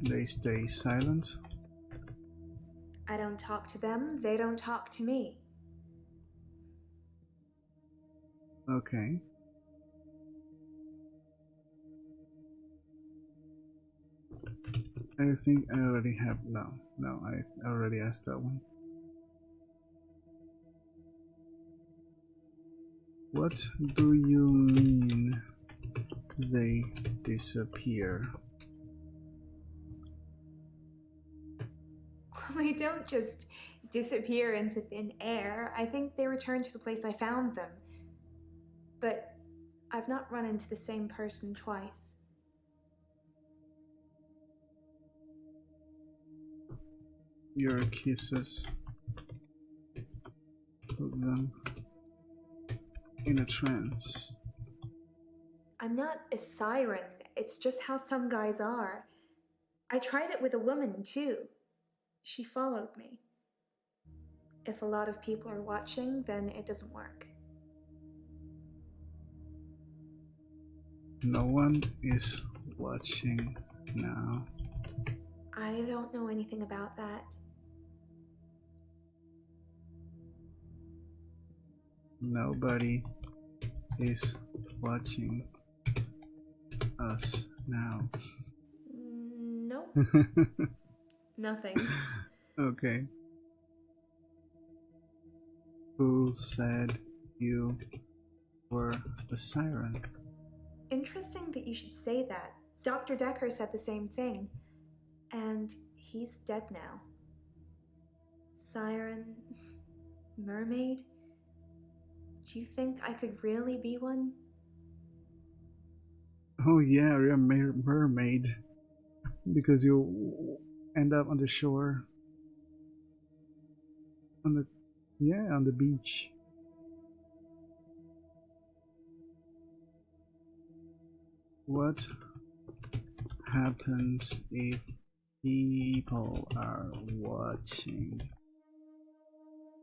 They stay silent. I don't talk to them, they don't talk to me. Okay. I think I already have. No, I already asked that one. What do you mean they disappear? They don't just disappear into thin air. I think they return to the place I found them. But I've not run into the same person twice. Your kisses put them in a trance. I'm not a siren. It's just how some guys are. I tried it with a woman, too. She followed me. If a lot of people are watching, then it doesn't work. No one is watching now. I don't know anything about that. Nobody is watching us now. Nope. Nothing. Okay. Who said you were a siren? Interesting that you should say that. Dr. Dekker said the same thing. And he's dead now. Siren? Mermaid? Do you think I could really be one? Oh yeah, you're a mermaid. Because you end up on the shore. On the beach. What happens if people are watching?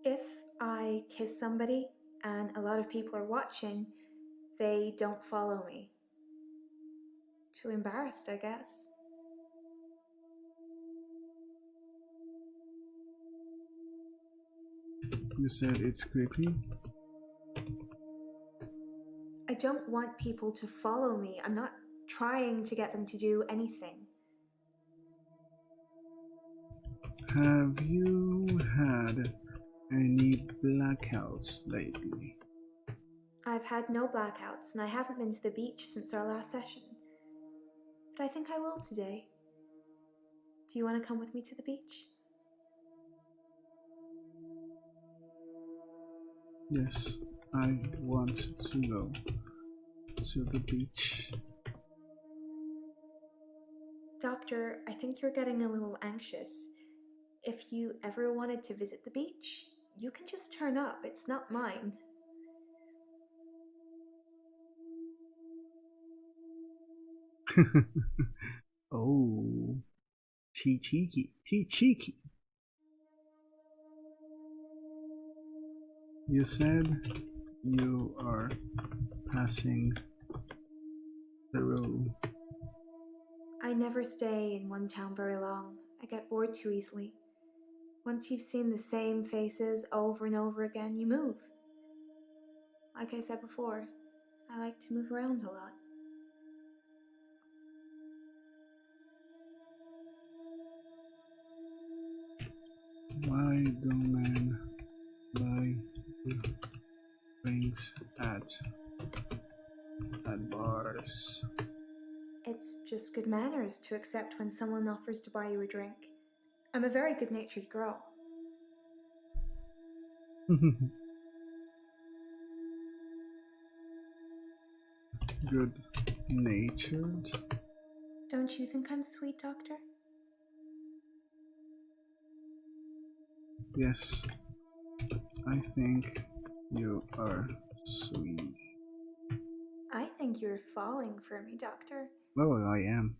If I kiss somebody and a lot of people are watching, they don't follow me. Too embarrassed, I guess. You said it's creepy? I don't want people to follow me. I'm not trying to get them to do anything. Have you had any blackouts lately? I've had no blackouts, and I haven't been to the beach since our last session. But I think I will today. Do you want to come with me to the beach? Yes, I want to go to the beach. Doctor, I think you're getting a little anxious. If you ever wanted to visit the beach, you can just turn up. It's not mine. Oh, she cheeky. She cheeky. You said you are passing through. I never stay in one town very long. I get bored too easily. Once you've seen the same faces over and over again, you move. Like I said before, I like to move around a lot. Why do men buy drinks at bars? It's just good manners to accept when someone offers to buy you a drink. I'm a very good-natured girl. Good-natured? Don't you think I'm sweet, Doctor? Yes, I think you are sweet. I think you're falling for me, Doctor. Oh, I am.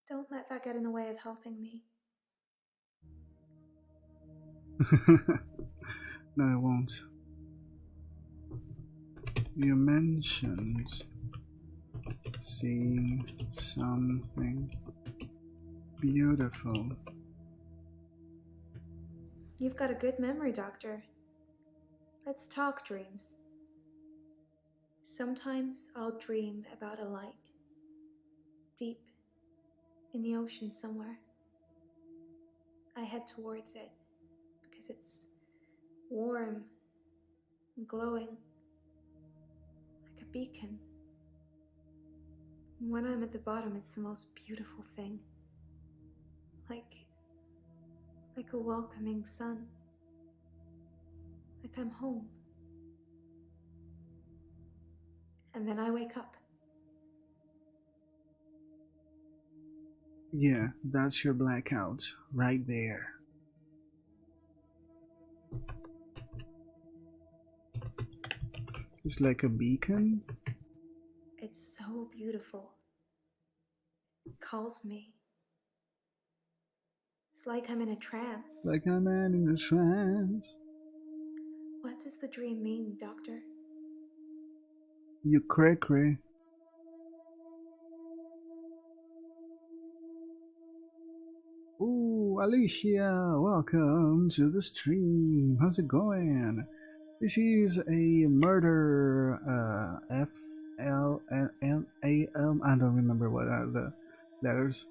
Don't let that get in the way of helping me. No, I won't. You mentioned seeing something beautiful. You've got a good memory, Doctor. Let's talk dreams. Sometimes I'll dream about a light, deep in the ocean somewhere. I head towards it because it's warm and glowing, like a beacon. And when I'm at the bottom, it's the most beautiful thing, like a welcoming sun, like I'm home. And then I wake up. Yeah, that's your blackout right there. It's like a beacon. It's so beautiful. It calls me. It's like I'm in a trance. Like a man in a trance. What does the dream mean, Doctor? You cray. Ooh, Alicia, welcome to the stream. How's it going? This is a murder, FLNAM. I don't remember what are the letters.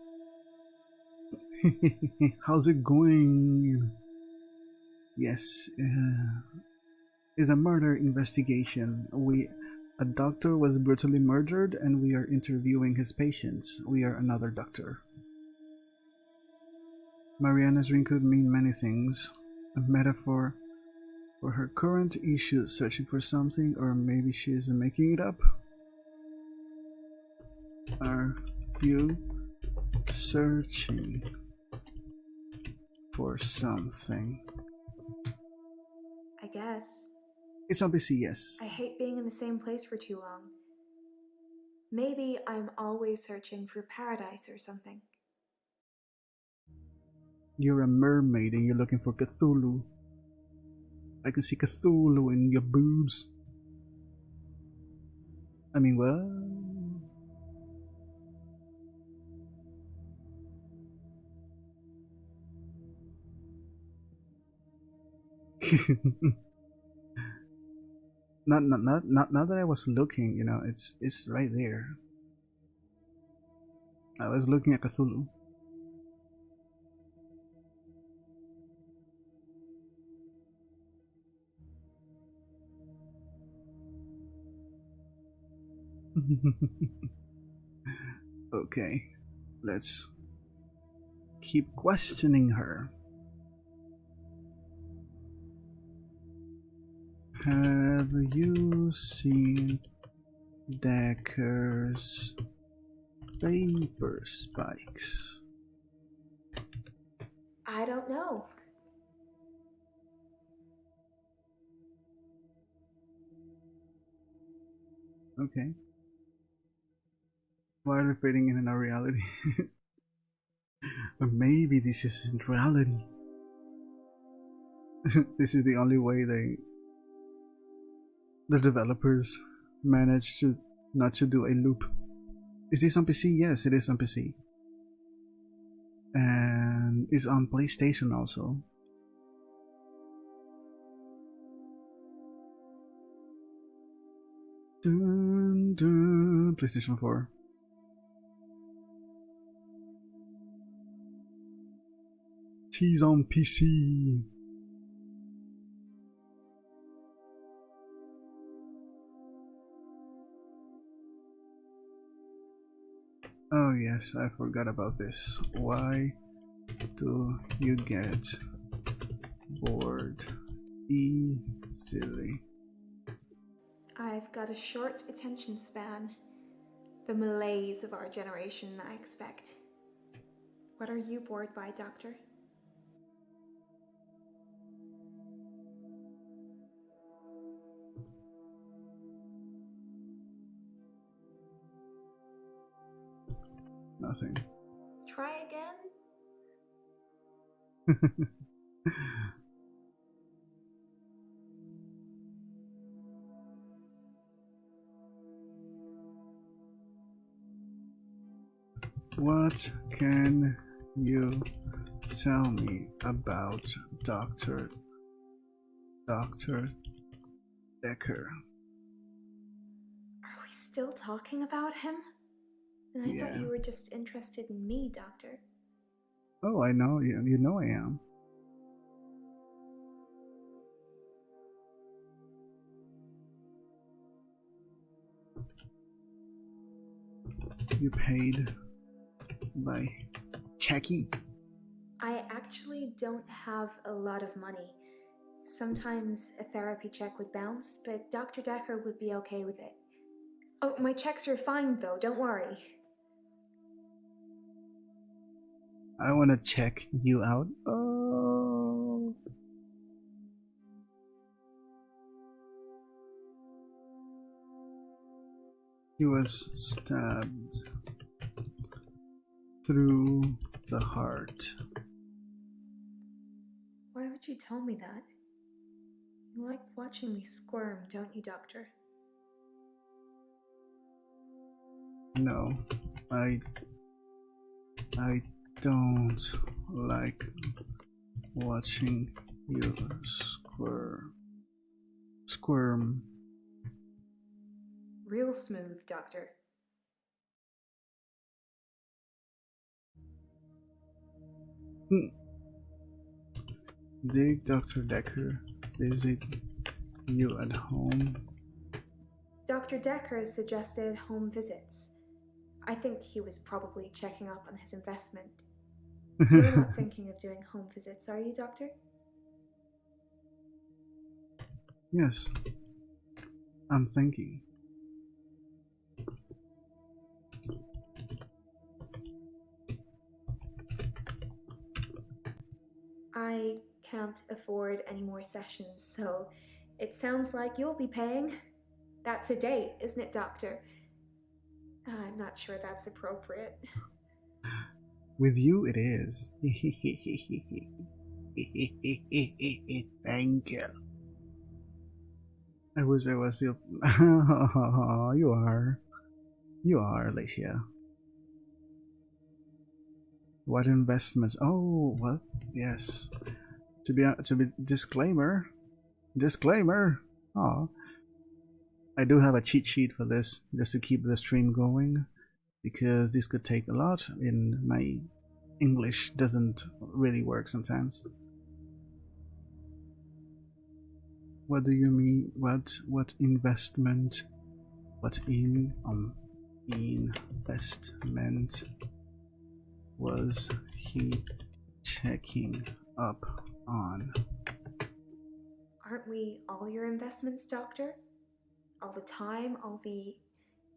How's it going? Yes, it's a murder investigation. A doctor was brutally murdered and we are interviewing his patients. We are another doctor. Mariana's ring could mean many things. A metaphor for her current issues, searching for something, or maybe she's making it up. Are you searching for something? I guess. It's obviously yes. I hate being in the same place for too long. Maybe I'm always searching for paradise or something. You're a mermaid and you're looking for Cthulhu. I can see Cthulhu in your boobs. I mean, what? Not that I was looking, you know, it's right there. I was looking at Cthulhu. Okay, let's keep questioning her. Have you seen Dekker's paper spikes? I don't know. Okay. Why are they fitting in our reality? Or maybe this isn't reality. This is the only way the developers managed to not to do a loop. Is this on PC? Yes, it is on PC. And it's on PlayStation also. Dun, dun, PlayStation 4. T's on PC. Oh yes, I forgot about this. Why do you get bored easily? I've got a short attention span. The malaise of our generation, I expect. What are you bored by, Doctor? Nothing. Try again? What can you tell me about Dr. Dekker? Are we still talking about him? And I thought you were just interested in me, Doctor. Oh, I know. You know I am. You paid by checky. I actually don't have a lot of money. Sometimes a therapy check would bounce, but Dr. Dekker would be okay with it. Oh, my checks are fine though, don't worry. I want to check you out. Oh. He was stabbed through the heart. Why would you tell me that? You like watching me squirm, don't you, Doctor? No, I don't like watching you squirm. Real smooth, Doctor. Did Dr. Dekker visit you at home? Dr. Dekker suggested home visits. I think he was probably checking up on his investment. You're not thinking of doing home visits, are you, Doctor? Yes, I'm thinking. I can't afford any more sessions, so it sounds like you'll be paying. That's a date, isn't it, Doctor? I'm not sure that's appropriate. With you, it is. Thank you. I wish I was still. You are, Alicia. What investments? Oh, what? Yes. To be disclaimer. Oh, I do have a cheat sheet for this, just to keep the stream going, because this could take a lot, and my English doesn't really work sometimes. What do you mean? What investment? What investment was he checking up on? Aren't we all your investments, Doctor? All the time, all the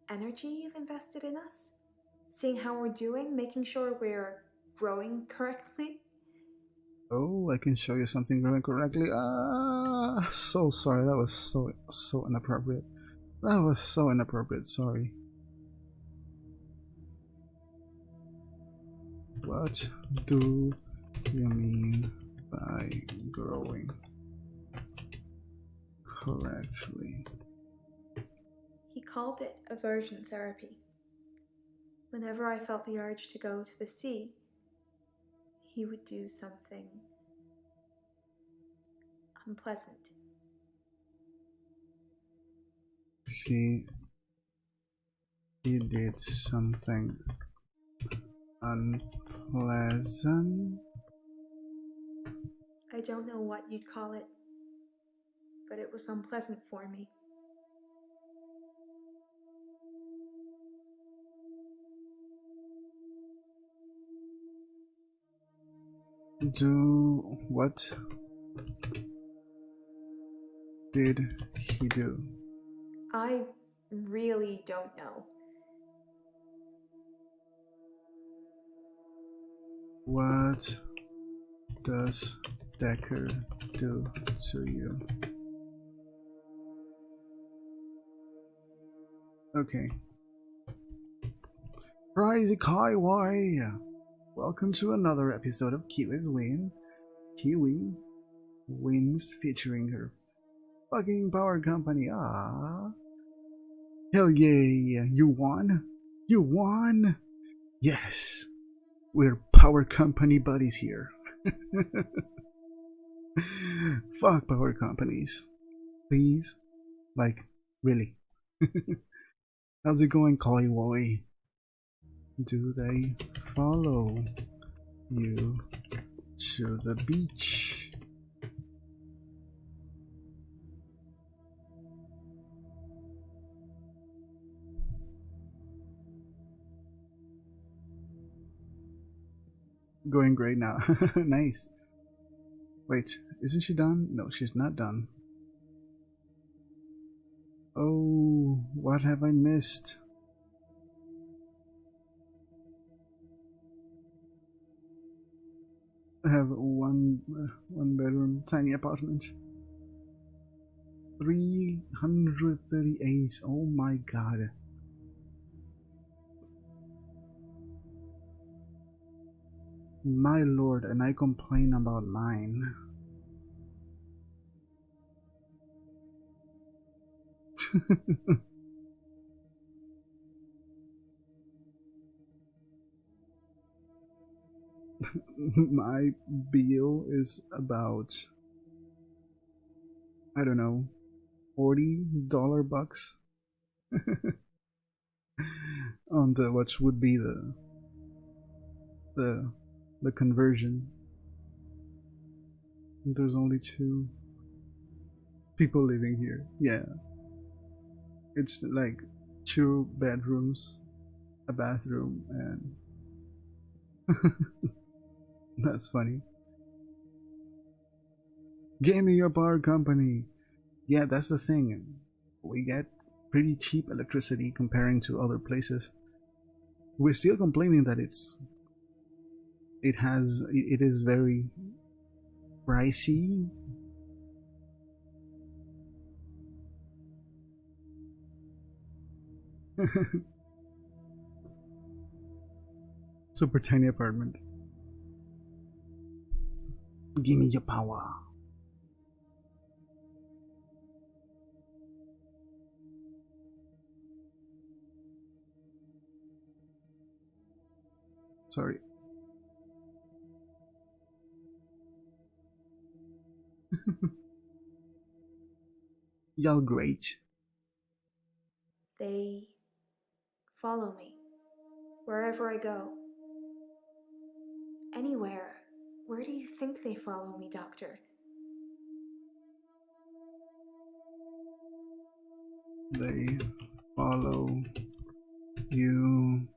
energy you've invested in us? Seeing how we're doing, making sure we're growing correctly? Oh, I can show you something growing correctly. Ah, so sorry. That was so inappropriate. That was so inappropriate. Sorry. What do you mean by growing correctly? He called it aversion therapy. Whenever I felt the urge to go to the sea, he would do something unpleasant. He did something unpleasant. I don't know what you'd call it, but it was unpleasant for me. What did he do? I really don't know. What does Dekker do to you? Okay. Crazy Kiwi! Welcome to another episode of Kiwi's Win. Kiwi wins featuring her fucking power company. Ah, hell yeah! You won! You won! Yes! We're power company buddies here. Fuck power companies. Please? Like, really? How's it going, Kiwi? Do they follow you to the beach? Going great now. Nice. Wait, isn't she done? No, she's not done. Oh, what have I missed? I have one bedroom, tiny apartment. 338. Oh my god. My lord, and I complain about mine. My bill is about, I don't know, $40 bucks on the what would be the conversion. There's only 2 people living here. Yeah, it's like 2 bedrooms, a bathroom, and that's funny. Give me your power company. Yeah, that's the thing. We get pretty cheap electricity comparing to other places. We're still complaining that it is very pricey. Super tiny apartment. Give me your power. Sorry. Y'all great. They follow me wherever I go. Anywhere. Where do you think they follow me, Doctor? They follow you.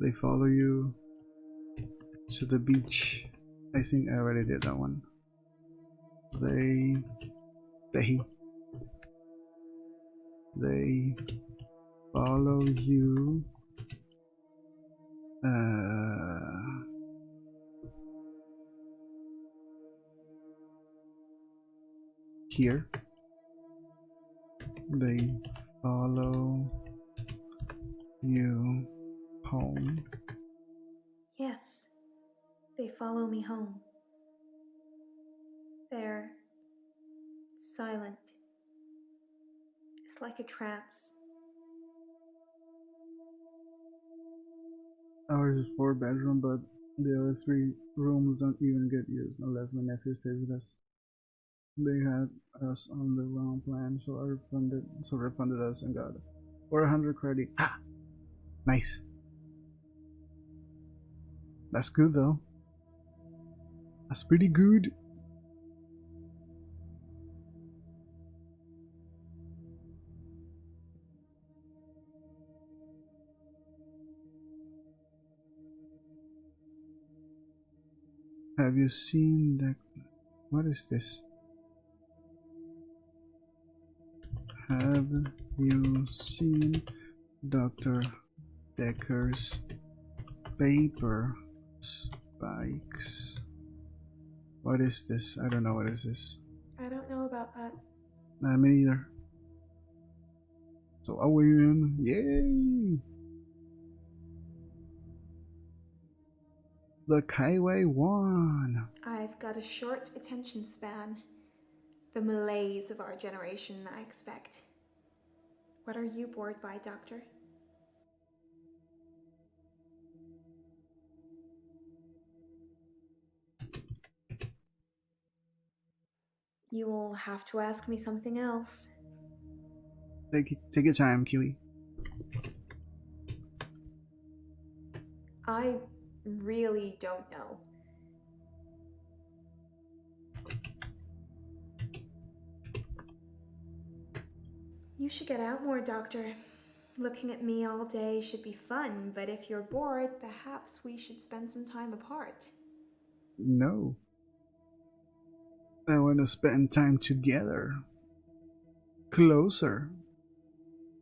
They follow you to the beach. I think I already did that one. They follow you here. They follow you home. Yes, they follow me home. They're silent. It's like a trance. Ours is 4-bedroom, but the other 3 rooms don't even get used unless my nephew stays with us. They had us on the wrong plan, so refunded us and got 400 credit. Ah, nice. That's good though. That's pretty good. Have you seen that? What is this? Have you seen Dr. Dekker's paper spikes? What is this? I don't know what is this. I don't know about that. Nah, me neither. So I win. Yay! The Kaiwei won. I've got a short attention span. The malaise of our generation, I expect. What are you bored by, Doctor? You'll have to ask me something else. Take your time, Kiwi. I really don't know. You should get out more, Doctor. Looking at me all day should be fun, but if you're bored, perhaps we should spend some time apart. No. I want to spend time together. Closer.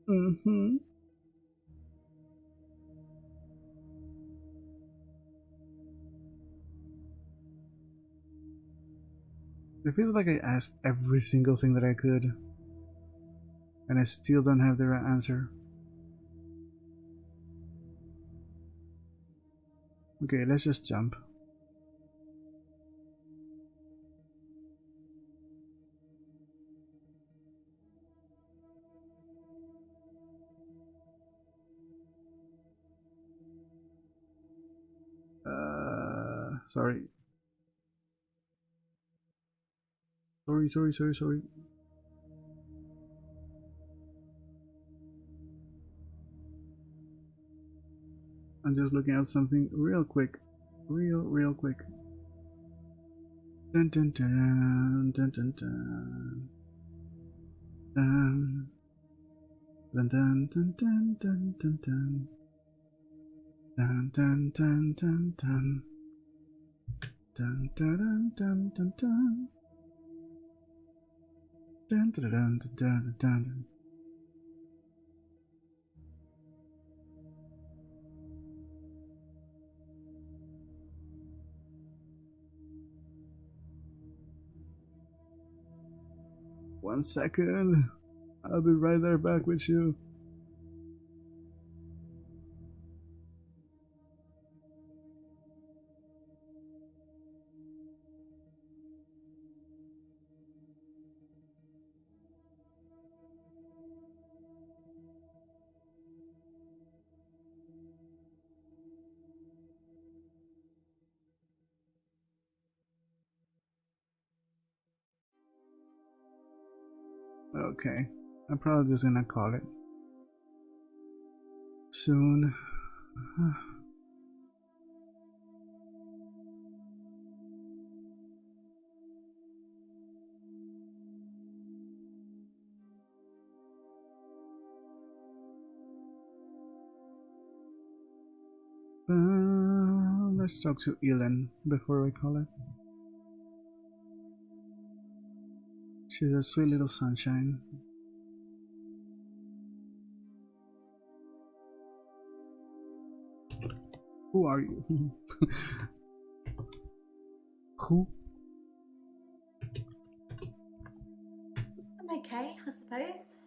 Mm-hmm. It feels like I asked every single thing that I could, and I still don't have the right answer. Okay, let's just jump. Sorry. Sorry. I'm just looking up something real quick. Real quick. Dun dun dun dun dun dun. Dun dun dun dun dun dun dun dun. Dun dun dun dun dun. Dun dun dun dun dun. Dun dun dun dun dun dun. One second. I'll be right there back with you. Okay. I'm probably just gonna call it soon. Let's talk to Elin before we call it. She's a sweet little sunshine. Who are you? Who? I'm okay, I suppose.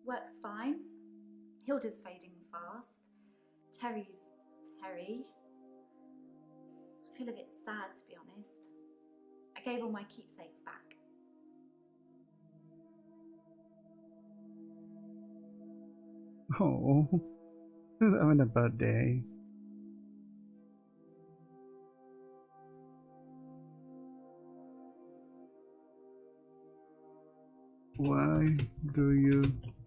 Work's fine. Hilda's fading fast. Terry's Terry. I feel a bit sad, to be honest. I gave all my keepsakes back. Oh, who's having a birthday? Why do you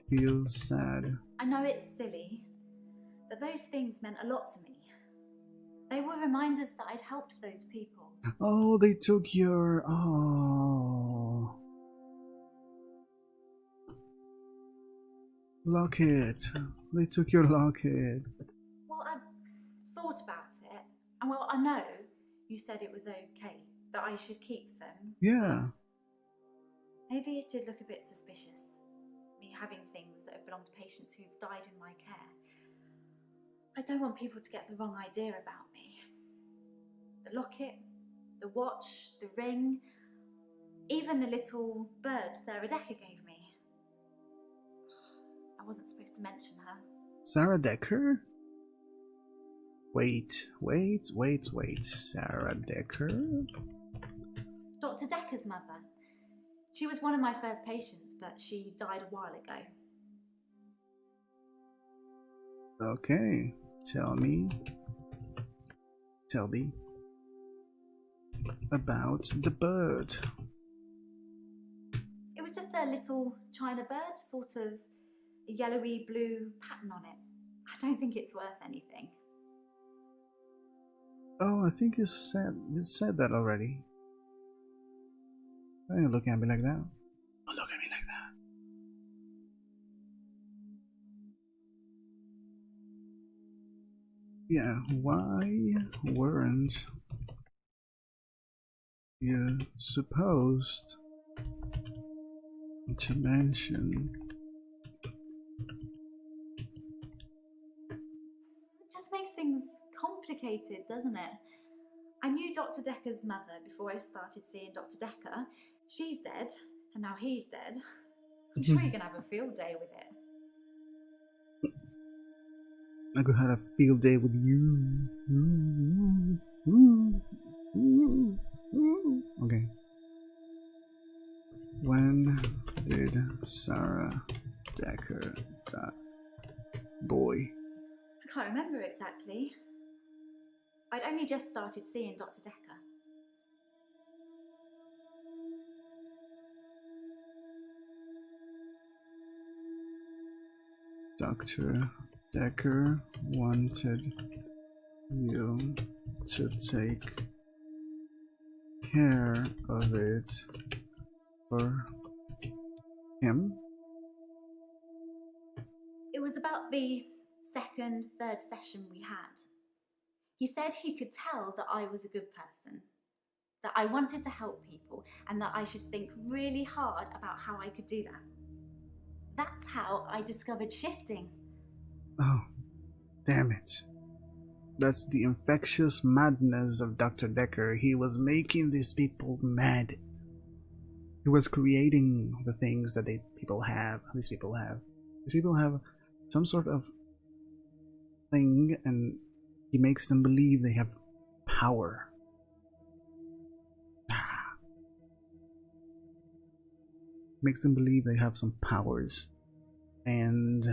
feel sad? I know it's silly, but those things meant a lot to me. They were reminders that I'd helped those people. Oh, they took your... Oh. Locket. They took your locket. Well, I thought about it, and well, I know you said it was okay, that I should keep them. Yeah. Maybe it did look a bit suspicious, me having things that have belonged to patients who've died in my care. I don't want people to get the wrong idea about me. The locket, the watch, the ring, even the little bird Sarah Dekker gave me. I wasn't supposed to mention her. Sarah Dekker? Wait. Sarah Dekker? Dr. Dekker's mother. She was one of my first patients, but she died a while ago. Okay, tell me about the bird. It was just a little China bird, sort of a yellowy blue pattern on it. I don't think it's worth anything. Oh, I think you said that already. Why are you looking at me like that? Don't look at me like that. Yeah, why weren't you supposed to mention? It just makes things complicated, doesn't it? I knew Dr. Dekker's mother before I started seeing Dr. Dekker. She's dead, and now he's dead. I'm sure you're gonna have a field day with it. I could have a field day with you. Okay. When did Sarah Dekker die? Boy. I can't remember exactly. I'd only just started seeing Dr. Dekker. Dr. Dekker wanted you to take care of it for him? It was about the second, third session we had. He said he could tell that I was a good person, that I wanted to help people, and that I should think really hard about how I could do that. That's how I discovered shifting. Oh, damn it. That's the infectious madness of Dr. Dekker. He was making these people mad. He was creating the things that these people have. These people have some sort of thing, and he makes them believe they have power. Makes them believe they have some powers. And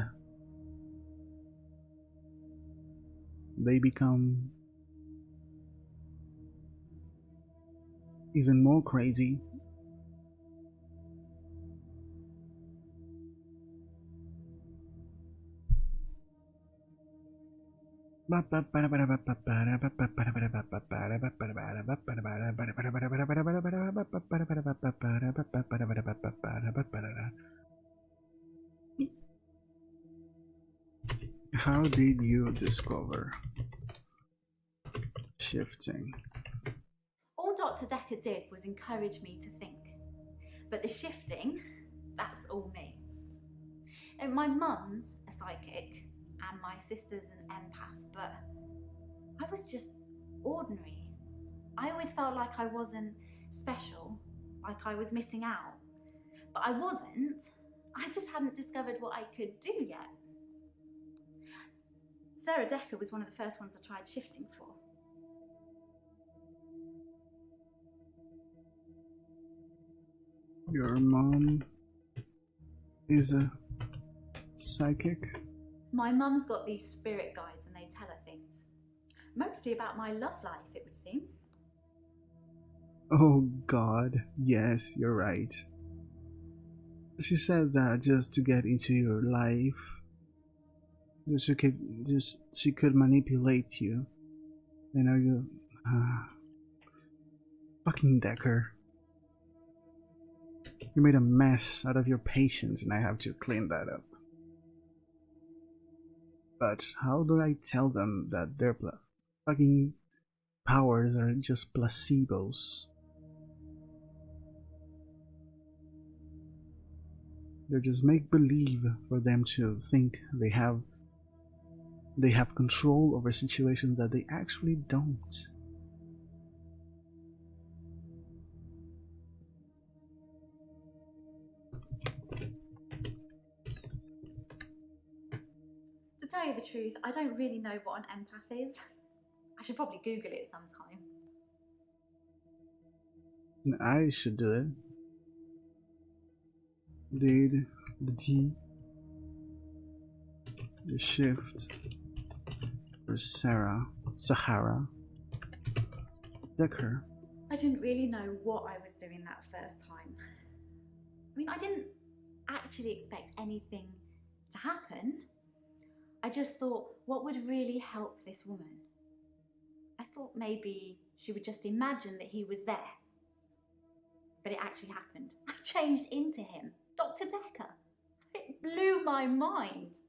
they become even more crazy. How did you discover shifting? All Dr. Dekker did was encourage me to think. But the shifting, that's all me. And my mum's a psychic, and my sister's an empath, but I was just ordinary. I always felt like I wasn't special, like I was missing out. But I wasn't. I just hadn't discovered what I could do yet. Sarah Dekker was one of the first ones I tried shifting for. Your mom is a psychic? My mum's got these spirit guides and they tell her things. Mostly about my love life, it would seem. Oh God, yes, you're right. She said that just to get into your life. She could manipulate you. You know, you fucking Dekker. You made a mess out of your patients and I have to clean that up. But how do I tell them that their fucking powers are just placebos? They're just make-believe for them to think they have control over situations that they actually don't. To tell you the truth, I don't really know what an empath is. I should probably Google it sometime. I should do it. Did the shift for Sahara Dekker? I didn't really know what I was doing that first time. I mean, I didn't actually expect anything to happen. I just thought, what would really help this woman? I thought maybe she would just imagine that he was there. But it actually happened. I changed into him, Dr. Dekker. It blew my mind.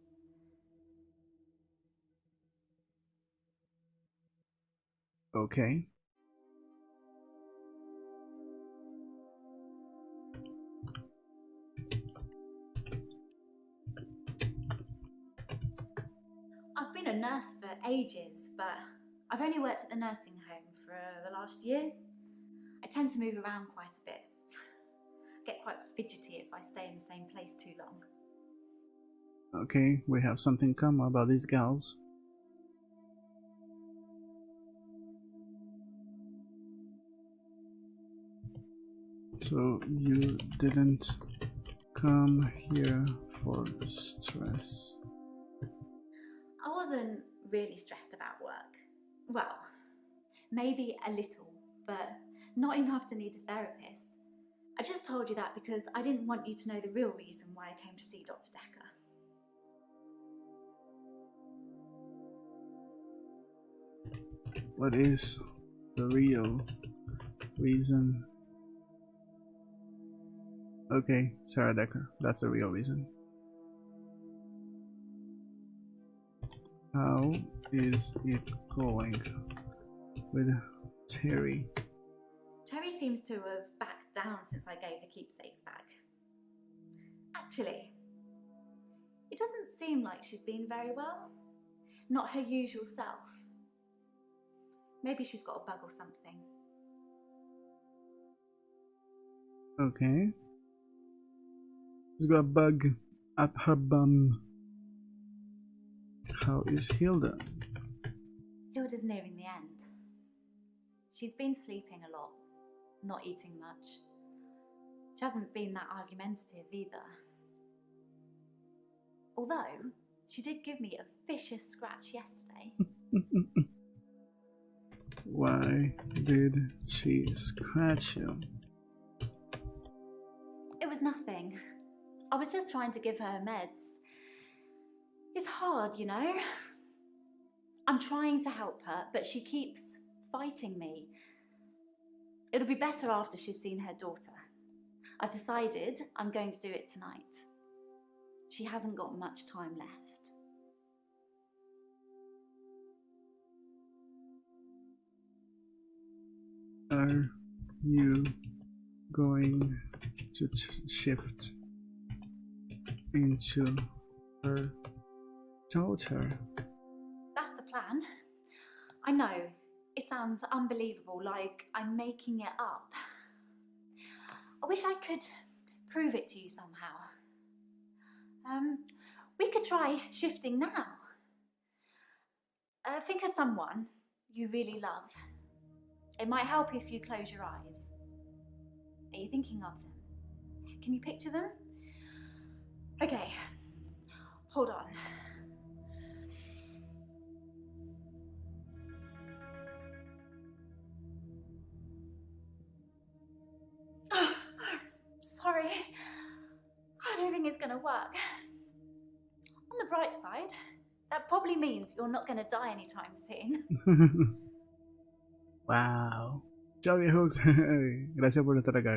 Okay. I've been a nurse for ages, but I've only worked at the nursing home for the last year. I tend to move around quite a bit. I get quite fidgety if I stay in the same place too long. Okay, we have something common about these gals. So you didn't come here for stress? I wasn't really stressed about work. Well, maybe a little, but not enough to need a therapist. I just told you that because I didn't want you to know the real reason why I came to see Dr. Dekker. What is the real reason? Okay, Sarah Dekker, that's the real reason. How is it going with Terry? Terry seems to have backed down since I gave the keepsakes back. Actually, it doesn't seem like she's been very well. Not her usual self. Maybe she's got a bug or something. Okay. She's got a bug up her bum. How is Hilda? Hilda's nearing the end. She's been sleeping a lot, not eating much. She hasn't been that argumentative either. Although, she did give me a vicious scratch yesterday. Why did she scratch you? It was nothing. I was just trying to give her meds. It's hard, you know. I'm trying to help her, but she keeps fighting me. It'll be better after she's seen her daughter. I've decided I'm going to do it tonight. She hasn't got much time left. Are you going to shift into her daughter? That's the plan. I know, it sounds unbelievable, like I'm making it up. I wish I could prove it to you somehow. We could try shifting now. Think of someone you really love. It might help if you close your eyes. Are you thinking of them? Can you picture them? Okay, hold on. Sorry, I don't think it's gonna work. On the bright side, that probably means you're not gonna die anytime soon. Wow. Chao viejos. Gracias por estar acá.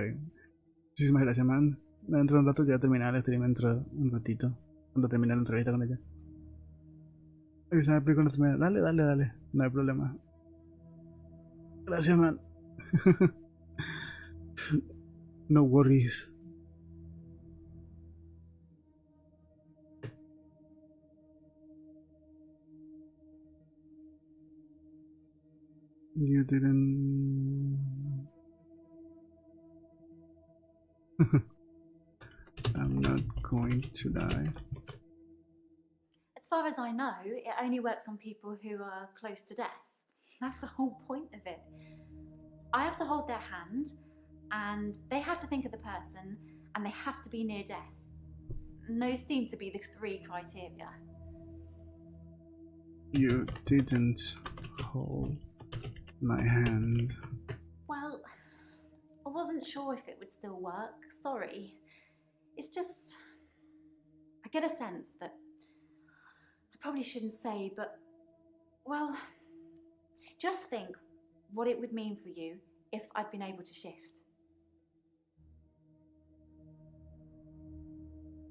Muchísimas gracias, man. Dentro de un rato ya terminar el stream, dentro de un ratito. Cuando termine la entrevista con ella. Cuando termine. Dale. No hay problema. Gracias, man. No worries. You didn't. I'm not going to die. As far as I know, it only works on people who are close to death. That's the whole point of it. I have to hold their hand, and they have to think of the person, and they have to be near death. And those seem to be the 3 criteria. You didn't hold my hand. Well, I wasn't sure if it would still work. Sorry. It's just, I get a sense that I probably shouldn't say, but, well, just think what it would mean for you if I'd been able to shift.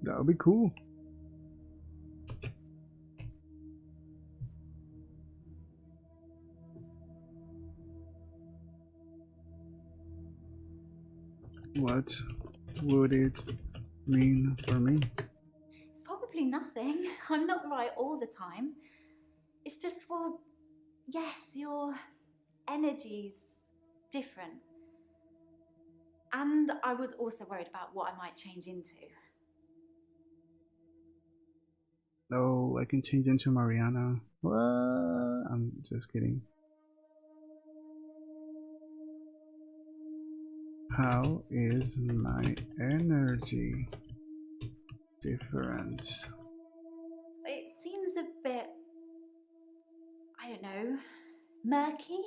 That would be cool. What would it mean for me? It's probably nothing. I'm not right all the time. It's just, well, yes, your energy's different. And I was also worried about what I might change into. Oh, I can change into Mariana. What? I'm just kidding. How is my energy different? It seems a bit, I don't know, murky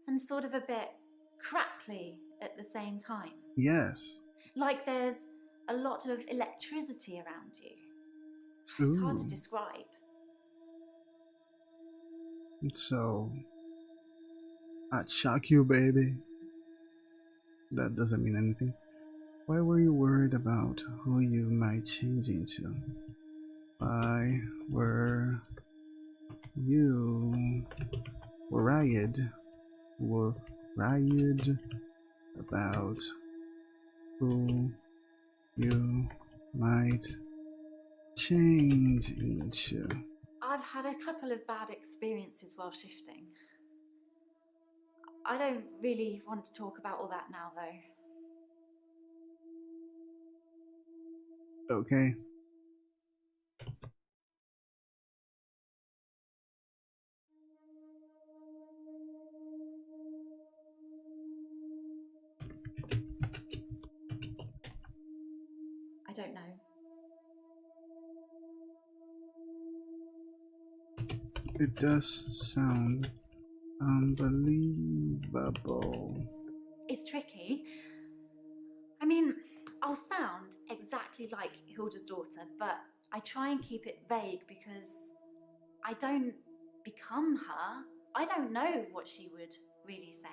and sort of a bit crackly at the same time. Yes. Like there's a lot of electricity around you. It's hard to describe. So, I'd shock you, baby. That doesn't mean anything. Why were you worried about who you might change into? Why were you worried about who you might change into? I've had a couple of bad experiences while shifting. I don't really want to talk about all that now, though. Okay. I don't know. It does sound unbelievable. It's tricky. I mean, I'll sound exactly like Hilda's daughter, but I try and keep it vague because I don't become her, I don't know what she would really say.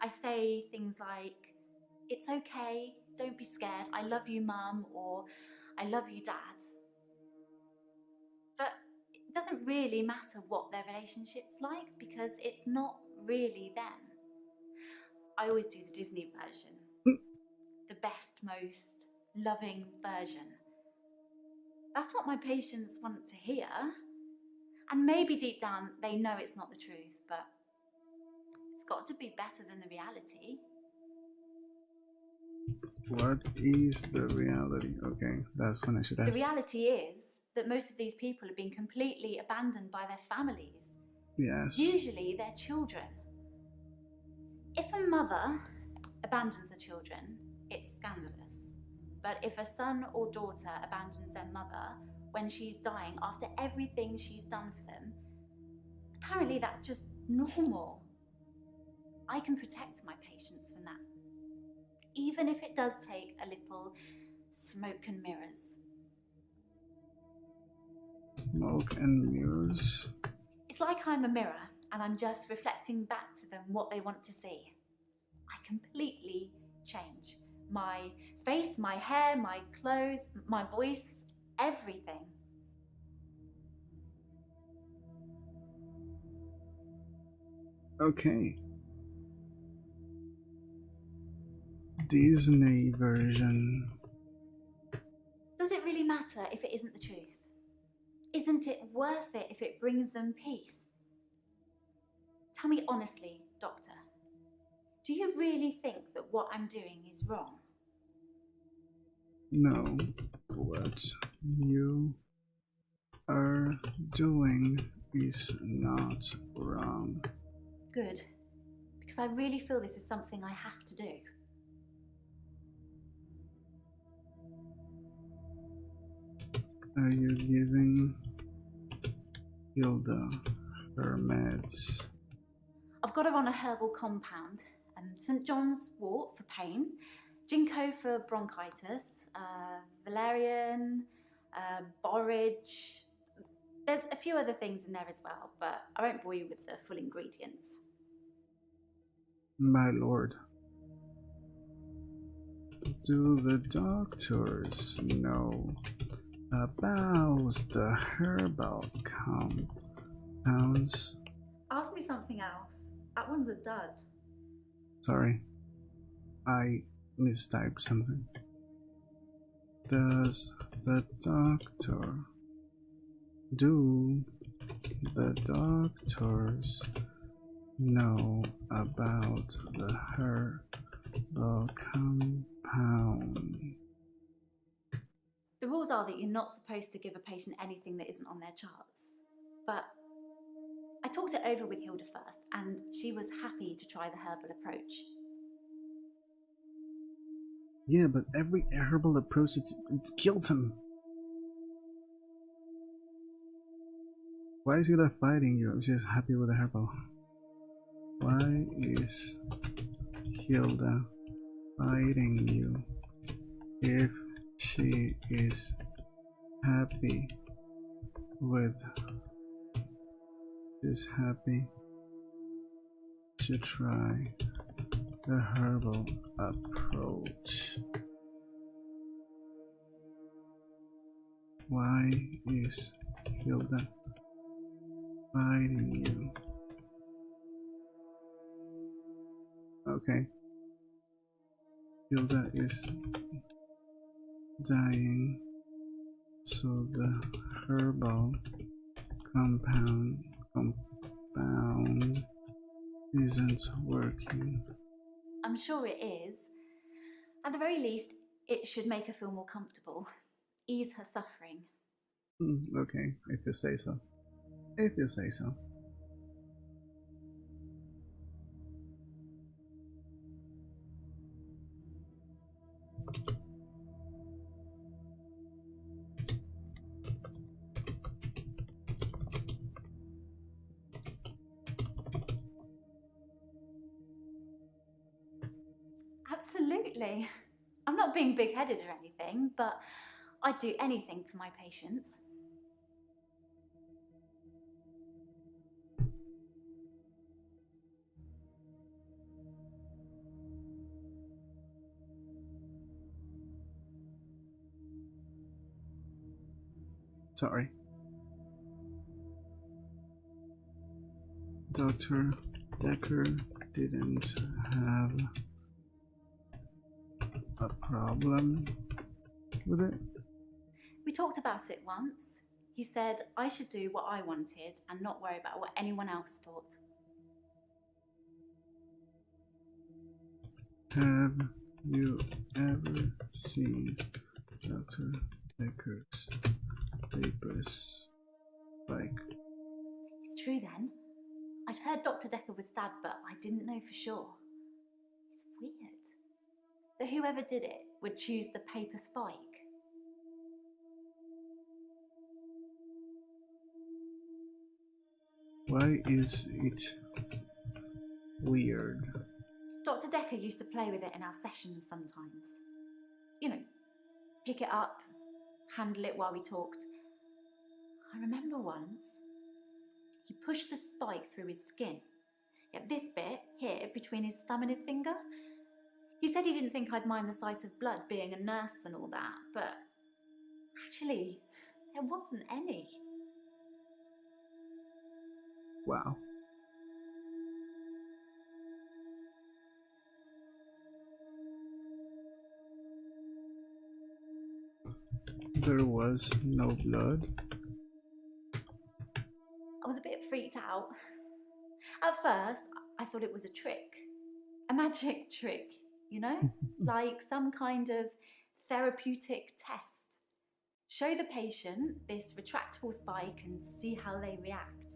I say things like, it's okay, don't be scared, I love you, Mum, or I love you, Dad. But it doesn't really matter what their relationship's like because it's not really them. I always do the Disney version. The best, most loving version. That's what my patients want to hear. And maybe deep down they know it's not the truth, but it's got to be better than the reality. What is the reality? Okay, that's when I should ask. The reality is that most of these people have been completely abandoned by their families. Yes. Usually their children. If a mother abandons her children, it's scandalous. But if a son or daughter abandons their mother when she's dying after everything she's done for them, apparently that's just normal. I can protect my patients from that, even if it does take a little smoke and mirrors. Smoke and mirrors? It's like I'm a mirror and I'm just reflecting back to them what they want to see. I completely change. My face, my hair, my clothes, my voice, everything. Okay. Disney version. Does it really matter if it isn't the truth? Isn't it worth it if it brings them peace? Tell me honestly, Doctor, do you really think that what I'm doing is wrong? No, what you are doing is not wrong. Good, because I really feel this is something I have to do. Are you giving Hilda her meds? I've got her on a herbal compound, St. John's wort for pain, ginkgo for bronchitis, valerian, borage. There's a few other things in there as well, but I won't bore you with the full ingredients. My lord. Do the doctors know about the herbal compounds? Ask me something else. That one's a dud. Sorry, I mistyped something. Do the doctors know about the herbal compound? The rules are that you're not supposed to give a patient anything that isn't on their charts. But I talked it over with Hilda first, and she was happy to try the herbal approach. Yeah, but every herbal approach, it kills him. Why is Hilda fighting you? She's happy with the herbal. Why is Hilda fighting you if she is happy with... She's happy to try the herbal approach. Why is Hilda fighting you? Okay. Hilda is dying, so the herbal compound isn't working. I'm sure it is. At the very least, it should make her feel more comfortable, ease her suffering. Okay, if you say so. If you say so. Absolutely. I'm not being big-headed or anything, but I'd do anything for my patients. Sorry. Dr. Dekker didn't have a problem with it. We talked about it once. He said I should do what I wanted and not worry about what anyone else thought. Have you ever seen Dr. Dekker's papers? Like, It's true then. I'd heard Dr. Dekker was stabbed, but I didn't know for sure. It's weird that whoever did it would choose the paper spike. why is it weird? Dr. Dekker used to play with it in our sessions sometimes. You know, pick it up, handle it while we talked. I remember once, he pushed the spike through his skin. At this bit, here, between his thumb and his finger. He said he didn't think I'd mind the sight of blood being a nurse and all that, but actually, there wasn't any. Wow. There was no blood. I was a bit freaked out. At first, I thought it was a trick. A magic trick, you know? Like some kind of therapeutic test. Show the patient this retractable spike and see how they react.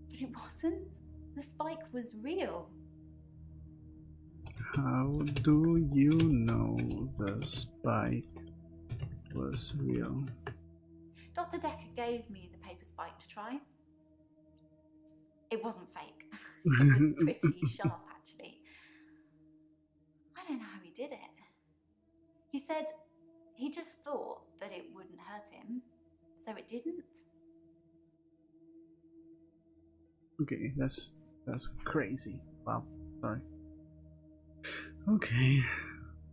But it wasn't. The spike was real. How do you know the spike was real? Dr. Dekker gave me the paper spike to try. It wasn't fake. It was pretty sharp, actually. I don't know how he did it. He said he just thought that it wouldn't hurt him, so it didn't. Okay, that's crazy. Wow, sorry. Okay,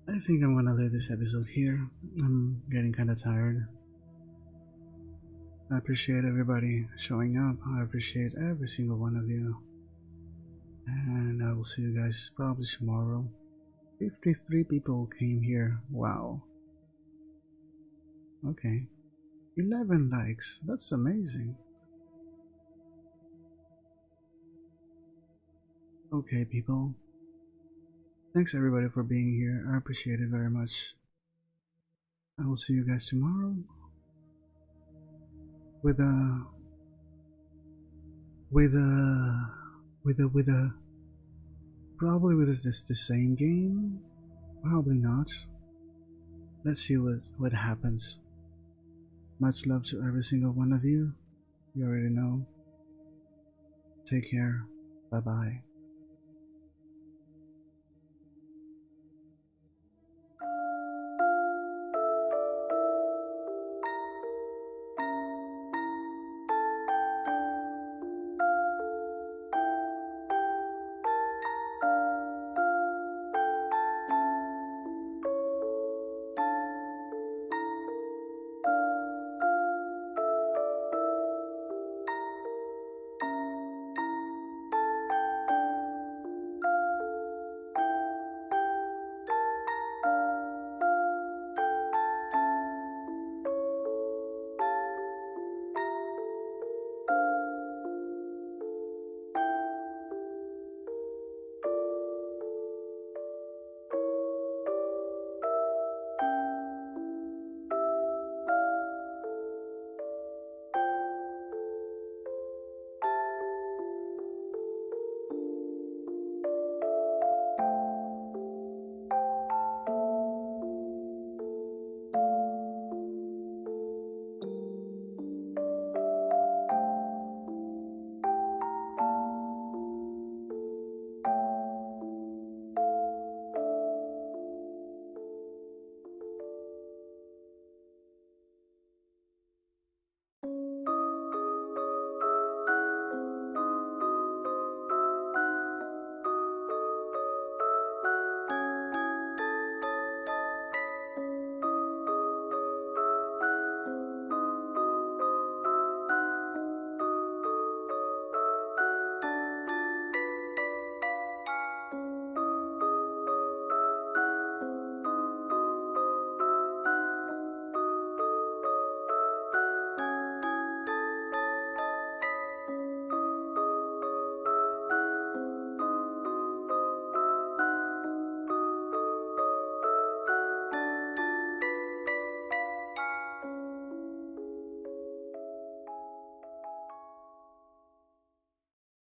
I think I'm gonna leave this episode here. I'm getting kinda tired. I appreciate everybody showing up. I appreciate every single one of you. And I will see you guys probably tomorrow. 53 people came here. Wow. Okay. 11 likes. That's amazing. Okay, people. Thanks everybody for being here. I appreciate it very much. I will see you guys tomorrow. With a probably with this the same game, probably not. Let's see what happens. Much love to every single one of you. You already know. Take care. Bye bye.